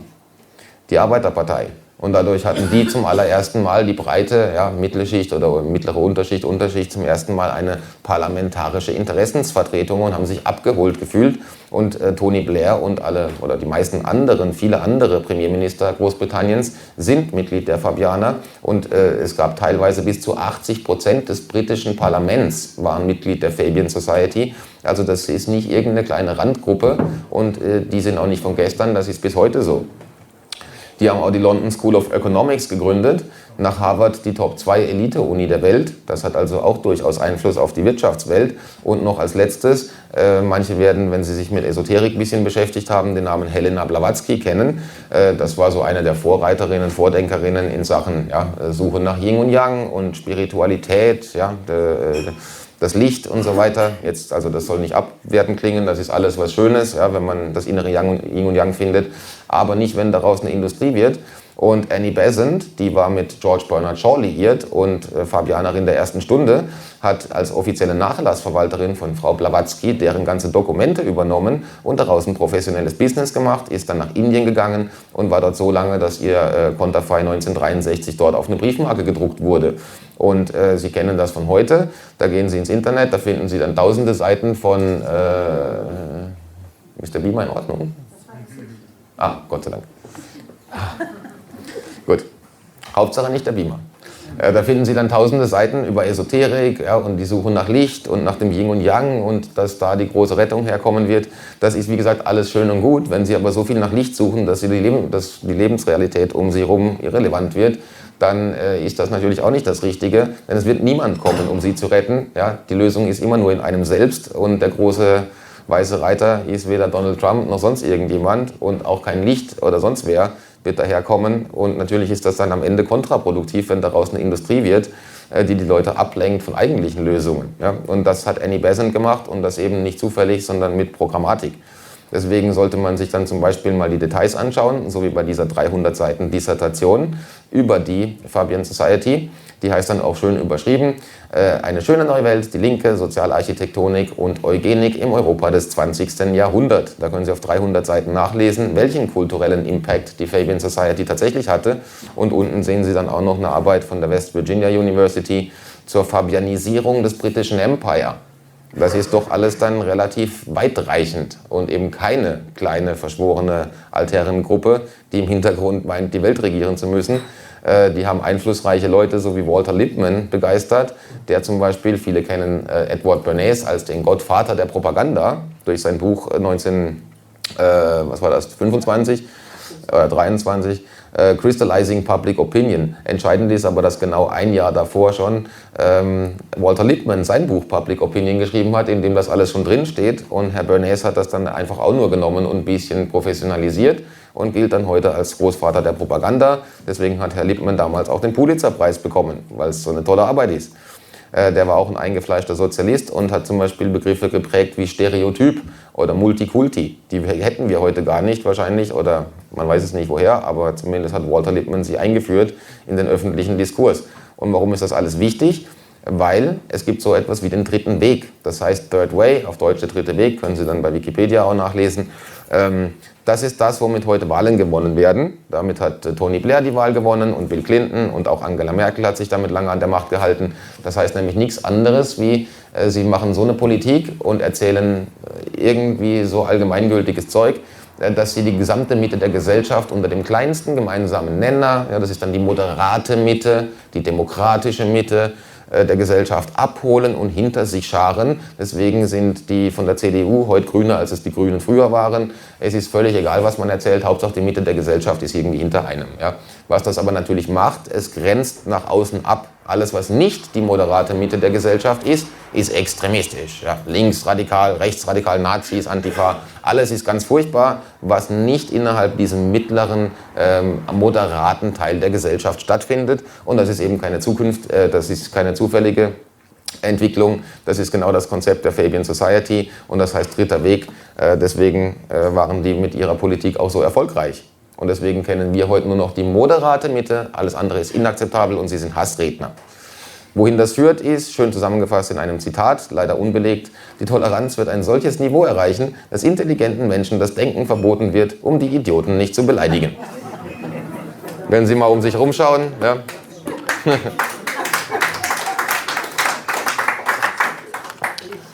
die Arbeiterpartei. Und dadurch hatten die zum allerersten Mal die breite Mittelschicht oder mittlere Unterschicht zum ersten Mal eine parlamentarische Interessensvertretung und haben sich abgeholt gefühlt. Und Tony Blair und viele andere Premierminister Großbritanniens sind Mitglied der Fabianer. Und es gab teilweise bis zu 80% des britischen Parlaments waren Mitglied der Fabian Society. Also das ist nicht irgendeine kleine Randgruppe und die sind auch nicht von gestern, das ist bis heute so. Die haben auch die London School of Economics gegründet, nach Harvard die Top-2 Elite-Uni der Welt. Das hat also auch durchaus Einfluss auf die Wirtschaftswelt. Und noch als letztes, manche werden, wenn sie sich mit Esoterik ein bisschen beschäftigt haben, den Namen Helena Blavatsky kennen. Das war so eine der Vorreiterinnen, Vordenkerinnen in Sachen Suche nach Yin und Yang und Spiritualität, das Licht und so weiter. Jetzt, also das soll nicht abwertend klingen, das ist alles was Schönes, wenn man das innere Yin und Yang findet, aber nicht, wenn daraus eine Industrie wird. Und Annie Besant, die war mit George Bernard Shaw liiert und Fabianerin der ersten Stunde, hat als offizielle Nachlassverwalterin von Frau Blavatsky deren ganze Dokumente übernommen und daraus ein professionelles Business gemacht, ist dann nach Indien gegangen und war dort so lange, dass ihr Konterfei 1963 dort auf eine Briefmarke gedruckt wurde. Und Sie kennen das von heute, da gehen Sie ins Internet, da finden Sie dann tausende Seiten von Mr. Beamer in Ordnung? Ah, Gott sei Dank. Gut, Hauptsache nicht der Beamer. Da finden Sie dann tausende Seiten über Esoterik und die Suche nach Licht und nach dem Yin und Yang und dass da die große Rettung herkommen wird. Das ist wie gesagt alles schön und gut. Wenn Sie aber so viel nach Licht suchen, dass die Lebensrealität um Sie herum irrelevant wird, dann ist das natürlich auch nicht das Richtige, denn es wird niemand kommen, um Sie zu retten. Ja, die Lösung ist immer nur in einem selbst und der große weiße Reiter ist weder Donald Trump noch sonst irgendjemand und auch kein Licht oder sonst wer wird daherkommen und natürlich ist das dann am Ende kontraproduktiv, wenn daraus eine Industrie wird. die Leute ablenkt von eigentlichen Lösungen. Ja? Und das hat Annie Besant gemacht und das eben nicht zufällig, sondern mit Programmatik. Deswegen sollte man sich dann zum Beispiel mal die Details anschauen, so wie bei dieser 300 Seiten Dissertation über die Fabian Society. Die heißt dann auch schön überschrieben, eine schöne neue Welt, die Linke, Sozialarchitektonik und Eugenik im Europa des 20. Jahrhunderts. Da können Sie auf 300 Seiten nachlesen, welchen kulturellen Impact die Fabian Society tatsächlich hatte. Und unten sehen Sie dann auch noch eine Arbeit von der West Virginia University zur Fabianisierung des britischen Empire. Das ist doch alles dann relativ weitreichend und eben keine kleine, verschworene Altherrengruppe, die im Hintergrund meint, die Welt regieren zu müssen. Die haben einflussreiche Leute, so wie Walter Lippmann, begeistert, der zum Beispiel, viele kennen Edward Bernays als den Gottvater der Propaganda, durch sein Buch 1925 oder 23, Crystallizing Public Opinion. Entscheidend ist aber, dass genau ein Jahr davor schon Walter Lippmann sein Buch Public Opinion geschrieben hat, in dem das alles schon drin steht. Und Herr Bernays hat das dann einfach auch nur genommen und ein bisschen professionalisiert und gilt dann heute als Großvater der Propaganda. Deswegen hat Herr Lippmann damals auch den Pulitzer-Preis bekommen, weil es so eine tolle Arbeit ist. Der war auch ein eingefleischter Sozialist und hat zum Beispiel Begriffe geprägt wie Stereotyp oder Multikulti. Die hätten wir heute gar nicht wahrscheinlich, oder man weiß es nicht woher, aber zumindest hat Walter Lippmann sie eingeführt in den öffentlichen Diskurs. Und warum ist das alles wichtig? Weil es gibt so etwas wie den dritten Weg. Das heißt Third Way, auf Deutsch der dritte Weg, können Sie dann bei Wikipedia auch nachlesen. Das ist das, womit heute Wahlen gewonnen werden. Damit hat Tony Blair die Wahl gewonnen und Bill Clinton und auch Angela Merkel hat sich damit lange an der Macht gehalten. Das heißt nämlich nichts anderes wie, sie machen so eine Politik und erzählen irgendwie so allgemeingültiges Zeug, dass sie die gesamte Mitte der Gesellschaft unter dem kleinsten gemeinsamen Nenner, ja, das ist dann die moderate Mitte, die demokratische Mitte, der Gesellschaft abholen und hinter sich scharen. Deswegen sind die von der CDU heute grüner, als es die Grünen früher waren. Es ist völlig egal, was man erzählt, Hauptsache die Mitte der Gesellschaft ist irgendwie hinter einem. Ja. Was das aber natürlich macht, es grenzt nach außen ab. Alles, was nicht die moderate Mitte der Gesellschaft ist, ist extremistisch. Ja. Linksradikal, rechtsradikal, Nazis, Antifa, alles ist ganz furchtbar, was nicht innerhalb diesem mittleren, moderaten Teil der Gesellschaft stattfindet. Und das ist eben keine Zukunft, das ist keine zufällige Entwicklung. Das ist genau das Konzept der Fabian Society und das heißt dritter Weg. Deswegen waren die mit ihrer Politik auch so erfolgreich. Und deswegen kennen wir heute nur noch die moderate Mitte, alles andere ist inakzeptabel und sie sind Hassredner. Wohin das führt, ist, schön zusammengefasst in einem Zitat, leider unbelegt, die Toleranz wird ein solches Niveau erreichen, dass intelligenten Menschen das Denken verboten wird, um die Idioten nicht zu beleidigen. Wenn Sie mal um sich herumschauen, ja.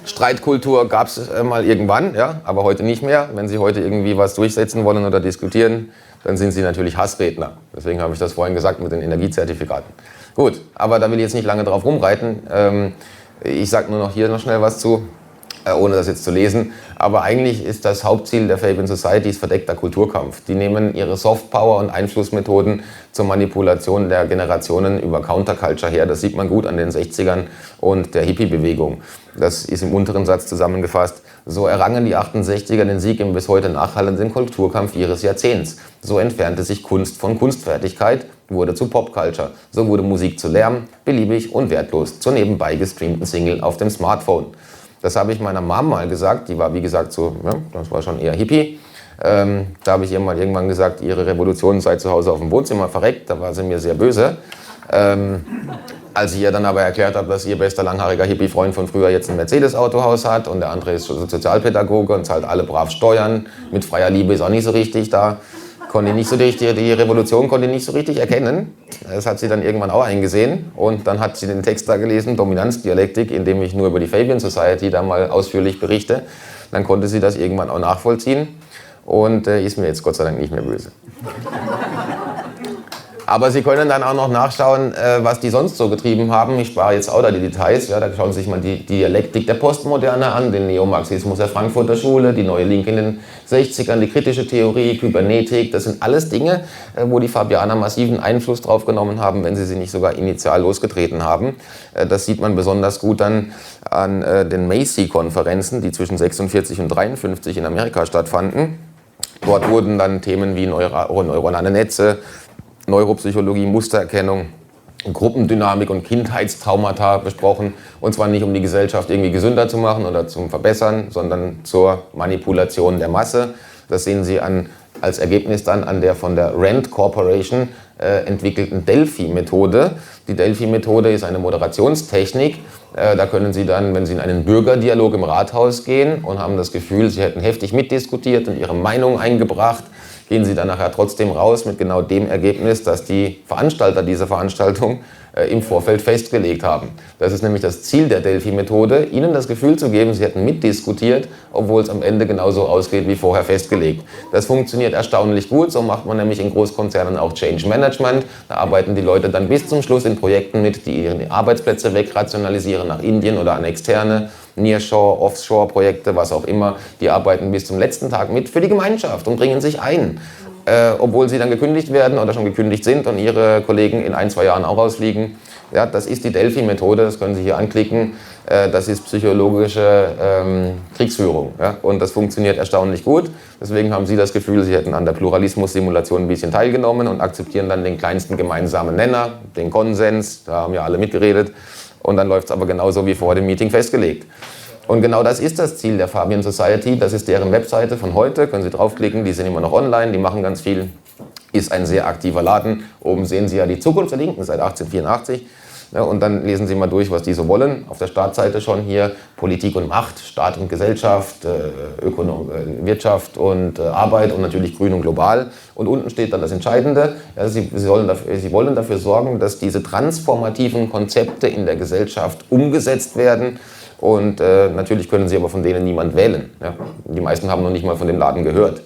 Streitkultur gab es mal irgendwann, ja, aber heute nicht mehr. Wenn Sie heute irgendwie was durchsetzen wollen oder diskutieren, dann sind Sie natürlich Hassredner. Deswegen habe ich das vorhin gesagt mit den Energiezertifikaten. Gut, aber da will ich jetzt nicht lange drauf rumreiten. Ich sage nur noch hier noch schnell was zu, ohne das jetzt zu lesen. Aber eigentlich ist das Hauptziel der Fabian Society verdeckter Kulturkampf. Die nehmen ihre Softpower und Einflussmethoden zur Manipulation der Generationen über Counterculture her. Das sieht man gut an den 60ern und der Hippie-Bewegung. Das ist im unteren Satz zusammengefasst. So errangen die 68er den Sieg im bis heute nachhallenden Kulturkampf ihres Jahrzehnts. So entfernte sich Kunst von Kunstfertigkeit, wurde zu Popculture. So wurde Musik zu Lärm, beliebig und wertlos, zur nebenbei gestreamten Single auf dem Smartphone. Das habe ich meiner Mom mal gesagt, die war wie gesagt so, ja, das war schon eher Hippie. Da habe ich ihr mal irgendwann gesagt, ihre Revolution sei zu Hause auf dem Wohnzimmer verreckt, da war sie mir sehr böse. Als ich ihr dann aber erklärt habe, dass ihr bester langhaariger Hippie-Freund von früher jetzt ein Mercedes-Autohaus hat und der andere ist Sozialpädagoge und zahlt alle brav Steuern, mit freier Liebe ist auch nicht so richtig da, konnte nicht so richtig, die Revolution konnte ich nicht so richtig erkennen. Das hat sie dann irgendwann auch eingesehen und dann hat sie den Text da gelesen, Dominanzdialektik, in dem ich nur über die Fabian Society da mal ausführlich berichte. Dann konnte sie das irgendwann auch nachvollziehen und ist mir jetzt Gott sei Dank nicht mehr böse. Aber Sie können dann auch noch nachschauen, was die sonst so getrieben haben. Ich spare jetzt auch da die Details. Ja, da schauen Sie sich mal die Dialektik der Postmoderne an, den Neomarxismus der Frankfurter Schule, die Neue Linke in den 60ern, die kritische Theorie, Kybernetik. Das sind alles Dinge, wo die Fabianer massiven Einfluss drauf genommen haben, wenn sie nicht sogar initial losgetreten haben. Das sieht man besonders gut dann an den Macy-Konferenzen, die zwischen 46 und 53 in Amerika stattfanden. Dort wurden dann Themen wie neuronale Netze, Neuropsychologie, Mustererkennung Gruppendynamik und Kindheitstraumata besprochen. Und zwar nicht, um die Gesellschaft irgendwie gesünder zu machen oder zum Verbessern, sondern zur Manipulation der Masse. Das sehen Sie als Ergebnis dann an der von der Rand Corporation entwickelten Delphi-Methode. Die Delphi-Methode ist eine Moderationstechnik. Da können Sie dann, wenn Sie in einen Bürgerdialog im Rathaus gehen und haben das Gefühl, Sie hätten heftig mitdiskutiert und Ihre Meinung eingebracht, gehen Sie dann nachher trotzdem raus mit genau dem Ergebnis, das die Veranstalter dieser Veranstaltung im Vorfeld festgelegt haben. Das ist nämlich das Ziel der Delphi-Methode, Ihnen das Gefühl zu geben, Sie hätten mitdiskutiert, obwohl es am Ende genauso ausgeht wie vorher festgelegt. Das funktioniert erstaunlich gut, so macht man nämlich in Großkonzernen auch Change Management. Da arbeiten die Leute dann bis zum Schluss in Projekten mit, die ihre Arbeitsplätze wegrationalisieren nach Indien oder an Externe. Nearshore, Offshore-Projekte, was auch immer, die arbeiten bis zum letzten Tag mit für die Gemeinschaft und bringen sich ein. Obwohl sie dann gekündigt werden oder schon gekündigt sind und ihre Kollegen in 1-2 Jahren auch rausfliegen. Ja, das ist die Delphi-Methode, das können Sie hier anklicken. Das ist psychologische Kriegsführung. Ja? Und das funktioniert erstaunlich gut. Deswegen haben Sie das Gefühl, Sie hätten an der Pluralismus-Simulation ein bisschen teilgenommen und akzeptieren dann den kleinsten gemeinsamen Nenner, den Konsens, da haben ja alle mitgeredet. Und dann läuft es aber genauso wie vor dem Meeting festgelegt. Und genau das ist das Ziel der Fabian Society. Das ist deren Webseite von heute. Können Sie draufklicken, die sind immer noch online, die machen ganz viel. Ist ein sehr aktiver Laden. Oben sehen Sie ja die Zukunft der Linken seit 1884. Ja, und dann lesen Sie mal durch, was die so wollen. Auf der Startseite schon hier Politik und Macht, Staat und Gesellschaft, Wirtschaft und Arbeit und natürlich grün und global. Und unten steht dann das Entscheidende. Ja, Sie wollen dafür sorgen, dass diese transformativen Konzepte in der Gesellschaft umgesetzt werden. Und natürlich können Sie aber von denen niemand wählen. Ja? Die meisten haben noch nicht mal von dem Laden gehört.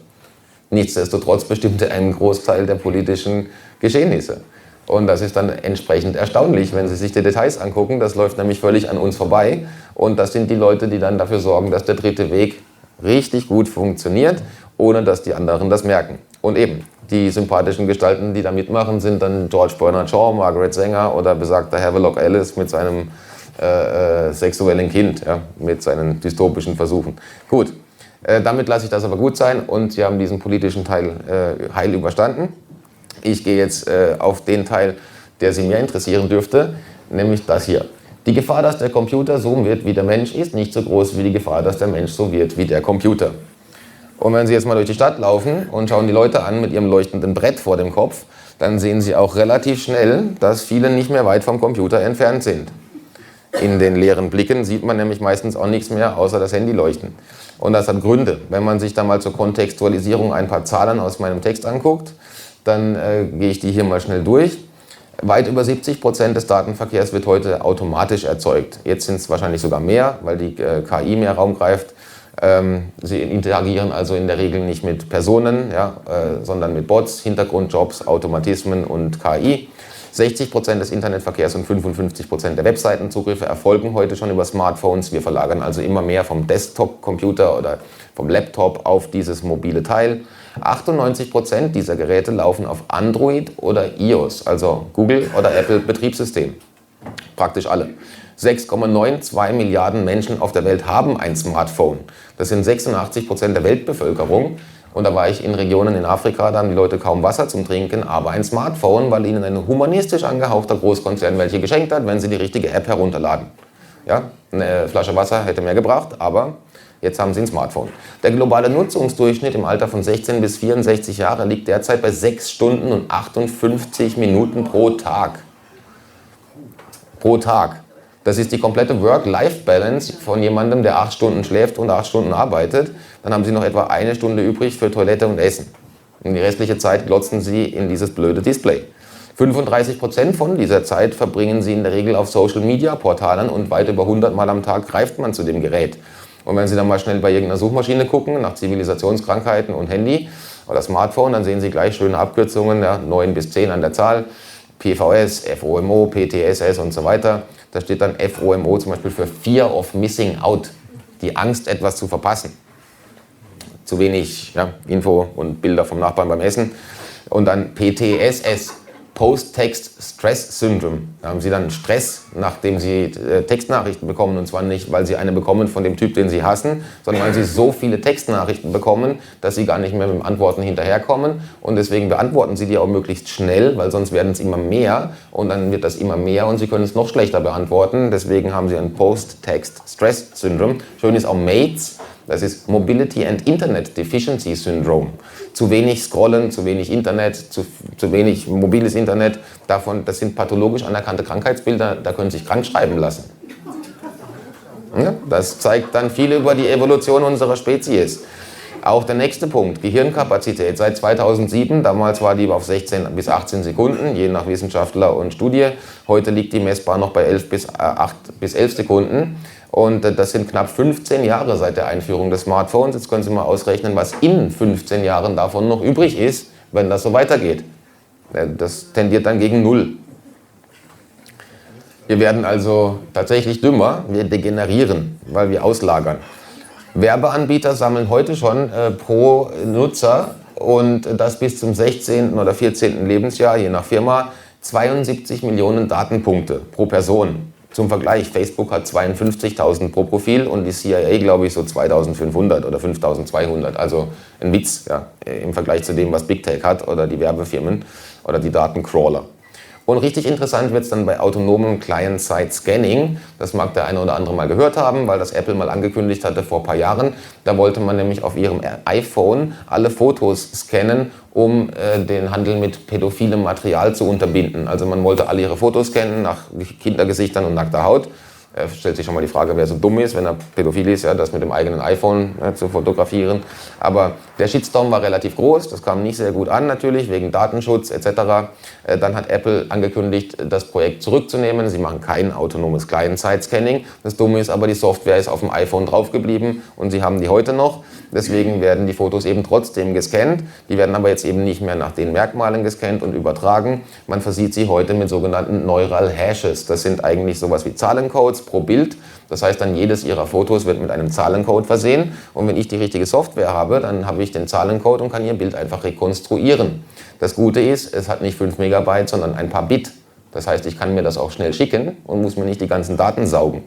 Nichtsdestotrotz bestimmt er einen Großteil der politischen Geschehnisse. Und das ist dann entsprechend erstaunlich, wenn Sie sich die Details angucken. Das läuft nämlich völlig an uns vorbei. Und das sind die Leute, die dann dafür sorgen, dass der dritte Weg richtig gut funktioniert, ohne dass die anderen das merken. Und eben, die sympathischen Gestalten, die da mitmachen, sind dann George Bernard Shaw, Margaret Sanger oder besagter Havelock Ellis mit seinem sexuellen Kind, ja, mit seinen dystopischen Versuchen. Gut, damit lasse ich das aber gut sein und Sie haben diesen politischen Teil heil überstanden. Ich gehe jetzt auf den Teil, der Sie mehr interessieren dürfte, nämlich das hier. Die Gefahr, dass der Computer so wird wie der Mensch, ist nicht so groß wie die Gefahr, dass der Mensch so wird wie der Computer. Und wenn Sie jetzt mal durch die Stadt laufen und schauen die Leute an mit ihrem leuchtenden Brett vor dem Kopf, dann sehen Sie auch relativ schnell, dass viele nicht mehr weit vom Computer entfernt sind. In den leeren Blicken sieht man nämlich meistens auch nichts mehr, außer das Handy leuchten. Und das hat Gründe. Wenn man sich da mal zur Kontextualisierung ein paar Zahlen aus meinem Text anguckt, dann gehe ich die hier mal schnell durch. Weit über 70% des Datenverkehrs wird heute automatisch erzeugt. Jetzt sind es wahrscheinlich sogar mehr, weil die KI mehr Raum greift. Sie interagieren also in der Regel nicht mit Personen, ja, sondern mit Bots, Hintergrundjobs, Automatismen und KI. 60% des Internetverkehrs und 55% der Webseitenzugriffe erfolgen heute schon über Smartphones. Wir verlagern also immer mehr vom Desktop-Computer oder vom Laptop auf dieses mobile Teil. 98% dieser Geräte laufen auf Android oder iOS, also Google oder Apple Betriebssystem. Praktisch alle. 6,92 Milliarden Menschen auf der Welt haben ein Smartphone. Das sind 86% der Weltbevölkerung. Und da war ich in Regionen in Afrika, da haben die Leute kaum Wasser zum Trinken, aber ein Smartphone, weil ihnen ein humanistisch angehauchter Großkonzern welche geschenkt hat, wenn sie die richtige App herunterladen. Ja, eine Flasche Wasser hätte mehr gebracht, aber jetzt haben sie ein Smartphone. Der globale Nutzungsdurchschnitt im Alter von 16 bis 64 Jahre liegt derzeit bei 6 Stunden und 58 Minuten pro Tag. Pro Tag. Das ist die komplette Work-Life-Balance von jemandem, der 8 Stunden schläft und 8 Stunden arbeitet. Dann haben Sie noch etwa 1 Stunde übrig für Toilette und Essen. Und die restliche Zeit glotzen Sie in dieses blöde Display. 35% von dieser Zeit verbringen Sie in der Regel auf Social-Media-Portalen und weit über 100 Mal am Tag greift man zu dem Gerät. Und wenn Sie dann mal schnell bei irgendeiner Suchmaschine gucken, nach Zivilisationskrankheiten und Handy oder Smartphone, dann sehen Sie gleich schöne Abkürzungen, ja, 9 bis 10 an der Zahl, PVS, FOMO, PTSS und so weiter. Da steht dann FOMO zum Beispiel für Fear of Missing Out, die Angst, etwas zu verpassen. Zu wenig Info und Bilder vom Nachbarn beim Essen. Und dann PTSS, Post-Text-Stress-Syndrom. Da haben Sie dann Stress, nachdem Sie Textnachrichten bekommen. Und zwar nicht, weil Sie eine bekommen von dem Typ, den Sie hassen, sondern weil Sie so viele Textnachrichten bekommen, dass Sie gar nicht mehr mit dem Antworten hinterherkommen. Und deswegen beantworten Sie die auch möglichst schnell, weil sonst werden es immer mehr. Und dann wird das immer mehr und Sie können es noch schlechter beantworten. Deswegen haben Sie ein Post-Text-Stress-Syndrom. Schön ist auch MATES. Das ist Mobility and Internet Deficiency Syndrome. Zu wenig Scrollen, zu wenig Internet, zu wenig mobiles Internet. Das sind pathologisch anerkannte Krankheitsbilder, da können Sie sich krank schreiben lassen. Ja, das zeigt dann viel über die Evolution unserer Spezies. Auch der nächste Punkt, Gehirnkapazität. Seit 2007, damals war die auf 16 bis 18 Sekunden, je nach Wissenschaftler und Studie. Heute liegt die messbar noch bei 11 bis 11 Sekunden. Und das sind knapp 15 Jahre seit der Einführung des Smartphones. Jetzt können Sie mal ausrechnen, was in 15 Jahren davon noch übrig ist, wenn das so weitergeht. Das tendiert dann gegen 0. Wir werden also tatsächlich dümmer, wir degenerieren, weil wir auslagern. Werbeanbieter sammeln heute schon pro Nutzer und das bis zum 16. oder 14. Lebensjahr, je nach Firma, 72 Millionen Datenpunkte pro Person. Zum Vergleich, Facebook hat 52.000 pro Profil und die CIA, glaube ich, so 2.500 oder 5.200. Also ein Witz, ja, im Vergleich zu dem, was Big Tech hat oder die Werbefirmen oder die Datencrawler. Und richtig interessant wird es dann bei autonomem Client-Side-Scanning. Das mag der eine oder andere mal gehört haben, weil das Apple mal angekündigt hatte vor ein paar Jahren. Da wollte man nämlich auf ihrem iPhone alle Fotos scannen, um den Handel mit pädophilem Material zu unterbinden. Also man wollte alle ihre Fotos scannen nach Kindergesichtern und nackter Haut. Stellt sich schon mal die Frage, wer so dumm ist, wenn er pädophil ist, ja, das mit dem eigenen iPhone zu fotografieren. Aber der Shitstorm war relativ groß, das kam nicht sehr gut an natürlich, wegen Datenschutz etc. Dann hat Apple angekündigt, das Projekt zurückzunehmen. Sie machen kein autonomes Client-Side-Scanning. Das Dumme ist aber, die Software ist auf dem iPhone draufgeblieben und sie haben die heute noch. Deswegen werden die Fotos eben trotzdem gescannt. Die werden aber jetzt eben nicht mehr nach den Merkmalen gescannt und übertragen. Man versieht sie heute mit sogenannten Neural Hashes. Das sind eigentlich sowas wie Zahlencodes pro Bild. Das heißt, dann jedes Ihrer Fotos wird mit einem Zahlencode versehen. Und wenn ich die richtige Software habe, dann habe ich den Zahlencode und kann Ihr Bild einfach rekonstruieren. Das Gute ist, es hat nicht 5 Megabyte, sondern ein paar Bit. Das heißt, ich kann mir das auch schnell schicken und muss mir nicht die ganzen Daten saugen.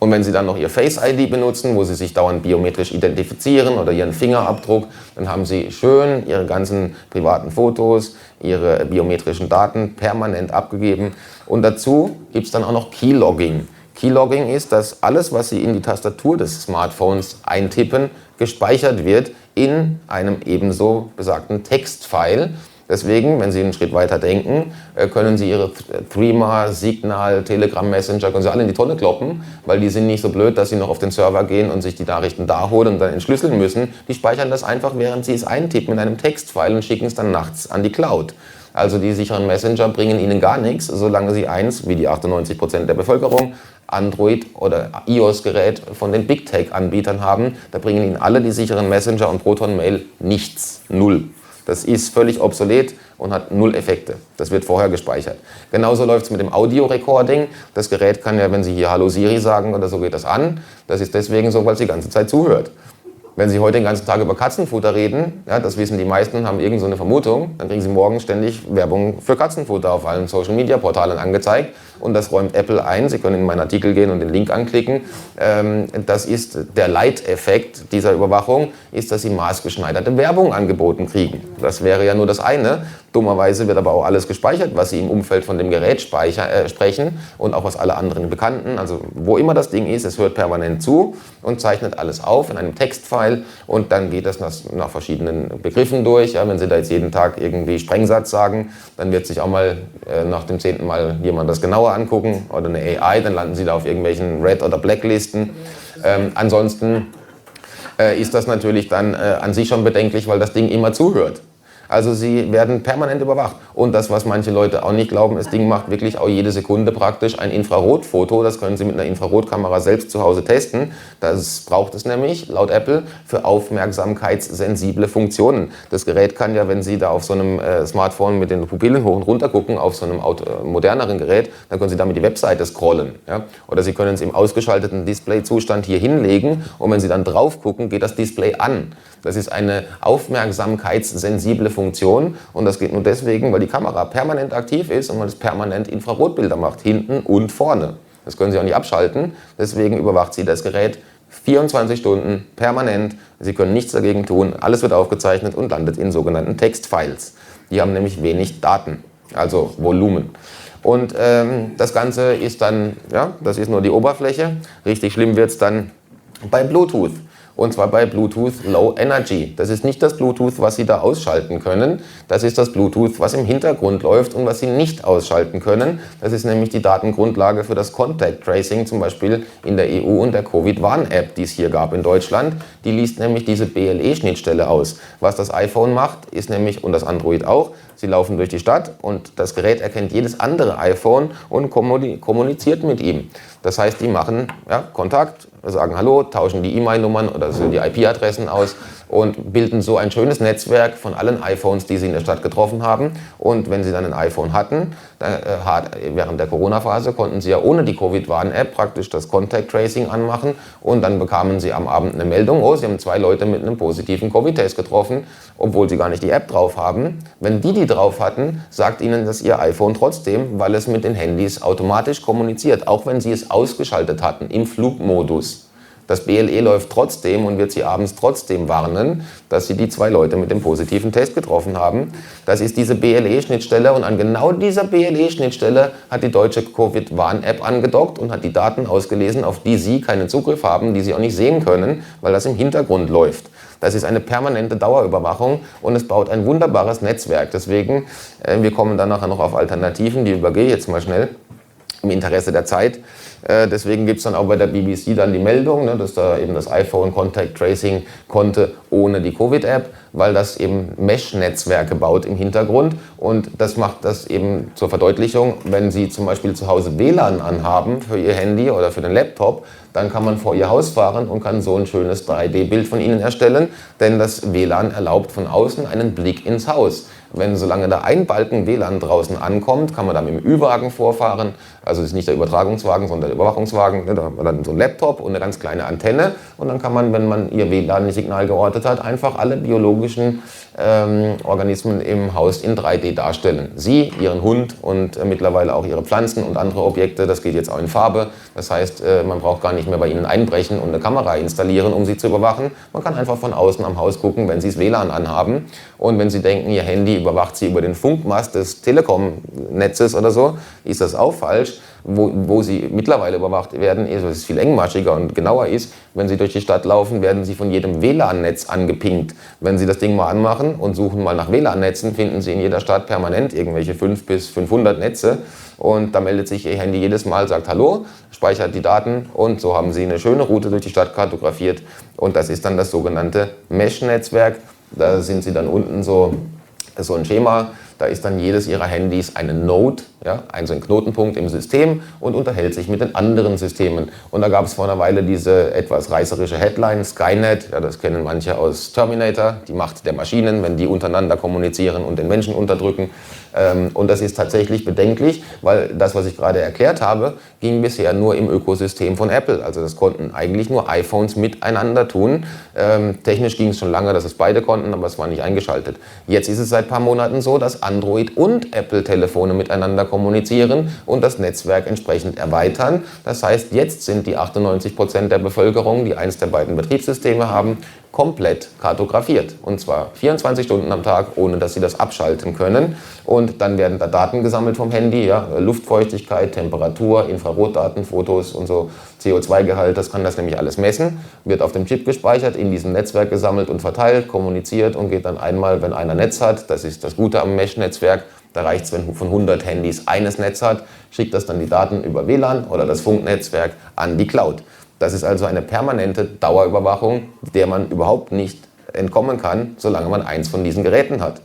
Und wenn Sie dann noch Ihr Face-ID benutzen, wo Sie sich dauernd biometrisch identifizieren oder Ihren Fingerabdruck, dann haben Sie schön Ihre ganzen privaten Fotos, Ihre biometrischen Daten permanent abgegeben. Und dazu gibt es dann auch noch Keylogging. Keylogging ist, dass alles, was Sie in die Tastatur des Smartphones eintippen, gespeichert wird in einem ebenso besagten Textfile. Deswegen, wenn Sie einen Schritt weiter denken, können Sie Ihre Threema, Signal, Telegram, Messenger, können Sie alle in die Tonne kloppen, weil die sind nicht so blöd, dass Sie noch auf den Server gehen und sich die Nachrichten da holen und dann entschlüsseln müssen. Die speichern das einfach, während Sie es eintippen in einem Textfile und schicken es dann nachts an die Cloud. Also die sicheren Messenger bringen Ihnen gar nichts, solange Sie eins, wie die 98% der Bevölkerung, Android- oder iOS-Gerät von den Big Tech-Anbietern haben. Da bringen Ihnen alle die sicheren Messenger und Proton Mail nichts, null. Das ist völlig obsolet und hat 0 Effekte. Das wird vorher gespeichert. Genauso läuft es mit dem Audio-Recording. Das Gerät kann ja, wenn Sie hier Hallo Siri sagen oder so, geht das an. Das ist deswegen so, weil es die ganze Zeit zuhört. Wenn Sie heute den ganzen Tag über Katzenfutter reden, ja, das wissen die meisten, haben irgend so eine Vermutung, dann kriegen Sie morgen ständig Werbung für Katzenfutter auf allen Social-Media-Portalen angezeigt. Und das räumt Apple ein. Sie können in meinen Artikel gehen und den Link anklicken. Das ist der Leiteffekt dieser Überwachung, ist, dass Sie maßgeschneiderte Werbung angeboten kriegen. Das wäre ja nur das eine. Dummerweise wird aber auch alles gespeichert, was Sie im Umfeld von dem Gerät sprechen und auch was alle anderen Bekannten. Also wo immer das Ding ist, es hört permanent zu und zeichnet alles auf in einem Textfile und dann geht das nach verschiedenen Begriffen durch. Ja, wenn Sie da jetzt jeden Tag irgendwie Sprengsatz sagen, dann wird sich auch mal nach dem 10. Mal jemand das genauer angucken oder eine AI, dann landen Sie da auf irgendwelchen Red- oder Blacklisten. Ansonsten ist das natürlich dann an sich schon bedenklich, weil das Ding immer zuhört. Also Sie werden permanent überwacht. Und das, was manche Leute auch nicht glauben, das Ding macht wirklich auch jede Sekunde praktisch ein Infrarotfoto. Das können Sie mit einer Infrarotkamera selbst zu Hause testen. Das braucht es nämlich, laut Apple, für aufmerksamkeitssensible Funktionen. Das Gerät kann ja, wenn Sie da auf so einem Smartphone mit den Pupillen hoch und runter gucken, auf so einem moderneren Gerät, dann können Sie damit die Webseite scrollen. Ja? Oder Sie können es im ausgeschalteten Displayzustand hier hinlegen und wenn Sie dann drauf gucken, geht das Display an. Das ist eine aufmerksamkeitssensible Funktion und das geht nur deswegen, weil die Kamera permanent aktiv ist und man es permanent Infrarotbilder macht, hinten und vorne. Das können Sie auch nicht abschalten, deswegen überwacht sie das Gerät 24 Stunden permanent. Sie können nichts dagegen tun, alles wird aufgezeichnet und landet in sogenannten Textfiles. Die haben nämlich wenig Daten, also Volumen. Und das Ganze ist dann, ja, das ist nur die Oberfläche. Richtig schlimm wird es dann bei Bluetooth. Und zwar bei Bluetooth Low Energy. Das ist nicht das Bluetooth, was Sie da ausschalten können. Das ist das Bluetooth, was im Hintergrund läuft und was Sie nicht ausschalten können. Das ist nämlich die Datengrundlage für das Contact Tracing, zum Beispiel in der EU und der Covid-Warn-App, die es hier gab in Deutschland. Die liest nämlich diese BLE-Schnittstelle aus. Was das iPhone macht, ist nämlich, und das Android auch, Sie laufen durch die Stadt und das Gerät erkennt jedes andere iPhone und kommuniziert mit ihm. Das heißt, die machen Kontakt, sagen Hallo, tauschen die E-Mail-Nummern oder so die IP-Adressen aus und bilden so ein schönes Netzwerk von allen iPhones, die sie in der Stadt getroffen haben. Und wenn sie dann ein iPhone hatten, während der Corona-Phase konnten sie ja ohne die Covid-Warn-App praktisch das Contact Tracing anmachen und dann bekamen sie am Abend eine Meldung, oh, sie haben 2 Leute mit einem positiven Covid-Test getroffen, obwohl sie gar nicht die App drauf haben. Wenn die drauf hatten, sagt ihnen das ihr iPhone trotzdem, weil es mit den Handys automatisch kommuniziert, auch wenn sie es ausgeschaltet hatten im Flugmodus. Das BLE läuft trotzdem und wird sie abends trotzdem warnen, dass sie die 2 Leute mit dem positiven Test getroffen haben. Das ist diese BLE-Schnittstelle und an genau dieser BLE-Schnittstelle hat die deutsche Covid-Warn-App angedockt und hat die Daten ausgelesen, auf die Sie keinen Zugriff haben, die Sie auch nicht sehen können, weil das im Hintergrund läuft. Das ist eine permanente Dauerüberwachung und es baut ein wunderbares Netzwerk. Deswegen, wir kommen dann nachher noch auf Alternativen, die übergehe ich jetzt mal schnell im Interesse der Zeit. Deswegen gibt es dann auch bei der BBC dann die Meldung, dass da eben das iPhone Contact Tracing konnte ohne die Covid-App, weil das eben Mesh-Netzwerke baut im Hintergrund und das macht das eben zur Verdeutlichung, wenn Sie zum Beispiel zu Hause WLAN anhaben für Ihr Handy oder für den Laptop, dann kann man vor Ihr Haus fahren und kann so ein schönes 3D-Bild von Ihnen erstellen, denn das WLAN erlaubt von außen einen Blick ins Haus. Solange da ein Balken WLAN draußen ankommt, kann man dann mit dem Ü-Wagen vorfahren. Also es ist nicht der Übertragungswagen, sondern der Überwachungswagen. Da hat man dann so ein Laptop und eine ganz kleine Antenne. Und dann kann man, wenn man ihr WLAN-Signal geortet hat, einfach alle biologischen Organismen im Haus in 3D darstellen. Sie, Ihren Hund und mittlerweile auch Ihre Pflanzen und andere Objekte. Das geht jetzt auch in Farbe. Das heißt, man braucht gar nicht mehr bei Ihnen einbrechen und eine Kamera installieren, um Sie zu überwachen. Man kann einfach von außen am Haus gucken, wenn Sie das WLAN anhaben. Und wenn Sie denken, Ihr Handy überwacht Sie über den Funkmast des Telekom-Netzes oder so, ist das auch falsch. Wo Sie mittlerweile überwacht werden, ist, was viel engmaschiger und genauer ist, wenn Sie durch die Stadt laufen, werden Sie von jedem WLAN-Netz angepinkt. Wenn Sie das Ding mal anmachen und suchen mal nach WLAN-Netzen, finden Sie in jeder Stadt permanent irgendwelche 500 bis 500 Netze. Und da meldet sich Ihr Handy jedes Mal, sagt Hallo, speichert die Daten und so haben Sie eine schöne Route durch die Stadt kartografiert. Und das ist dann das sogenannte Mesh-Netzwerk. Da sind Sie dann unten so ein Schema. Da ist dann jedes Ihrer Handys eine Node, also ein Knotenpunkt im System und unterhält sich mit den anderen Systemen. Und da gab es vor einer Weile diese etwas reißerische Headline, Skynet, das kennen manche aus Terminator, die Macht der Maschinen, wenn die untereinander kommunizieren und den Menschen unterdrücken. Und das ist tatsächlich bedenklich, weil das, was ich gerade erklärt habe, ging bisher nur im Ökosystem von Apple. Also das konnten eigentlich nur iPhones miteinander tun. Technisch ging es schon lange, dass es beide konnten, aber es war nicht eingeschaltet. Jetzt ist es seit ein paar Monaten so, dass Android und Apple-Telefone miteinander kommunizieren und das Netzwerk entsprechend erweitern. Das heißt, jetzt sind die 98% der Bevölkerung, die eins der beiden Betriebssysteme haben, komplett kartografiert. Und zwar 24 Stunden am Tag, ohne dass sie das abschalten können. Und dann werden da Daten gesammelt vom Handy, Luftfeuchtigkeit, Temperatur, Infrarotdaten, Fotos und so, CO2-Gehalt, das kann das nämlich alles messen, wird auf dem Chip gespeichert, in diesem Netzwerk gesammelt und verteilt, kommuniziert und geht dann einmal, wenn einer Netz hat, das ist das Gute am Mesh-Netzwerk, da reicht es, wenn von 100 Handys eines Netz hat, schickt das dann die Daten über WLAN oder das Funknetzwerk an die Cloud. Das ist also eine permanente Dauerüberwachung, der man überhaupt nicht entkommen kann, solange man eins von diesen Geräten hat.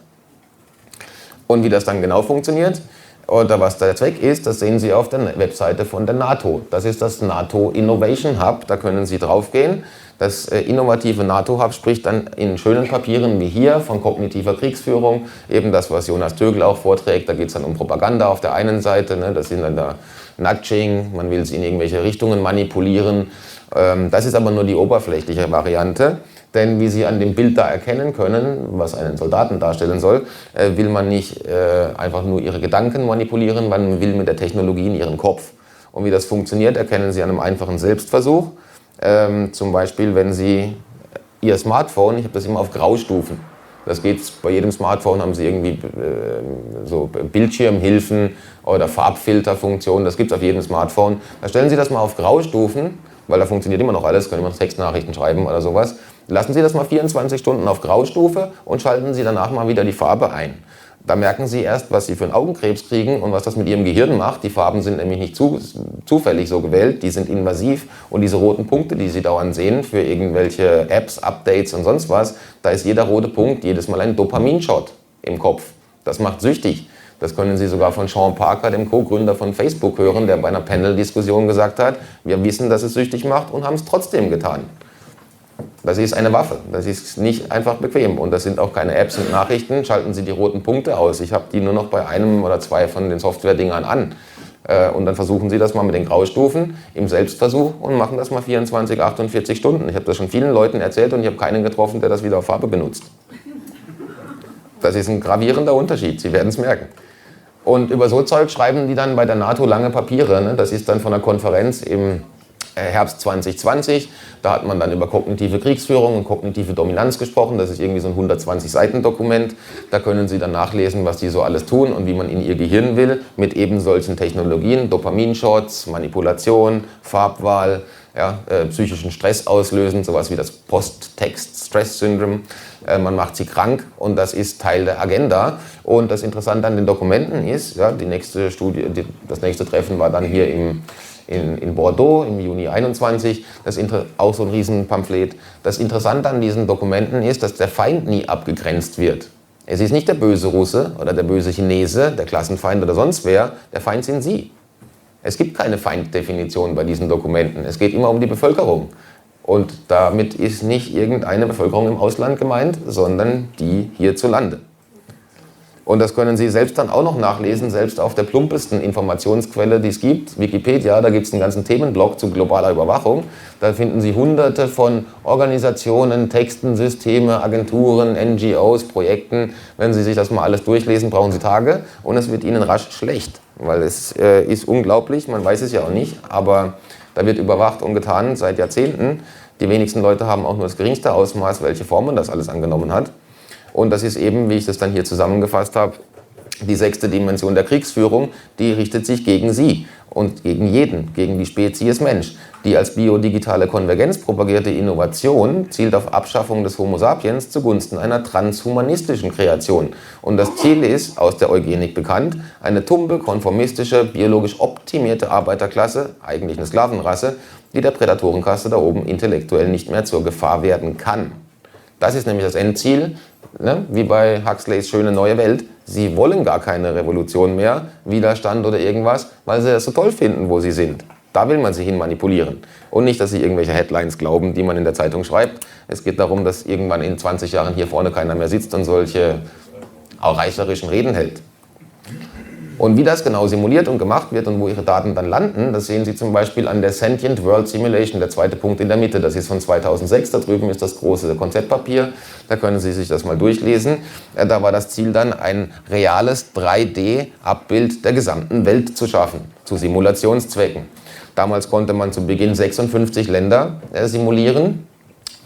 Und wie das dann genau funktioniert oder was der Zweck ist, das sehen Sie auf der Webseite von der NATO. Das ist das NATO Innovation Hub, da können Sie draufgehen. Das innovative NATO-Hub spricht dann in schönen Papieren wie hier von kognitiver Kriegsführung, eben das, was Jonas Tögel auch vorträgt. Da geht es dann um Propaganda auf der einen Seite, das sind dann da Nudging, man will sie in irgendwelche Richtungen manipulieren. Das ist aber nur die oberflächliche Variante. Denn wie Sie an dem Bild da erkennen können, was einen Soldaten darstellen soll, will man nicht einfach nur Ihre Gedanken manipulieren, man will mit der Technologie in Ihren Kopf. Und wie das funktioniert, erkennen Sie an einem einfachen Selbstversuch. Zum Beispiel, wenn Sie Ihr Smartphone, ich habe das immer auf Graustufen, das geht bei jedem Smartphone, haben Sie irgendwie so Bildschirmhilfen oder Farbfilterfunktionen, das gibt es auf jedem Smartphone. Da stellen Sie das mal auf Graustufen, weil da funktioniert immer noch alles, können immer noch Textnachrichten schreiben oder sowas. Lassen Sie das mal 24 Stunden auf Graustufe und schalten Sie danach mal wieder die Farbe ein. Da merken Sie erst, was Sie für einen Augenkrebs kriegen und was das mit Ihrem Gehirn macht. Die Farben sind nämlich nicht zufällig so gewählt, die sind invasiv. Und diese roten Punkte, die Sie dauernd sehen für irgendwelche Apps, Updates und sonst was, da ist jeder rote Punkt jedes Mal ein Dopaminshot im Kopf. Das macht süchtig. Das können Sie sogar von Sean Parker, dem Co-Gründer von Facebook, hören, der bei einer Panel-Diskussion gesagt hat, wir wissen, dass es süchtig macht und haben es trotzdem getan. Das ist eine Waffe, das ist nicht einfach bequem und das sind auch keine Apps und Nachrichten. Schalten Sie die roten Punkte aus. Ich habe die nur noch bei einem oder zwei von den Software-Dingern an. Und dann versuchen Sie das mal mit den Graustufen im Selbstversuch und machen das mal 24, 48 Stunden. Ich habe das schon vielen Leuten erzählt und ich habe keinen getroffen, der das wieder auf Farbe benutzt. Das ist ein gravierender Unterschied, Sie werden es merken. Und über so Zeug schreiben die dann bei der NATO lange Papiere. Ne? Das ist dann von einer Konferenz im Herbst 2020. Da hat man dann über kognitive Kriegsführung und kognitive Dominanz gesprochen. Das ist irgendwie so ein 120-Seiten-Dokument. Da können Sie dann nachlesen, was die so alles tun und wie man in Ihr Gehirn will, mit eben solchen Technologien, Dopaminshots, Manipulation, Farbwahl, ja, psychischen Stress auslösen, sowas wie das Post-Text-Stress-Syndrom. Man macht sie krank und das ist Teil der Agenda. Und das Interessante an den Dokumenten ist, ja, die nächste Studie, das nächste Treffen war dann hier in Bordeaux im Juni 21, das auch so ein Riesenpamphlet. Das Interessante an diesen Dokumenten ist, dass der Feind nie abgegrenzt wird. Es ist nicht der böse Russe oder der böse Chinese, der Klassenfeind oder sonst wer, der Feind sind Sie. Es gibt keine Feinddefinition bei diesen Dokumenten. Es geht immer um die Bevölkerung. Und damit ist nicht irgendeine Bevölkerung im Ausland gemeint, sondern die hierzulande. Und das können Sie selbst dann auch noch nachlesen, selbst auf der plumpesten Informationsquelle, die es gibt, Wikipedia. Da gibt es einen ganzen Themenblock zu globaler Überwachung. Da finden Sie hunderte von Organisationen, Texten, Systeme, Agenturen, NGOs, Projekten. Wenn Sie sich das mal alles durchlesen, brauchen Sie Tage und es wird Ihnen rasch schlecht. Weil es ist unglaublich, man weiß es ja auch nicht, aber da wird überwacht und getan seit Jahrzehnten. Die wenigsten Leute haben auch nur das geringste Ausmaß, welche Formen das alles angenommen hat. Und das ist eben, wie ich das dann hier zusammengefasst habe, die 6. Dimension der Kriegsführung, die richtet sich gegen Sie und gegen jeden, gegen die Spezies Mensch. Die als biodigitale Konvergenz propagierte Innovation zielt auf Abschaffung des Homo sapiens zugunsten einer transhumanistischen Kreation. Und das Ziel ist, aus der Eugenik bekannt, eine tumbe, konformistische, biologisch optimierte Arbeiterklasse, eigentlich eine Sklavenrasse, die der Prädatorenkaste da oben intellektuell nicht mehr zur Gefahr werden kann. Das ist nämlich das Endziel, ne? Wie bei Huxleys Schöne neue Welt. Sie wollen gar keine Revolution mehr, Widerstand oder irgendwas, weil sie das so toll finden, wo sie sind. Da will man sie hin manipulieren. Und nicht, dass sie irgendwelche Headlines glauben, die man in der Zeitung schreibt. Es geht darum, dass irgendwann in 20 Jahren hier vorne keiner mehr sitzt und solche auch reißerischen Reden hält. Und wie das genau simuliert und gemacht wird und wo Ihre Daten dann landen, das sehen Sie zum Beispiel an der Sentient World Simulation, der zweite Punkt in der Mitte. Das ist von 2006, da drüben ist das große Konzeptpapier, da können Sie sich das mal durchlesen. Da war das Ziel dann, ein reales 3D-Abbild der gesamten Welt zu schaffen, zu Simulationszwecken. Damals konnte man zu Beginn 56 Länder simulieren.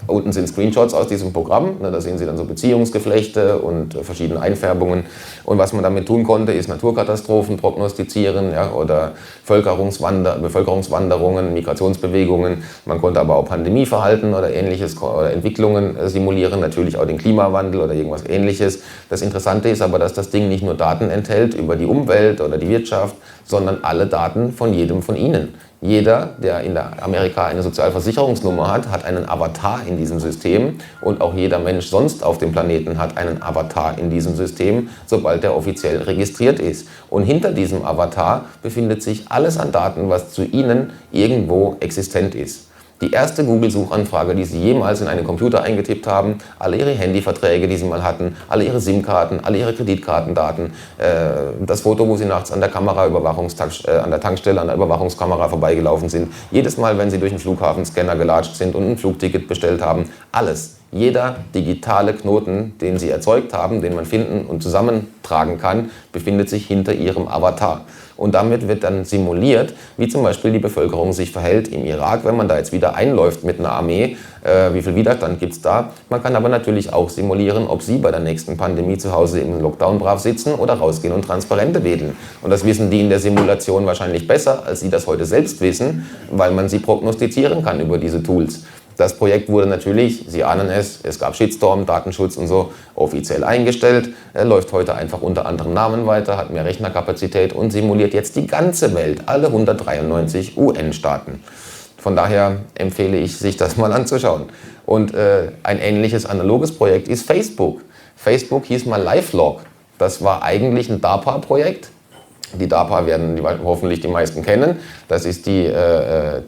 Unten sind Screenshots aus diesem Programm, da sehen Sie dann so Beziehungsgeflechte und verschiedene Einfärbungen. Und was man damit tun konnte, ist Naturkatastrophen prognostizieren, ja, oder Bevölkerungswanderungen, Migrationsbewegungen. Man konnte aber auch Pandemieverhalten oder ähnliches oder Entwicklungen simulieren, natürlich auch den Klimawandel oder irgendwas Ähnliches. Das Interessante ist aber, dass das Ding nicht nur Daten enthält über die Umwelt oder die Wirtschaft, sondern alle Daten von jedem von Ihnen. Jeder, der in Amerika eine Sozialversicherungsnummer hat, hat einen Avatar in diesem System und auch jeder Mensch sonst auf dem Planeten hat einen Avatar in diesem System, sobald er offiziell registriert ist. Und hinter diesem Avatar befindet sich alles an Daten, was zu Ihnen irgendwo existent ist. Die erste Google-Suchanfrage, die Sie jemals in einen Computer eingetippt haben, alle Ihre Handyverträge, die Sie mal hatten, alle Ihre SIM-Karten, alle Ihre Kreditkartendaten, das Foto, wo Sie nachts an der an der Tankstelle, an der Überwachungskamera vorbeigelaufen sind, jedes Mal, wenn Sie durch einen Flughafenscanner gelatscht sind und ein Flugticket bestellt haben, alles Jeder digitale Knoten, den Sie erzeugt haben, den man finden und zusammentragen kann, befindet sich hinter Ihrem Avatar. Und damit wird dann simuliert, wie zum Beispiel die Bevölkerung sich verhält im Irak, wenn man da jetzt wieder einläuft mit einer Armee. Wie viel Widerstand gibt es da? Man kann aber natürlich auch simulieren, ob Sie bei der nächsten Pandemie zu Hause im Lockdown brav sitzen oder rausgehen und Transparente wedeln. Und das wissen die in der Simulation wahrscheinlich besser, als Sie das heute selbst wissen, weil man sie prognostizieren kann über diese Tools. Das Projekt wurde natürlich, Sie ahnen es gab Shitstorm, Datenschutz und so, offiziell eingestellt. Er läuft heute einfach unter anderem Namen weiter, hat mehr Rechnerkapazität und simuliert jetzt die ganze Welt, alle 193 UN-Staaten. Von daher empfehle ich, sich das mal anzuschauen. Und ein ähnliches analoges Projekt ist Facebook. Facebook hieß mal LifeLog. Das war eigentlich ein DARPA-Projekt. Die DARPA werden hoffentlich die meisten kennen. Das ist die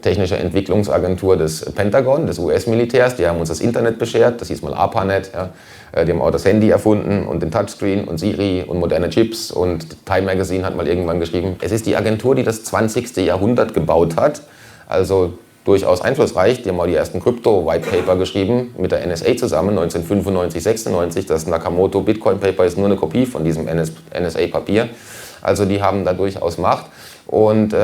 technische Entwicklungsagentur des Pentagon, des US-Militärs. Die haben uns das Internet beschert, das hieß mal ARPANET. Ja. Die haben auch das Handy erfunden und den Touchscreen und Siri und moderne Chips. Und Time Magazine hat mal irgendwann geschrieben, es ist die Agentur, die das 20. Jahrhundert gebaut hat. Also durchaus einflussreich. Die haben auch die ersten Crypto-White-Paper geschrieben mit der NSA zusammen, 1995, 96. Das Nakamoto Bitcoin-Paper ist nur eine Kopie von diesem NSA-Papier. Also die haben da durchaus Macht und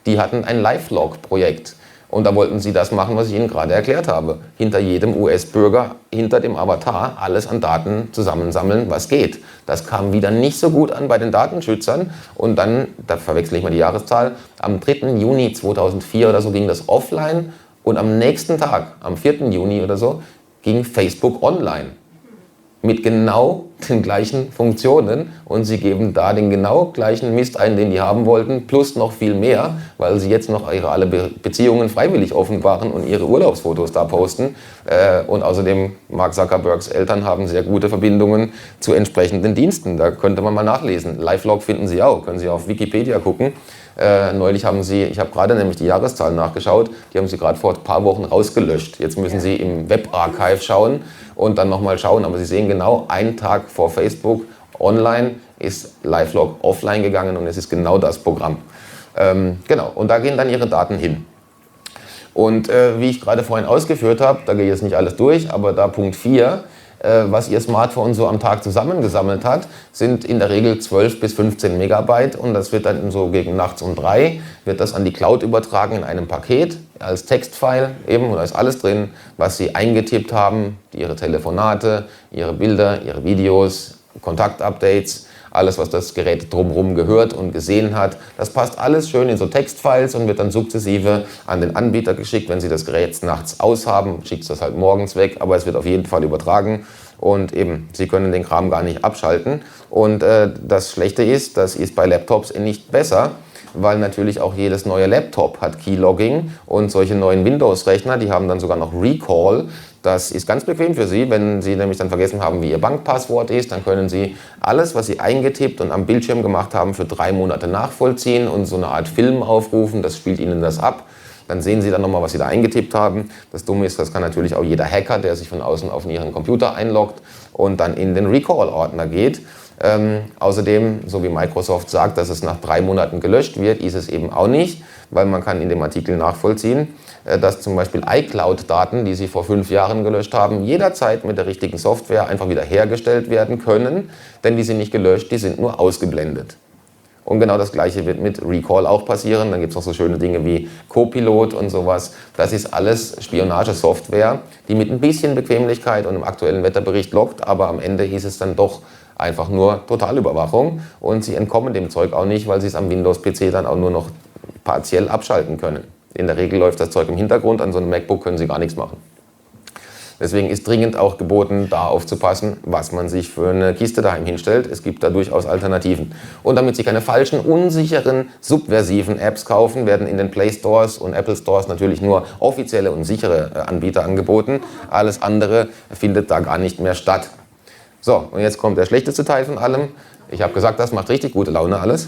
die hatten ein LifeLog-Projekt. Und da wollten sie das machen, was ich Ihnen gerade erklärt habe. Hinter jedem US-Bürger, hinter dem Avatar, alles an Daten zusammensammeln, was geht. Das kam wieder nicht so gut an bei den Datenschützern. Und dann, da verwechsel ich mal die Jahreszahl, am 3. Juni 2004 oder so ging das offline. Und am nächsten Tag, am 4. Juni oder so, ging Facebook online. Mit genau den gleichen Funktionen und sie geben da den genau gleichen Mist ein, den die haben wollten, plus noch viel mehr, weil sie jetzt noch ihre alle Beziehungen freiwillig offenbaren und ihre Urlaubsfotos da posten. Und außerdem, Mark Zuckerbergs Eltern haben sehr gute Verbindungen zu entsprechenden Diensten. Da könnte man mal nachlesen. LifeLog finden Sie auch, können Sie auf Wikipedia gucken. Neulich haben sie, ich habe gerade nämlich die Jahreszahlen nachgeschaut, die haben sie gerade vor ein paar Wochen rausgelöscht. Jetzt müssen Sie im Webarchive schauen und dann nochmal schauen. Aber Sie sehen genau, einen Tag vor Facebook online ist LifeLog offline gegangen und es ist genau das Programm. Genau, und da gehen dann Ihre Daten hin. Und wie ich gerade vorhin ausgeführt habe, da gehe ich jetzt nicht alles durch, aber da Punkt 4, was Ihr Smartphone so am Tag zusammengesammelt hat, sind in der Regel 12 bis 15 Megabyte und das wird dann so gegen nachts um 3, wird das an die Cloud übertragen in einem Paket als Textfile eben, und da ist alles drin, was Sie eingetippt haben, Ihre Telefonate, Ihre Bilder, Ihre Videos, Kontaktupdates, alles, was das Gerät drumherum gehört und gesehen hat. Das passt alles schön in so Textfiles und wird dann sukzessive an den Anbieter geschickt. Wenn Sie das Gerät nachts aushaben, schickt es das halt morgens weg, aber es wird auf jeden Fall übertragen. Und eben, Sie können den Kram gar nicht abschalten. Und das Schlechte ist, das ist bei Laptops nicht besser, weil natürlich auch jedes neue Laptop hat Keylogging und solche neuen Windows-Rechner, die haben dann sogar noch Recall. Das ist ganz bequem für Sie, wenn Sie nämlich dann vergessen haben, wie Ihr Bankpasswort ist, dann können Sie alles, was Sie eingetippt und am Bildschirm gemacht haben, für 3 Monate nachvollziehen und so eine Art Film aufrufen, das spielt Ihnen das ab. Dann sehen Sie dann nochmal, was Sie da eingetippt haben. Das Dumme ist, das kann natürlich auch jeder Hacker, der sich von außen auf Ihren Computer einloggt und dann in den Recall-Ordner geht. Außerdem, so wie Microsoft sagt, dass es nach 3 Monaten gelöscht wird, ist es eben auch nicht, weil man kann in dem Artikel nachvollziehen, dass zum Beispiel iCloud-Daten, die Sie vor 5 Jahren gelöscht haben, jederzeit mit der richtigen Software einfach wieder hergestellt werden können, denn die sind nicht gelöscht, die sind nur ausgeblendet. Und genau das Gleiche wird mit Recall auch passieren. Dann gibt es noch so schöne Dinge wie Copilot und sowas. Das ist alles Spionagesoftware, die mit ein bisschen Bequemlichkeit und einem aktuellen Wetterbericht lockt, aber am Ende hieß es dann doch einfach nur Totalüberwachung und Sie entkommen dem Zeug auch nicht, weil Sie es am Windows-PC dann auch nur noch partiell abschalten können. In der Regel läuft das Zeug im Hintergrund, an so einem MacBook können Sie gar nichts machen. Deswegen ist dringend auch geboten, da aufzupassen, was man sich für eine Kiste daheim hinstellt. Es gibt da durchaus Alternativen. Und damit Sie keine falschen, unsicheren, subversiven Apps kaufen, werden in den Play Stores und Apple Stores natürlich nur offizielle und sichere Anbieter angeboten. Alles andere findet da gar nicht mehr statt. So, und jetzt kommt der schlechteste Teil von allem. Ich habe gesagt, das macht richtig gute Laune alles.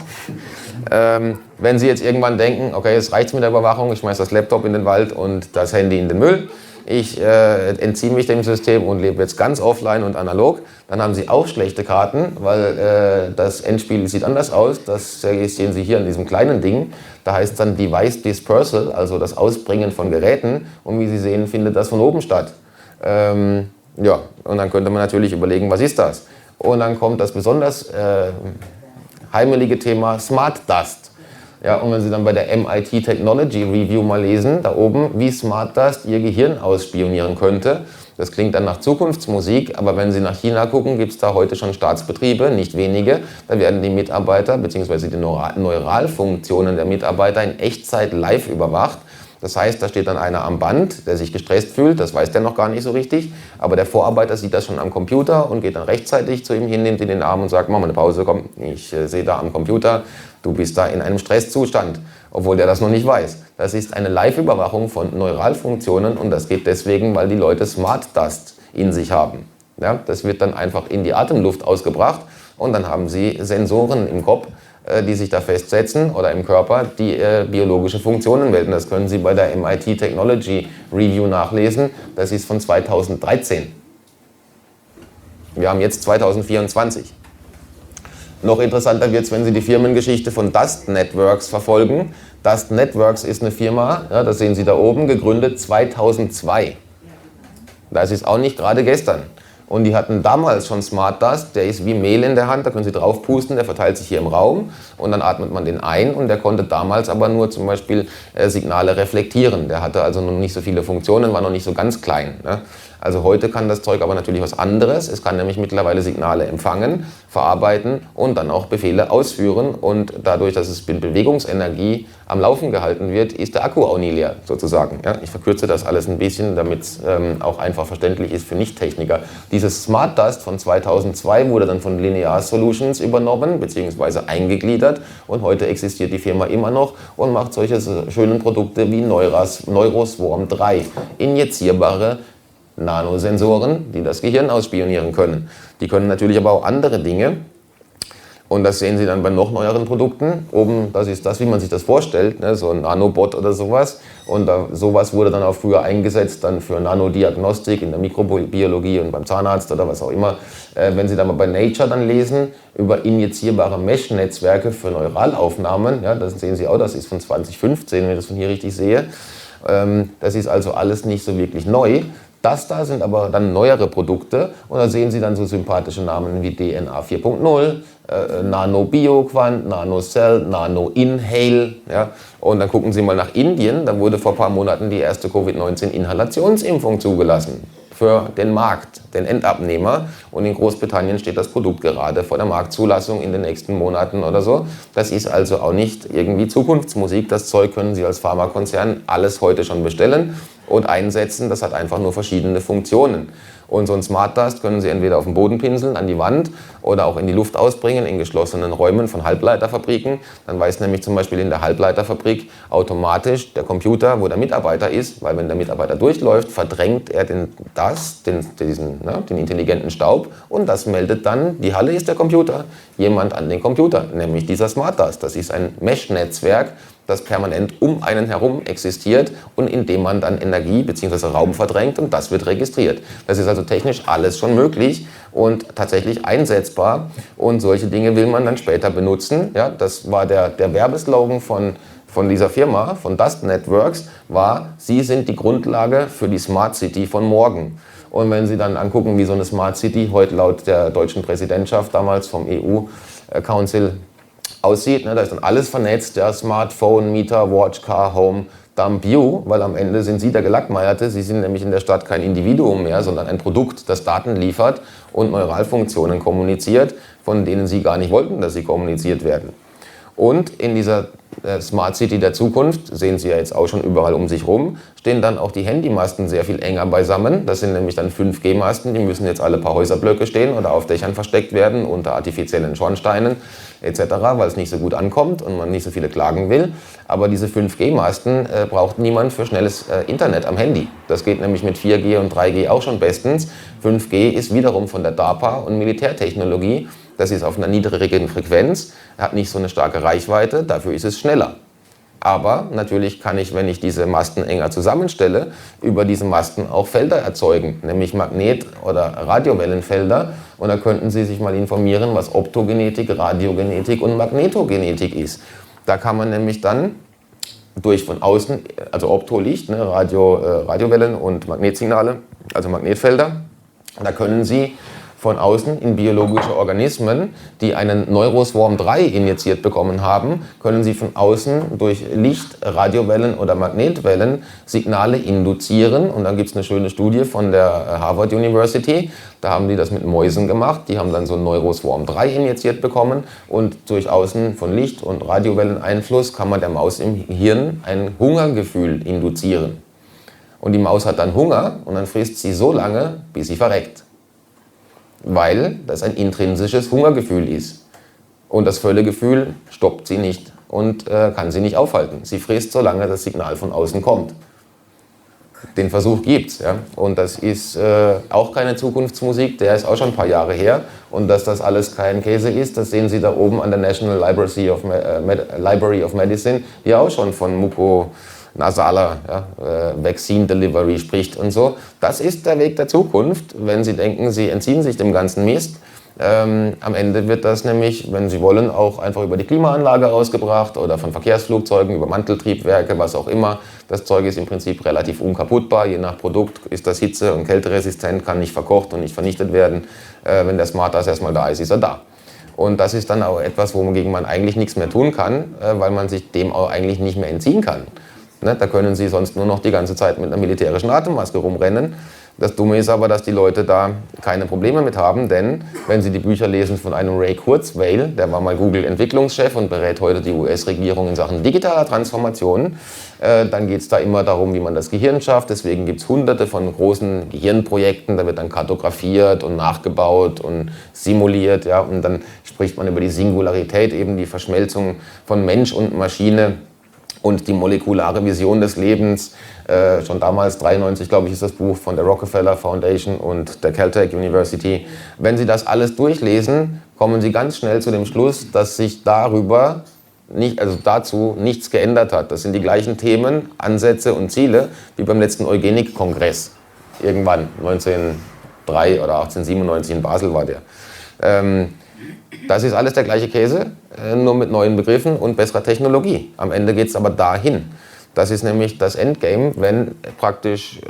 Wenn Sie jetzt irgendwann denken, okay, jetzt reicht's mit der Überwachung, ich schmeiße das Laptop in den Wald und das Handy in den Müll, ich entziehe mich dem System und lebe jetzt ganz offline und analog, dann haben Sie auch schlechte Karten, weil das Endspiel sieht anders aus. Das sehen Sie hier an diesem kleinen Ding. Da heißt es dann Device Dispersal, also das Ausbringen von Geräten. Und wie Sie sehen, findet das von oben statt. Ja, und dann könnte man natürlich überlegen, was ist das? Und dann kommt das besonders heimelige Thema Smart Dust. Ja, und wenn Sie dann bei der MIT Technology Review mal lesen, da oben, wie Smart Dust Ihr Gehirn ausspionieren könnte, das klingt dann nach Zukunftsmusik, aber wenn Sie nach China gucken, gibt es da heute schon Staatsbetriebe, nicht wenige. Da werden die Mitarbeiter bzw. die Neuralfunktionen der Mitarbeiter in Echtzeit live überwacht. Das heißt, da steht dann einer am Band, der sich gestresst fühlt, das weiß der noch gar nicht so richtig, aber der Vorarbeiter sieht das schon am Computer und geht dann rechtzeitig zu ihm hin, nimmt ihn in den Arm und sagt, mach mal eine Pause, komm, ich sehe da am Computer, du bist da in einem Stresszustand, obwohl der das noch nicht weiß. Das ist eine Live-Überwachung von Neuralfunktionen und das geht deswegen, weil die Leute Smart Dust in sich haben. Ja, das wird dann einfach in die Atemluft ausgebracht und dann haben sie Sensoren im Kopf, die sich da festsetzen oder im Körper, die biologische Funktionen melden. Das können Sie bei der MIT Technology Review nachlesen. Das ist von 2013. Wir haben jetzt 2024. Noch interessanter wird es, wenn Sie die Firmengeschichte von Dust Networks verfolgen. Dust Networks ist eine Firma, ja, das sehen Sie da oben, gegründet 2002. Das ist auch nicht gerade gestern. Und die hatten damals schon Smart Dust, der ist wie Mehl in der Hand, da können Sie drauf pusten, der verteilt sich hier im Raum und dann atmet man den ein und der konnte damals aber nur zum Beispiel Signale reflektieren. Der hatte also noch nicht so viele Funktionen, war noch nicht so ganz klein. Ne? Also heute kann das Zeug aber natürlich was anderes. Es kann nämlich mittlerweile Signale empfangen, verarbeiten und dann auch Befehle ausführen. Und dadurch, dass es mit Bewegungsenergie am Laufen gehalten wird, ist der Akku auch nie leer, sozusagen. Ja, ich verkürze das alles ein bisschen, damit es auch einfach verständlich ist für Nicht-Techniker. Dieses Smart Dust von 2002 wurde dann von Linear Solutions übernommen bzw. eingegliedert. Und heute existiert die Firma immer noch und macht solche schönen Produkte wie Neuroswarm 3, injizierbare Nanosensoren, die das Gehirn ausspionieren können. Die können natürlich aber auch andere Dinge. Und das sehen Sie dann bei noch neueren Produkten. Oben, das ist das, wie man sich das vorstellt, ne? So ein Nanobot oder sowas. Und sowas wurde dann auch früher eingesetzt dann für Nanodiagnostik in der Mikrobiologie und beim Zahnarzt oder was auch immer. Wenn Sie dann mal bei Nature dann lesen über injizierbare Mesh-Netzwerke für Neuralaufnahmen, ja, das sehen Sie auch, das ist von 2015, wenn ich das von hier richtig sehe. Das ist also alles nicht so wirklich neu. Das da sind aber dann neuere Produkte und da sehen Sie dann so sympathische Namen wie DNA 4.0, Nano-BioQuant, Nano-Cell, Nano-Inhale. Ja? Und dann gucken Sie mal nach Indien, da wurde vor ein paar Monaten die erste Covid-19-Inhalationsimpfung zugelassen für den Markt, den Endabnehmer. Und in Großbritannien steht das Produkt gerade vor der Marktzulassung in den nächsten Monaten oder so. Das ist also auch nicht irgendwie Zukunftsmusik. Das Zeug können Sie als Pharmakonzern alles heute schon bestellen und einsetzen. Das hat einfach nur verschiedene Funktionen. Und so ein Smart Dust können Sie entweder auf den Boden pinseln, an die Wand oder auch in die Luft ausbringen, in geschlossenen Räumen von Halbleiterfabriken. Dann weiß nämlich zum Beispiel in der Halbleiterfabrik automatisch der Computer, wo der Mitarbeiter ist, weil wenn der Mitarbeiter durchläuft, verdrängt er den intelligenten Staub und das meldet dann, die Halle ist der Computer, jemand an den Computer, nämlich dieser Smart Dust. Das ist ein Mesh-Netzwerk, das permanent um einen herum existiert und in dem man dann Energie bzw. Raum verdrängt und das wird registriert. Das ist also technisch alles schon möglich und tatsächlich einsetzbar und solche Dinge will man dann später benutzen. Ja, das war der Werbeslogan von dieser Firma, von Dust Networks, war, Sie sind die Grundlage für die Smart City von morgen. Und wenn Sie dann angucken, wie so eine Smart City heute laut der deutschen Präsidentschaft damals vom EU-Council aussieht, ne, da ist dann alles vernetzt, ja, Smartphone, Meter, Watch, Car, Home, Dump You, weil am Ende sind Sie der Gelackmeierte. Sie sind nämlich in der Stadt kein Individuum mehr, sondern ein Produkt, das Daten liefert und Neuralfunktionen kommuniziert, von denen Sie gar nicht wollten, dass sie kommuniziert werden. Und in dieser Smart City der Zukunft, sehen Sie ja jetzt auch schon überall um sich rum, stehen dann auch die Handymasten sehr viel enger beisammen. Das sind nämlich dann 5G-Masten, die müssen jetzt alle paar Häuserblöcke stehen oder auf Dächern versteckt werden, unter artifiziellen Schornsteinen etc., weil es nicht so gut ankommt und man nicht so viele klagen will. Aber diese 5G-Masten braucht niemand für schnelles Internet am Handy. Das geht nämlich mit 4G und 3G auch schon bestens. 5G ist wiederum von der DARPA und Militärtechnologie. Das ist auf einer niedrigen Frequenz, hat nicht so eine starke Reichweite, dafür ist es schneller. Aber natürlich kann ich, wenn ich diese Masten enger zusammenstelle, über diese Masten auch Felder erzeugen, nämlich Magnet- oder Radiowellenfelder. Und da könnten Sie sich mal informieren, was Optogenetik, Radiogenetik und Magnetogenetik ist. Da kann man nämlich dann durch von außen, also Optolicht, ne, Radiowellen und Magnetsignale, also Magnetfelder, Da können Sie von außen in biologische Organismen, die einen Neuroswarm 3 injiziert bekommen haben, können Sie von außen durch Licht, Radiowellen oder Magnetwellen Signale induzieren. Und dann gibt es eine schöne Studie von der Harvard University. Da haben die das mit Mäusen gemacht. Die haben dann so einen Neuroswarm 3 injiziert bekommen. Und durch außen von Licht- und Radiowelleneinfluss kann man der Maus im Hirn ein Hungergefühl induzieren. Und die Maus hat dann Hunger und dann frisst sie so lange, bis sie verreckt. Weil das ein intrinsisches Hungergefühl ist. Und das Völlegefühl stoppt sie nicht und kann sie nicht aufhalten. Sie frisst, solange das Signal von außen kommt. Den Versuch gibt's. Ja? Und das ist auch keine Zukunftsmusik, der ist auch schon ein paar Jahre her. Und dass das alles kein Käse ist, das sehen Sie da oben an der National Library of Medicine, die auch schon von mukonasaler Vaccine Delivery spricht und so. Das ist der Weg der Zukunft, wenn Sie denken, Sie entziehen sich dem ganzen Mist. Am Ende wird das nämlich, wenn Sie wollen, auch einfach über die Klimaanlage ausgebracht oder von Verkehrsflugzeugen, über Manteltriebwerke, was auch immer. Das Zeug ist im Prinzip relativ unkaputtbar. Je nach Produkt ist das hitze- und kälteresistent, kann nicht verkocht und nicht vernichtet werden. Wenn der Smart das erstmal da ist, ist er da. Und das ist dann auch etwas, wogegen man eigentlich nichts mehr tun kann, weil man sich dem auch eigentlich nicht mehr entziehen kann. Ne? Da können Sie sonst nur noch die ganze Zeit mit einer militärischen Atemmaske rumrennen. Das Dumme ist aber, dass die Leute da keine Probleme mit haben, denn wenn Sie die Bücher lesen von einem Ray Kurzweil, der war mal Google-Entwicklungschef und berät heute die US-Regierung in Sachen digitaler Transformation, dann geht es da immer darum, wie man das Gehirn schafft. Deswegen gibt es hunderte von großen Gehirnprojekten, da wird dann kartografiert und nachgebaut und simuliert. Ja, und dann spricht man über die Singularität, eben die Verschmelzung von Mensch und Maschine und die molekulare Vision des Lebens. Schon damals, 93, glaube ich, ist das Buch von der Rockefeller Foundation und der Caltech University. Wenn Sie das alles durchlesen, kommen Sie ganz schnell zu dem Schluss, dass sich dazu nichts geändert hat. Das sind die gleichen Themen, Ansätze und Ziele wie beim letzten Eugenik-Kongress. Irgendwann, 1903 oder 1897 in Basel war der. Das ist alles der gleiche Käse, nur mit neuen Begriffen und besserer Technologie. Am Ende geht es aber dahin. Das ist nämlich das Endgame, wenn praktisch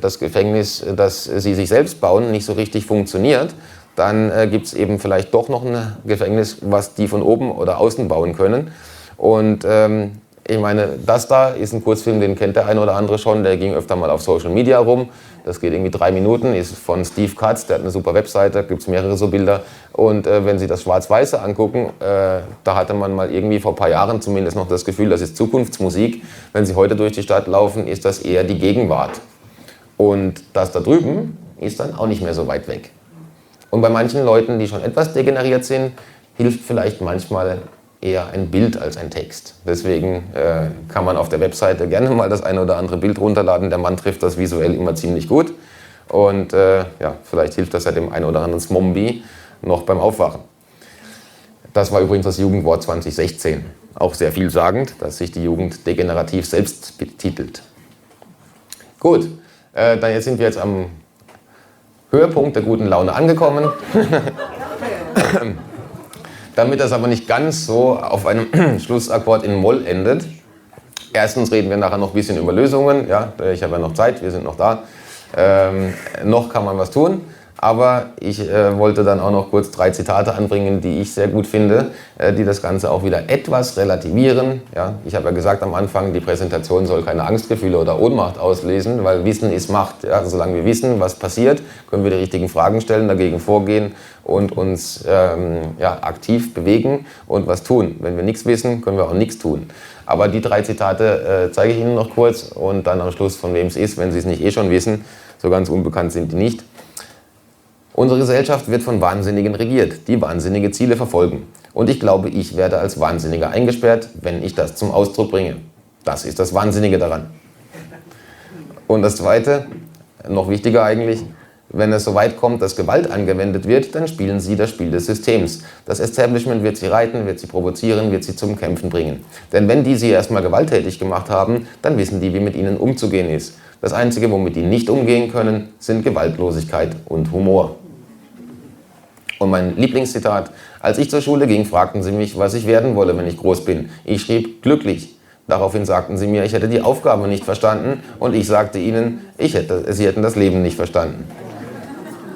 das Gefängnis, das Sie sich selbst bauen, nicht so richtig funktioniert, dann gibt es eben vielleicht doch noch ein Gefängnis, was die von oben oder außen bauen können. Und ich meine, das da ist ein Kurzfilm, den kennt der eine oder andere schon, der ging öfter mal auf Social Media rum. Das geht irgendwie 3 Minuten, ist von Steve Katz, der hat eine super Webseite, gibt es mehrere so Bilder. Und wenn Sie das Schwarz-Weiße angucken, da hatte man mal irgendwie vor ein paar Jahren zumindest noch das Gefühl, das ist Zukunftsmusik. Wenn Sie heute durch die Stadt laufen, ist das eher die Gegenwart. Und das da drüben ist dann auch nicht mehr so weit weg. Und bei manchen Leuten, die schon etwas degeneriert sind, hilft vielleicht manchmal eher ein Bild als ein Text. Deswegen kann man auf der Webseite gerne mal das eine oder andere Bild runterladen. Der Mann trifft das visuell immer ziemlich gut. Und vielleicht hilft das ja dem einen oder anderen Zombie noch beim Aufwachen. Das war übrigens das Jugendwort 2016. Auch sehr vielsagend, dass sich die Jugend degenerativ selbst betitelt. Gut, dann jetzt sind wir jetzt am Höhepunkt der guten Laune angekommen. Damit das aber nicht ganz so auf einem Schlussakkord in Moll endet. Erstens reden wir nachher noch ein bisschen über Lösungen. Ja, ich habe ja noch Zeit, wir sind noch da. Noch kann man was tun. Aber ich wollte dann auch noch kurz 3 Zitate anbringen, die ich sehr gut finde, die das Ganze auch wieder etwas relativieren. Ja, ich habe ja gesagt am Anfang, die Präsentation soll keine Angstgefühle oder Ohnmacht auslesen, weil Wissen ist Macht. Ja, solange wir wissen, was passiert, können wir die richtigen Fragen stellen, dagegen vorgehen und uns aktiv bewegen und was tun. Wenn wir nichts wissen, können wir auch nichts tun. Aber die 3 Zitate zeige ich Ihnen noch kurz und dann am Schluss, von wem es ist, wenn Sie es nicht eh schon wissen. So ganz unbekannt sind die nicht. Unsere Gesellschaft wird von Wahnsinnigen regiert, die wahnsinnige Ziele verfolgen. Und ich glaube, ich werde als Wahnsinniger eingesperrt, wenn ich das zum Ausdruck bringe. Das ist das Wahnsinnige daran. Und das Zweite, noch wichtiger eigentlich, wenn es so weit kommt, dass Gewalt angewendet wird, dann spielen Sie das Spiel des Systems. Das Establishment wird Sie reiten, wird Sie provozieren, wird Sie zum Kämpfen bringen. Denn wenn die Sie erstmal gewalttätig gemacht haben, dann wissen die, wie mit Ihnen umzugehen ist. Das Einzige, womit die nicht umgehen können, sind Gewaltlosigkeit und Humor. Und mein Lieblingszitat: Als ich zur Schule ging, fragten sie mich, was ich werden wolle, wenn ich groß bin. Ich schrieb glücklich. Daraufhin sagten sie mir, ich hätte die Aufgabe nicht verstanden und ich sagte ihnen, sie hätten das Leben nicht verstanden.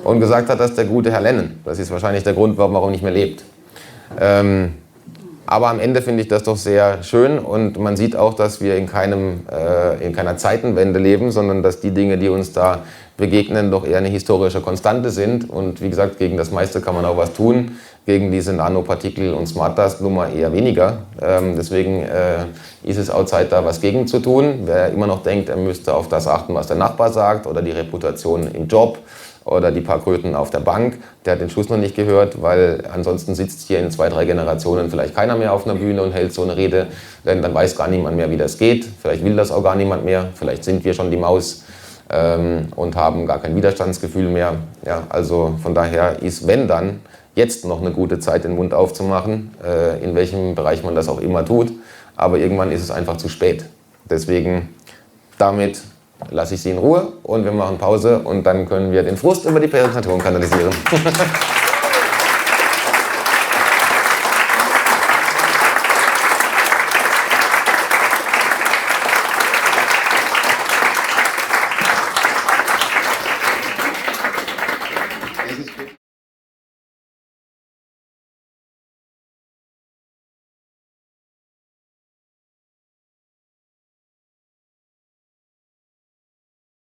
und gesagt hat, dass der gute Herr Lennon. Das ist wahrscheinlich der Grund, warum er nicht mehr lebt. Aber am Ende finde ich das doch sehr schön und man sieht auch, dass wir in keiner Zeitenwende leben, sondern dass die Dinge, die uns da begegnen, doch eher eine historische Konstante sind. Und wie gesagt, gegen das meiste kann man auch was tun, gegen diese Nanopartikel- und Smart-Dust-Nummer eher weniger. Deswegen ist es auch Zeit, da was gegen zu tun. Wer immer noch denkt, er müsste auf das achten, was der Nachbar sagt oder die Reputation im Job, oder die paar Kröten auf der Bank, der hat den Schuss noch nicht gehört, weil ansonsten sitzt hier in 2, 3 Generationen vielleicht keiner mehr auf einer Bühne und hält so eine Rede, denn dann weiß gar niemand mehr, wie das geht. Vielleicht will das auch gar niemand mehr, vielleicht sind wir schon die Maus und haben gar kein Widerstandsgefühl mehr. Ja, also von daher ist, wenn dann, jetzt noch eine gute Zeit, den Mund aufzumachen, in welchem Bereich man das auch immer tut, aber irgendwann ist es einfach zu spät. Deswegen damit lasse ich Sie in Ruhe und wir machen Pause und dann können wir den Frust über die Präsentation kanalisieren.